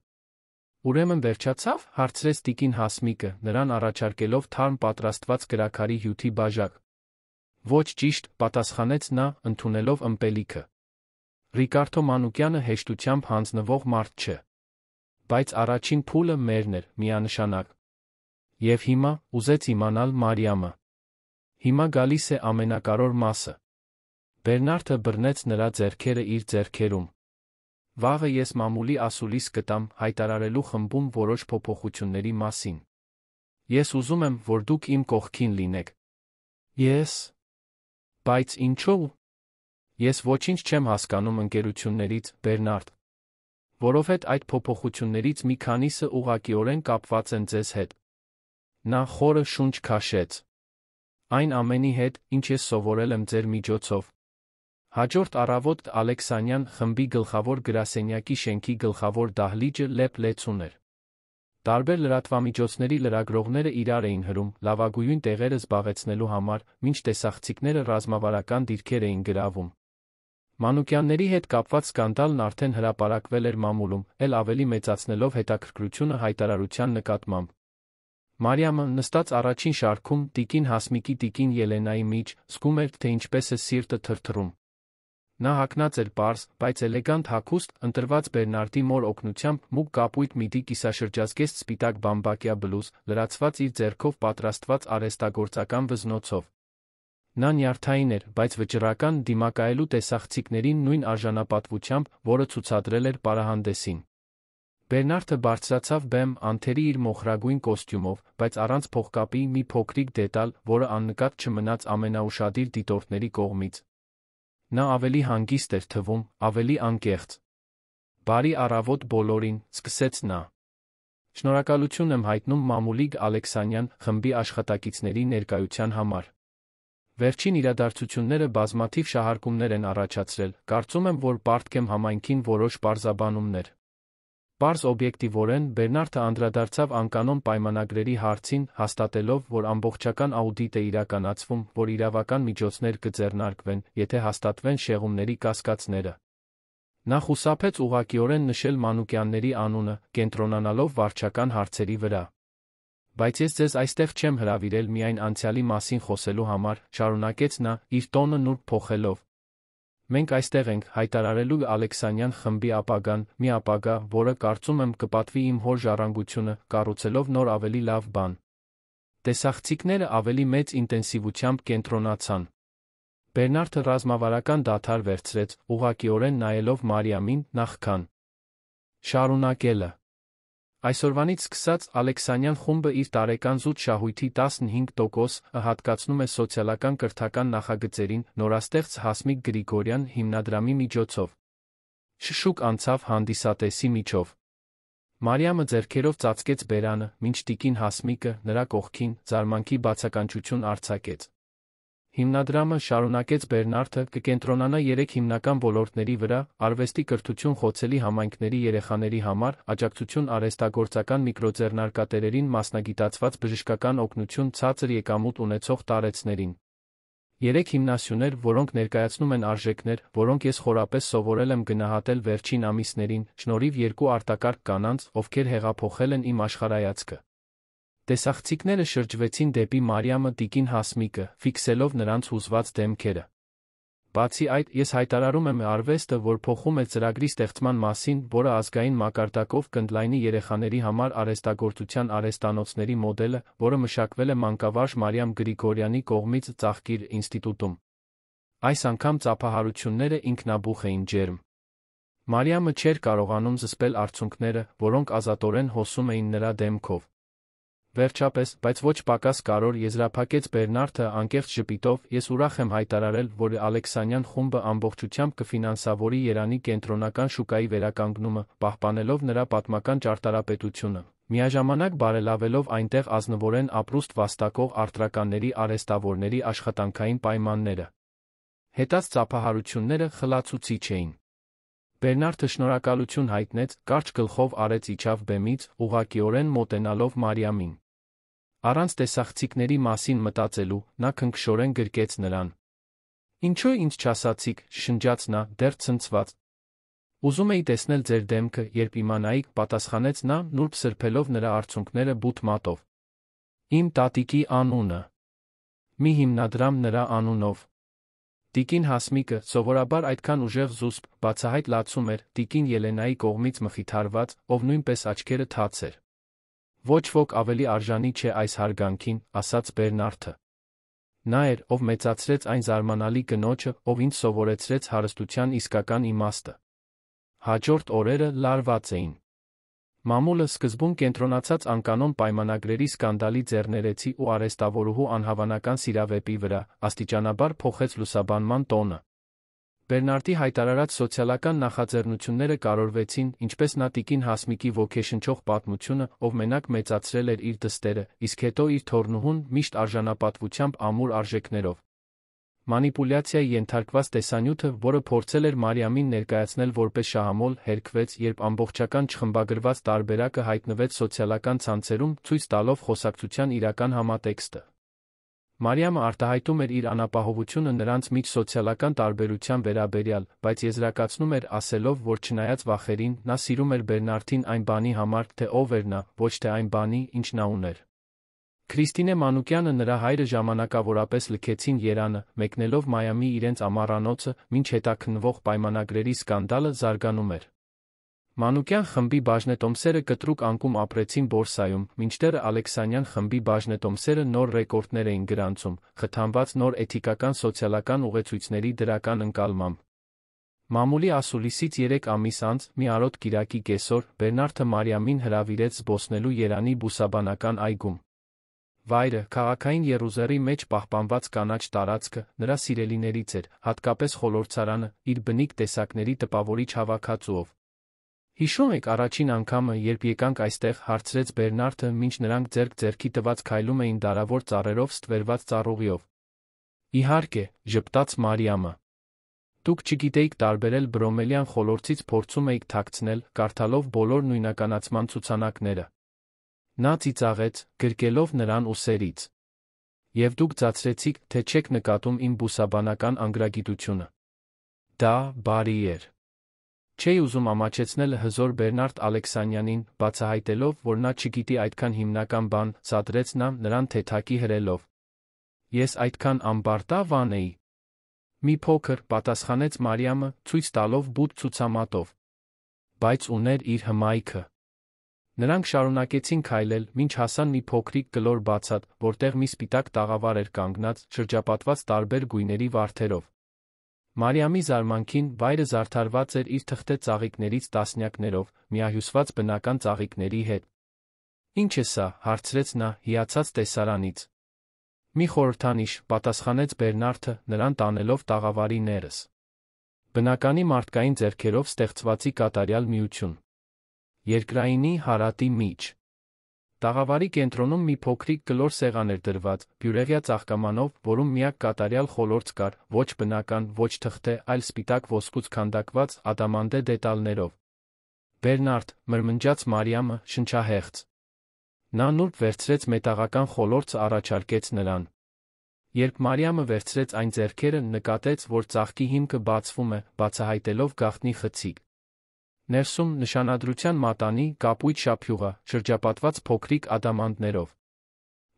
Ուրեմն վերջացավ, հարցրեց տիկին Հասմիկը, նրան առաջարկելով թարմ պատրաստված կրաքարի հյութի բաժակ։ Ոչ ճիշտ, պատասխանեց նա, ընդունելով ըմպելիքը։ Ռիկարդո Մանուկյանը հեշտությամբ հանձնվող մարդ չէ։ Բայց առաջին փուլը մերն էր, միանշանակ։ Եվ հիմա, ուզեց իմանալ Մարիամը։ Հիմա գալիս է ամենակարևոր մասը։ Բերնարդը բռնեց նրա ձեռքերը իր ձեռքերում։ Վաղը ես մամուլի ասուլիս կտամ հայտարարելու խմբում որոշ փոփոխությունների մասին։ Ես ուզում եմ, որ դուք իմ կողքին լինեք։ Ես։ Բայց ինչու՞։ Ես ոչինչ չեմ հասկանում ընկերություններից, Բերնարդ։ Որովհետև այդ փոփոխություններից մի քանիսը ուղղակիորեն կապված են ձեզ հետ։ Նա խորը շունչ քաշեց։ Այն ամենի հետ, ինչ ես սովորել եմ ձեր միջոցով։ Հաջորդ առավոտ Ալեքսանյան խմբի գլխավոր գրասենյակի շենքի գլխավոր դահլիճը լեփ-լեցուն էր։ Տարբեր լրատվամիջոցների լրագրողները իրար էին հրում լավագույն տեղերը զբաղեցնելու համար, մինչ տեսախցիկները ռազմավարական դիրքեր էին գրավում։ Մանուկյանների հետ կապված սկանդալն արդեն հրապարակվել էր մամուլում, էլ ավելի մեծացնելով հետաքրքրությունը հայտարարության նկատմամբ։ Մարիամը, նստած առաջին շարքում, տիկին Հասմիկի տիկին Ելենայի միջ, զգում էր, թե ինչպես է սիրտը թրթռում։ Նա հագնած էր պարզ, բայց էլեգանտ հագուստ, ընտրված Բերնարդի մոր օգնությամբ մուգ կապույտ միդի կիսաշրջազգեստ սպիտակ բամբակյա բլուզ, լրացված իր ձեռքով պատրաստված արհեստագործական վզնոցով։ Նա նյարդային էր, բայց վճռական, դիմակայելու տեսախցիկներին նույն արժանապատվությամբ, որը ցուցադրել էր պարահանդեսին։ Բերնարդը բարձրացավ բեմ, անթերի իր մոխրագույն կոստյումով, բայց առանց փողկապի մի փոքրիկ դետալ, որը աննկատ չմնաց ամենաուշադիր դիտորդների կողմից։ Նա ավելի հանգիստ էր թվում, ավելի անկեղծ։ Բարի առավոտ բոլորին, սկսեց նա։ Շնորհակալություն եմ հայտնում մամուլի Ալեքսանյան խմբի աշխատակիցների ներկայության համար։ Վերջին իրադարձությունները բազմաթիվ շահարկումներ են առաջացրել, կարծում եմ, որ պարտք եմ համայնքին որոշ պարզաբանումներ։ Պարզ օբյեկտիվորեն Բերնարդը անդրադարձավ անկանոն պայմանագրերի հարցին, հաստատելով, որ ամբողջական աուդիտ է իրականացվում, որ իրավական միջոցներ կձեռնարկվեն, եթե հաստատվեն շեղումների կասկածները։ Նա խուսափեց ուղղակիորեն նշել Մանուկյանների անունը, կենտրոնանալով վարչական հարցերի վրա։ Բայց ես ձեզ այստեղ չեմ հրավիրել միայն անցյալի մասին խոսելու համար, շարունակեց նա, իր տոնը նուրբ փոխելով։ Մենք այստեղ ենք հայտարարելու Ալեքսանյան խմբի ապագան, մի ապագա, որը կարծում եմ կպատվի իմ հոր ժառանգությունը, կառուցելով նոր ավելի լավ բան։ Տեսախցիկները ավելի մեծ ինտենսիվությամբ կենտրոնացան։ Բերնարդը ռազմավարական դադար վերցրեց, ուղղակիորեն նայելով Մարիամին, նախքան շարունակելը։ Այսօրվանից սկսած Ալեքսանյան խումբը իր տարեկան զուտ շահույթի 15%-ը հատկացնում է սոցիալական կրթական նախագծերին նորաստեղծ Հասմիկ Գրիգորյան հիմնադրամի միջոցով։ Շշուկ անցավ հանդիսատեսի միջով։ Մարիամը ձեռքերով ծածկեց բերանը, մինչ տիկին Հասմիկը, նրա կողքին, զարմանքի բացականչություն արձակեց։ Հիմնադրամը, շարունակեց Բերնարդը, կկենտրոնանա 3 հիմնական ոլորտների վրա՝ արվեստի կրթություն խոցելի համայնքների երեխաների համար, աջակցություն արհեստագործական միկրոձեռնարկատերերին, մասնագիտացված բժշկական օգնություն ցածր եկամուտ ունեցող տարեցներին։ 3 հիմնասյուներ, որոնք ներկայացնում են արժեքներ, որոնք ես խորապես սովորել եմ գնահատել վերջին ամիսներին, շնորհիվ 2 արտակարգ կանանց, ովքեր հեղափոխել են իմ աշխարհայացքը։ Տեսախցիկները շրջվեցին դեպի Մարիամը տիկին Հասմիկը, ֆիքսելով նրանց հուզված դեմքերը։ Բացի այդ, ես հայտարարում եմ արվեստը, որ փոխում է ծրագրի ստեղծման մասին, որը ազգային մակարդակով կընդլայնի երեխաների համար արհեստագործության արհեստանոցների մոդելը, որը մշակվել է մանկավարժ Մարիամ Գրիգորյանի կողմից Ծաղկիր ինստիտուտում։ Այս անգամ ծափահարությունները ինքնաբուխ էին ջերմ։ Մարիամը չէր կարողանում զսպել արցունքները, որոնք ազատորեն հոսում էին նրա դեմքով։ Վերջապես, բայց ոչ պակաս կարևոր եզրափակեց Բերնարդը անկեղծ ժպիտով, ես ուրախ եմ հայտարարել, որ Ալեքսանյան խումբը ամբողջությամբ կֆինանսավորի Երանի կենտրոնական շուկայի վերականգնումը, պահպանելով նրա պատմական ճարտարապետությունը, միաժամանակ բարելավելով այնտեղ ազնվորեն ապրուստ վաստակող արտրականների արհեստավորների աշխատանքային պայմանները։ Հետաց ծափահարությունները խլացուցիչ էին։ Բերնարդը շնորհակալություն հայտնեց, կարճ գլխով արեց իջավ բեմից, ուղղակիորեն մոտենալով Մարիամին։ Առանց տեսախցիկների մասին մտածելու, նա քնքշորեն գրկեց նրան։ Ինչո՞ւ ինձ չասացիք, շշնջաց նա, դեռ ցնցված։ Ուզում էի տեսնել ձեր դեմքը, երբ իմանայիք, պատասխանեց նա, նուրբ սրբելով նրա արցունքները բութ մատով։ Իմ տատիկի անունը։ Մի հիմնադրամ նրա անունով։ Տիկին Հասմիկը, սովորաբար այդքան ուժեղ զուսպ, բացահայտ լացում էր, տիկին Ելենայի կողմից մխիթարված, ով նույնպես աչքերը թաց էր։ Ոչ ոք ավելի արժանի չէ այս հարգանքին, ասաց Բերնարդը։ Նա էր, ով մեծացրեց այն զարմանալի կնոջը, ով ինձ սովորեցրեց հարստության իսկական իմաստը։ Հաջորդ օրերը լարված էին։ Մամուլը սկզբում կենտրոնացած անկանոն պայմանագրերի սկանդալի ձեռներեցի ու արհեստավորուհու անհավանական սիրավեպի վրա, աստիճանաբար փոխեց լուսաբանման տոնը։ Բերնարտի հայտարարած սոցիալական նախաձեռնությունները կարորվեցին, ինչպես նա տիկին Հասմիկի ոգեշնչող պատմությունը, ով մենակ մեծացրել էր իր դստերը, իսկ հետո իր թոռնուհուն միշտ արժանապատվությամբ ամուր արժեքներով։ Մանիպուլյացիայի ենթարկված տեսանյութը, որը փորձել էր Մարիամին ներկայացնել որպես շահամոլ, հերքվեց, երբ ամբողջական չխմբագրված տարբերակը հայտնվեց սոցիալական ցանցերում, ցույց տալով խոսակցության իրական համատեքստը։ Մարիամը արտահայտում էր իր անապահովությունը նրանց միջ սոցիալական տարբերության վերաբերյալ, բայց եզրակացնում էր ասելով, որ չնայած վախերին, նա սիրում էր Բերնարտին այն բանի համար, թե ով էր նա, ոչ թե այն բանի, ինչ նա ուներ։ Քրիստինե Մանուկյանը նրա հայրը ժամանակավորապես լքեցին Երանը, մեկնելով Մայամի իրենց ամառանոցը, մինչ հետաքննվող պայմանագրերի սկանդալը զարգանում էր։ Մանուկյան խմբի բաժնետոմսերը կտրուկ անկում ապրեցին բորսայում, մինչդեռ Ալեքսանյան խմբի բաժնետոմսերը նոր ռեկորդներ էին գրանցում, խթանված նոր էթիկական սոցիալական ուղեցույցների դրական ընկալմամբ։ Մամուլի ասուլիսից 3 ամիս անց, մի արոտ կիրակի կեսօր, Բերնարտը Մարիամին հրավիրեց զբոսնելու Երանի բուսաբանական այգում։ Վայրը, քաղաքային եռուզեռի մեջ պահպանված կանաչ տարածքը, նրա սիրելիներից էր, հատկապես խոլորձարանը, իր բնիկ տեսակների տպավորիչ հավաքածուով։ Հիշո՞ւմ եք առաջին անգամը, երբ եկանք այստեղ, հարցրեց Բերնարտը, մինչ նրանք ձեռք ձեռքի տված քայլում էին դարավոր ծառերով ստվերված ծառուղիով։ Իհարկե, ժպտաց Մարիամը։ Դուք չգիտեիք տարբերել բրոմելյան խոլորձից փորձում էիք թաքցնել, կարդալով բոլոր նույնականացման ցուցանակները։ Նա ծիծաղեց, գրկելով նրան ուսերից։ Եվ դուք ձացրեցիք, թե չեք նկատում իմ բուսաբանական անգրագիտությունը։ Դա բարի էր։ Չէի ուզում ամաչեցնել հզոր Բերնարդ Ալեքսանյանին, բացահայտելով, որ նա չգիտի այդքան հիմնական բան, սադրեց նա, նրան թեթակի հրելով։ Ես այդքան ամբարտավան էի։ Մի փոքր, պատասխանեց Մարիամը, ցույց տալով բութ ցուցամատով։ Բայց ուներ իր հմայքը։ Նրանք շարունակեցին քայլել, մինչ հասան մի փոքրիկ կլոր բացատ, որտեղ մի սպիտակ տաղավար էր կանգնած, շրջապատված տարբեր գույների վարդերով։ Մարիամի զարմանքին, վայրը զարդարված էր իր թղթե ծաղիկներից տասնյակներով, միահյուսված բնական ծաղիկների հետ։ Ինչ է սա, հարցրեց նա, հիացած տեսարանից։ Մի խորհրդանիշ, պատասխանեց Բերնարտը, նրան տանելով տաղավարի ներս։ Բնականի մարդկային ձեռքերով ստեղծվածի կատարյալ միություն։ Երկրայինի հարատի միջ։ Տաղավարի կենտրոնում մի փոքրիկ կլոր սեղան էր դրված, բյուրեղյա ծաղկամանով, որում միակ կատարյալ խոլորձ կար, ոչ բնական, ոչ թղթե, այլ սպիտակ ոսկուց քանդակված, ադամանդե դետալներով։ Բերնարդ, մրմնջաց Մարիամը, շնչահեղձ։ Նա նուրբ վերցրեց մետաղական խոլորձը առաջարկեց նրան։ Երբ Մարիամը վերցրեց այն ձեռքերը, նկատեց, որ ծաղկի հիմքը բացվում է, բացահայտելով գաղտնի խցիկ։ Ներսում նշանադրության մատանի, կապույտ շափյուղա, շրջապատված փոքրիկ ադամանդներով։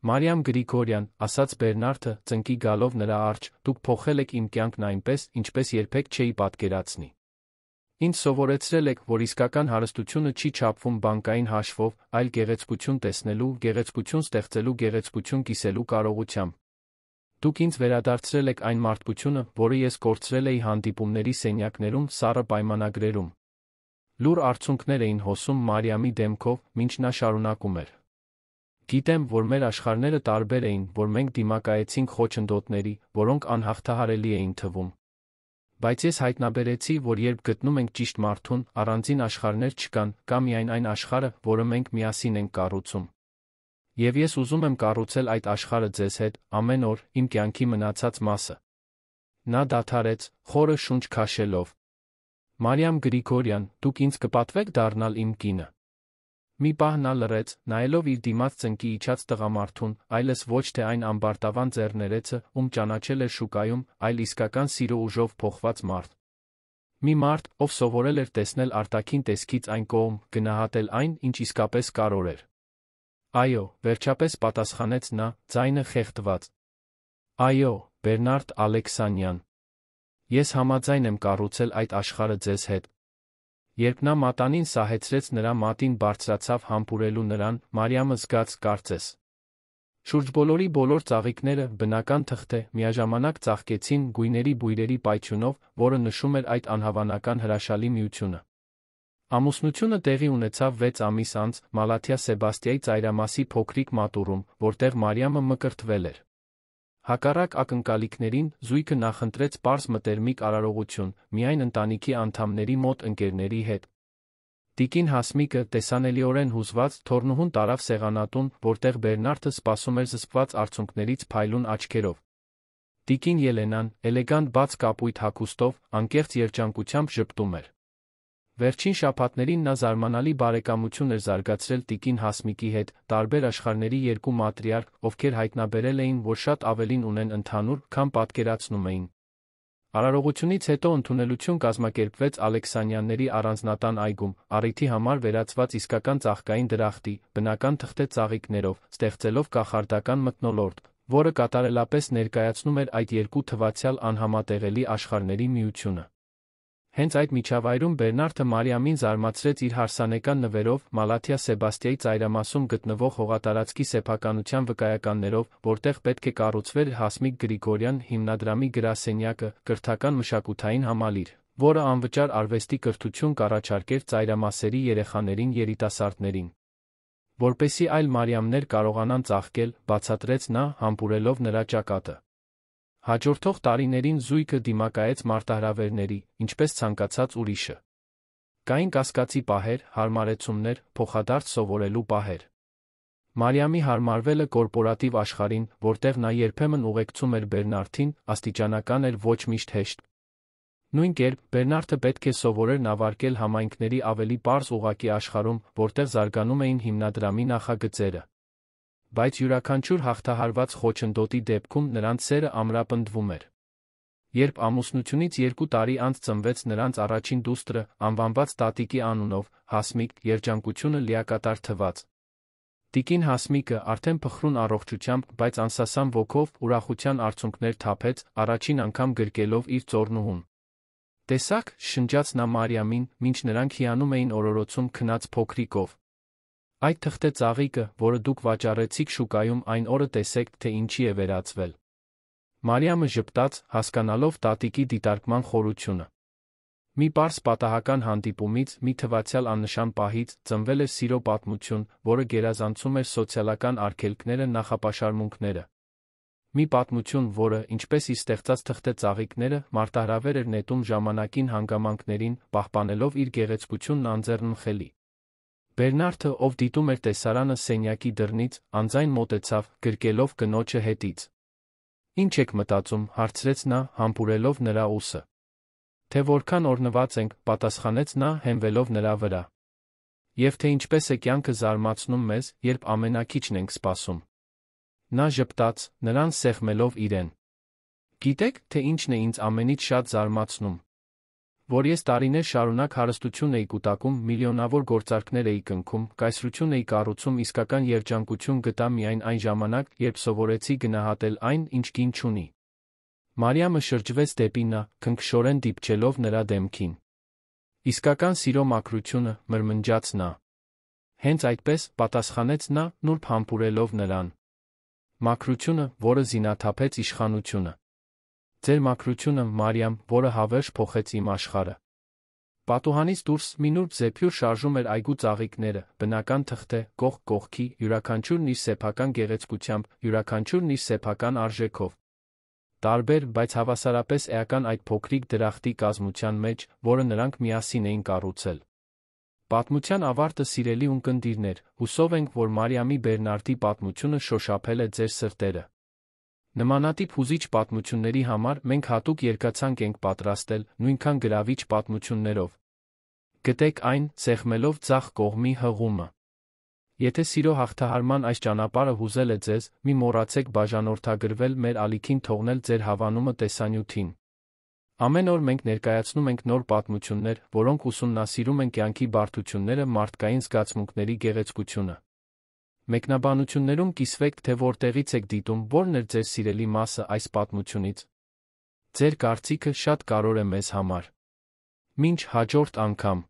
Մարիամ Գրիգորյան, ասաց Բերնարտը, ծնկի գալով նրա առջ, դուք փոխել եք իմ կյանքն այնպես, ինչպես երբեք չէի պատկերացնի։ Ինձ սովորեցրել եք, որ իսկական հարստությունը չի չափվում բանկային հաշվով, այլ գեղեցկություն տեսնելու, գեղեցկություն ստեղծելու, գեղեցկություն կիսելու կարողությամբ։ Դուք ինձ վերադարձրել եք այն մարդկությունը, որը ես կորցրել էի հանդիպումների սենյակներում, սառը պայմանագրերում։ Լուր արցունքներ էին հոսում Մարիամի դեմքով, մինչ նա շարունակում էր։ Գիտեմ, որ մեր աշխարհները տարբեր էին, որ մենք դիմակայեցինք խոչընդոտների, որոնք անհաղթահարելի էին թվում։ Բայց ես հայտնաբերեցի, որ երբ գտնում ենք ճիշտ մարդուն, առանձին աշխարհներ չկան, կա միայն այն աշխարհը, որը մենք միասին ենք կառուցում։ Եվ ես ուզում եմ կառուցել այդ աշխարհը ձեզ հետ, ամեն օր, իմ կյանքի մնացած մասը։ Նա դադարեց, խորը շունչ քաշելով։ Մարիամ Գրիգորյան, դուք ինձ կպատվեք դառնալ իմ կինը։ Մի պահ նա լռեց, նայելով իր դիմաց ծնկի իջած տղամարդուն, այլս ոչ թե այն ամբարտավան ձեռներեցը, ում ճանաչել էր շուկայում, այլ իսկական սիրո ուժով փոխված մարդ։ Մի մարդ, ով սովորել էր տեսնել արտաքին տեսքից այն կողմ, գնահատել այն, ինչ իսկապես կարևոր էր։ Այո, վերջապես պատասխանեց նա, ձայնը խեղդված։ Այո, Բերնարդ Ալեքսանյան։ Ես համաձայն եմ կառուցել այդ աշխարհը ձեզ հետ։ Երբ նա մատանին սահեցրեց նրա մատին բարձրացավ համբուրելու նրան, Մարիամը զգաց, կարծես։ Շուրջբոլորի բոլոր ծաղիկները, բնական թղթե, միաժամանակ ծաղկեցին գույների բույրերի պայթյունով, որը նշում էր այդ անհավանական հրաշալի միությունը։ Ամուսնությունը տեղի ունեցավ 6 ամիս անց Մալաթիա Սեբաստիայի ծայրամասի փոքրիկ մատուռում, որտեղ Մարիամը մկրտվել էր։ Հակառակ ակնկալիքներին, զույգը նախընտրեց պարզ մտերմիկ արարողություն, միայն ընտանիքի անդամների մոտ ընկերների հետ։ Տիկին Հասմիկը, տեսանելիորեն հուզված, թոռնուհուն տարավ սեղանատուն, որտեղ Բերնարդը սպասում էր զսպված արցունքներից փայլուն աչքերով։ Տիկին Ելենան, էլեգանտ բաց կապույտ հագուստով, անկեղծ երջանկությամբ ժպտում էր։ Վերջին շաբաթներին նա զարմանալի բարեկամություն էր զարգացրել տիկին Հասմիկի հետ, տարբեր աշխարհների երկու մատրիարք, ովքեր հայտնաբերել էին, որ շատ ավելին ունեն ընդհանուր, քան պատկերացնում էին։ Արարողությունից հետո ընդունելություն կազմակերպվեց Ալեքսանյանների առանձնատան այգում, առիթի համար վերածված իսկական ծաղկային դրախտի, բնական թղթե ծաղիկներով, ստեղծելով կախարդական մթնոլորտ, որը կատարելապես ներկայացնում էր այդ երկու թվացյալ անհամատեղելի աշխարհների միությունը։ Հենց այդ միջավայրում Բերնարդը Մարիամին զարմացրեց իր հարսանեկան նվերով, Մալաթիա Սեբաստիայի ծայրամասում գտնվող հողատարածքի սեփականության վկայականներով, որտեղ պետք է կառուցվեր Հասմիկ Գրիգորյան հիմնադրամի գրասենյակը, կրթական մշակութային համալիր, որը անվճար արվեստի կրթություն կառաջարկեր ծայրամասերի երեխաներին երիտասարդներին։ Որպեսզի այլ Մարիամներ կարողանան ծաղկել, բացատրեց նա, համբուրելով նրա ճակատը։ Հաջորդող տարիներին զույգը դիմակայեց մարտահրավերների, ինչպես ցանկացած ուրիշը։ Կային կասկածի պահեր, հարմարեցումներ, փոխադարձ սովորելու պահեր։ Մարիամի հարմարվելը կորպորատիվ աշխարհին, որտեղ նա երբեմն ուղեկցում էր Բերնարդին, աստիճանական էր, ոչ միշտ հեշտ։ Նույն կերպ, Բերնարդը պետք է սովորեր նավարկել համայնքների ավելի պարզ ուղղակի աշխարհում, որտեղ զարգանում էին հիմնադրամի նախագծերը։ Բայց յուրաքանչյուր հաղթահարված խոչընդոտի դեպքում նրանց սերը ամրապնդվում էր։ Երբ ամուսնությունից 2 տարի անց ծնվեց նրանց առաջին դուստրը, անվանված տատիկի անունով, Հասմիկ, երջանկությունը լիակատար թվաց։ Տիկին Հասմիկը, արդեն փխրուն առողջությամբ, բայց անսասան ոգով, ուրախության արցունքներ թափեց, առաջին անգամ գրկելով իր ծոռնուհուն։ Տեսա՞ք, շնջաց նա Մարիամին, մինչ նրանք հիանում էին օրորոցում քնած փոքրիկով։ Այդ թղթե ծաղիկը, որը դուք վաճառեցիք շուկայում, այն օրը տեսեք, թե ինչի է վերածվել։ Մարիամը ժպտաց, հասկանալով տատիկի դիտարկման խորությունը։ Մի պարզ պատահական հանդիպումից, մի թվացյալ աննշան պահից, ծնվել էր սիրո պատմություն, որը գերազանցում էր սոցիալական արգելքները, նախապաշարմունքները։ Մի պատմություն, որը, ինչպես իր ստեղծած թղթե ծաղիկները, մարտահրավեր էր նետում ժամանակին հանգամանքներին, պահպանելով իր գեղեցկությունն անձեռնմխելի։ Բերնարդը, ով դիտում էր տեսարանը սենյակի դռնից, անձայն մոտեցավ, գրկելով կնոջը հետից։ «Ինչ եք մտածում», հարցրեց նա, համբուրելով նրա ուսը։ «Թե որքան օրհնված ենք», պատասխանեց նա, հենվելով նրա վրա։ «Եվ թե ինչպես է կյանքը զարմացնում մեզ, երբ ամենաքիչն ենք սպասում»։ Նա ժպտաց, նրան սեղմելով իրեն։ «Գիտեք, թե ինչն է ինձ ամենից շատ զարմացնում։ Որ ես տարիներ շարունակ հարստություն էի կուտակում, միլիոնավոր գործարքներ էի կնքում, կայսրություն էի կառուցում, իսկական երջանկություն գտա միայն այն ժամանակ, երբ սովորեցի գնահատել այն, ինչ գին չունի»։ Մարիամը շրջվեց դեպի նա, քնքշորեն դիպչելով նրա դեմքին։ «Իսկական սիրո մաքրությունը», մրմնջաց նա։ «Հենց այդպես», պատասխանեց նա, նուրբ համբուրելով նրան։ «Մաքրությունը, որը զինաթափեց իշխանությունը։ Ձեր մաքրությունը, Մարիամ, որը հավերժ փոխեց իմ աշխարհը»։ Պատուհանից դուրս մի նուրբ զեփյուռ շարժում էր այգու ծաղիկները, բնական թղթե, կողք կողքի, յուրաքանչյուրն իր սեփական գեղեցկությամբ, յուրաքանչյուրն իր սեփական արժեքով։ Տարբեր, բայց հավասարապես էական այդ փոքրիկ դրախտի կազմության մեջ, որը նրանք միասին էին կառուցել։ Պատմության ավարտը, սիրելի ունկնդիրներ, հուսով ենք, որ Մարիամի Բերնարդի պատմությունը շոշափել է ձեր սրտերը։ Նմանատիպ հուզիչ պատմությունների համար մենք հատուկ երկացանք ենք պատրաստել, նույնքան գրավիչ պատմություններով։ Գտեք այն, սեղմելով ձախ կողմի հղումը։ Եթե սիրո հաղթահարման այս ճանապարհը հուզել է ձեզ, մի մոռացեք բաժանորդագրվել մեր ալիքին, թողնել ձեր հավանումը տեսանյութին։ Ամեն օր մենք ներկայացնում ենք նոր պատմություններ, որոնք ուսումնասիրում են կյանքի բարդությունները, մարդկային զգացմունքների գեղեցկությունը։ Մեկնաբանություններում կիսվեք, թե որտեղից եք դիտում, որն էր ձեր սիրելի մասը այս պատմությունից։ Ձեր կարծիքը շատ կարևոր է մեզ համար։ Մինչ հաջորդ անգամ։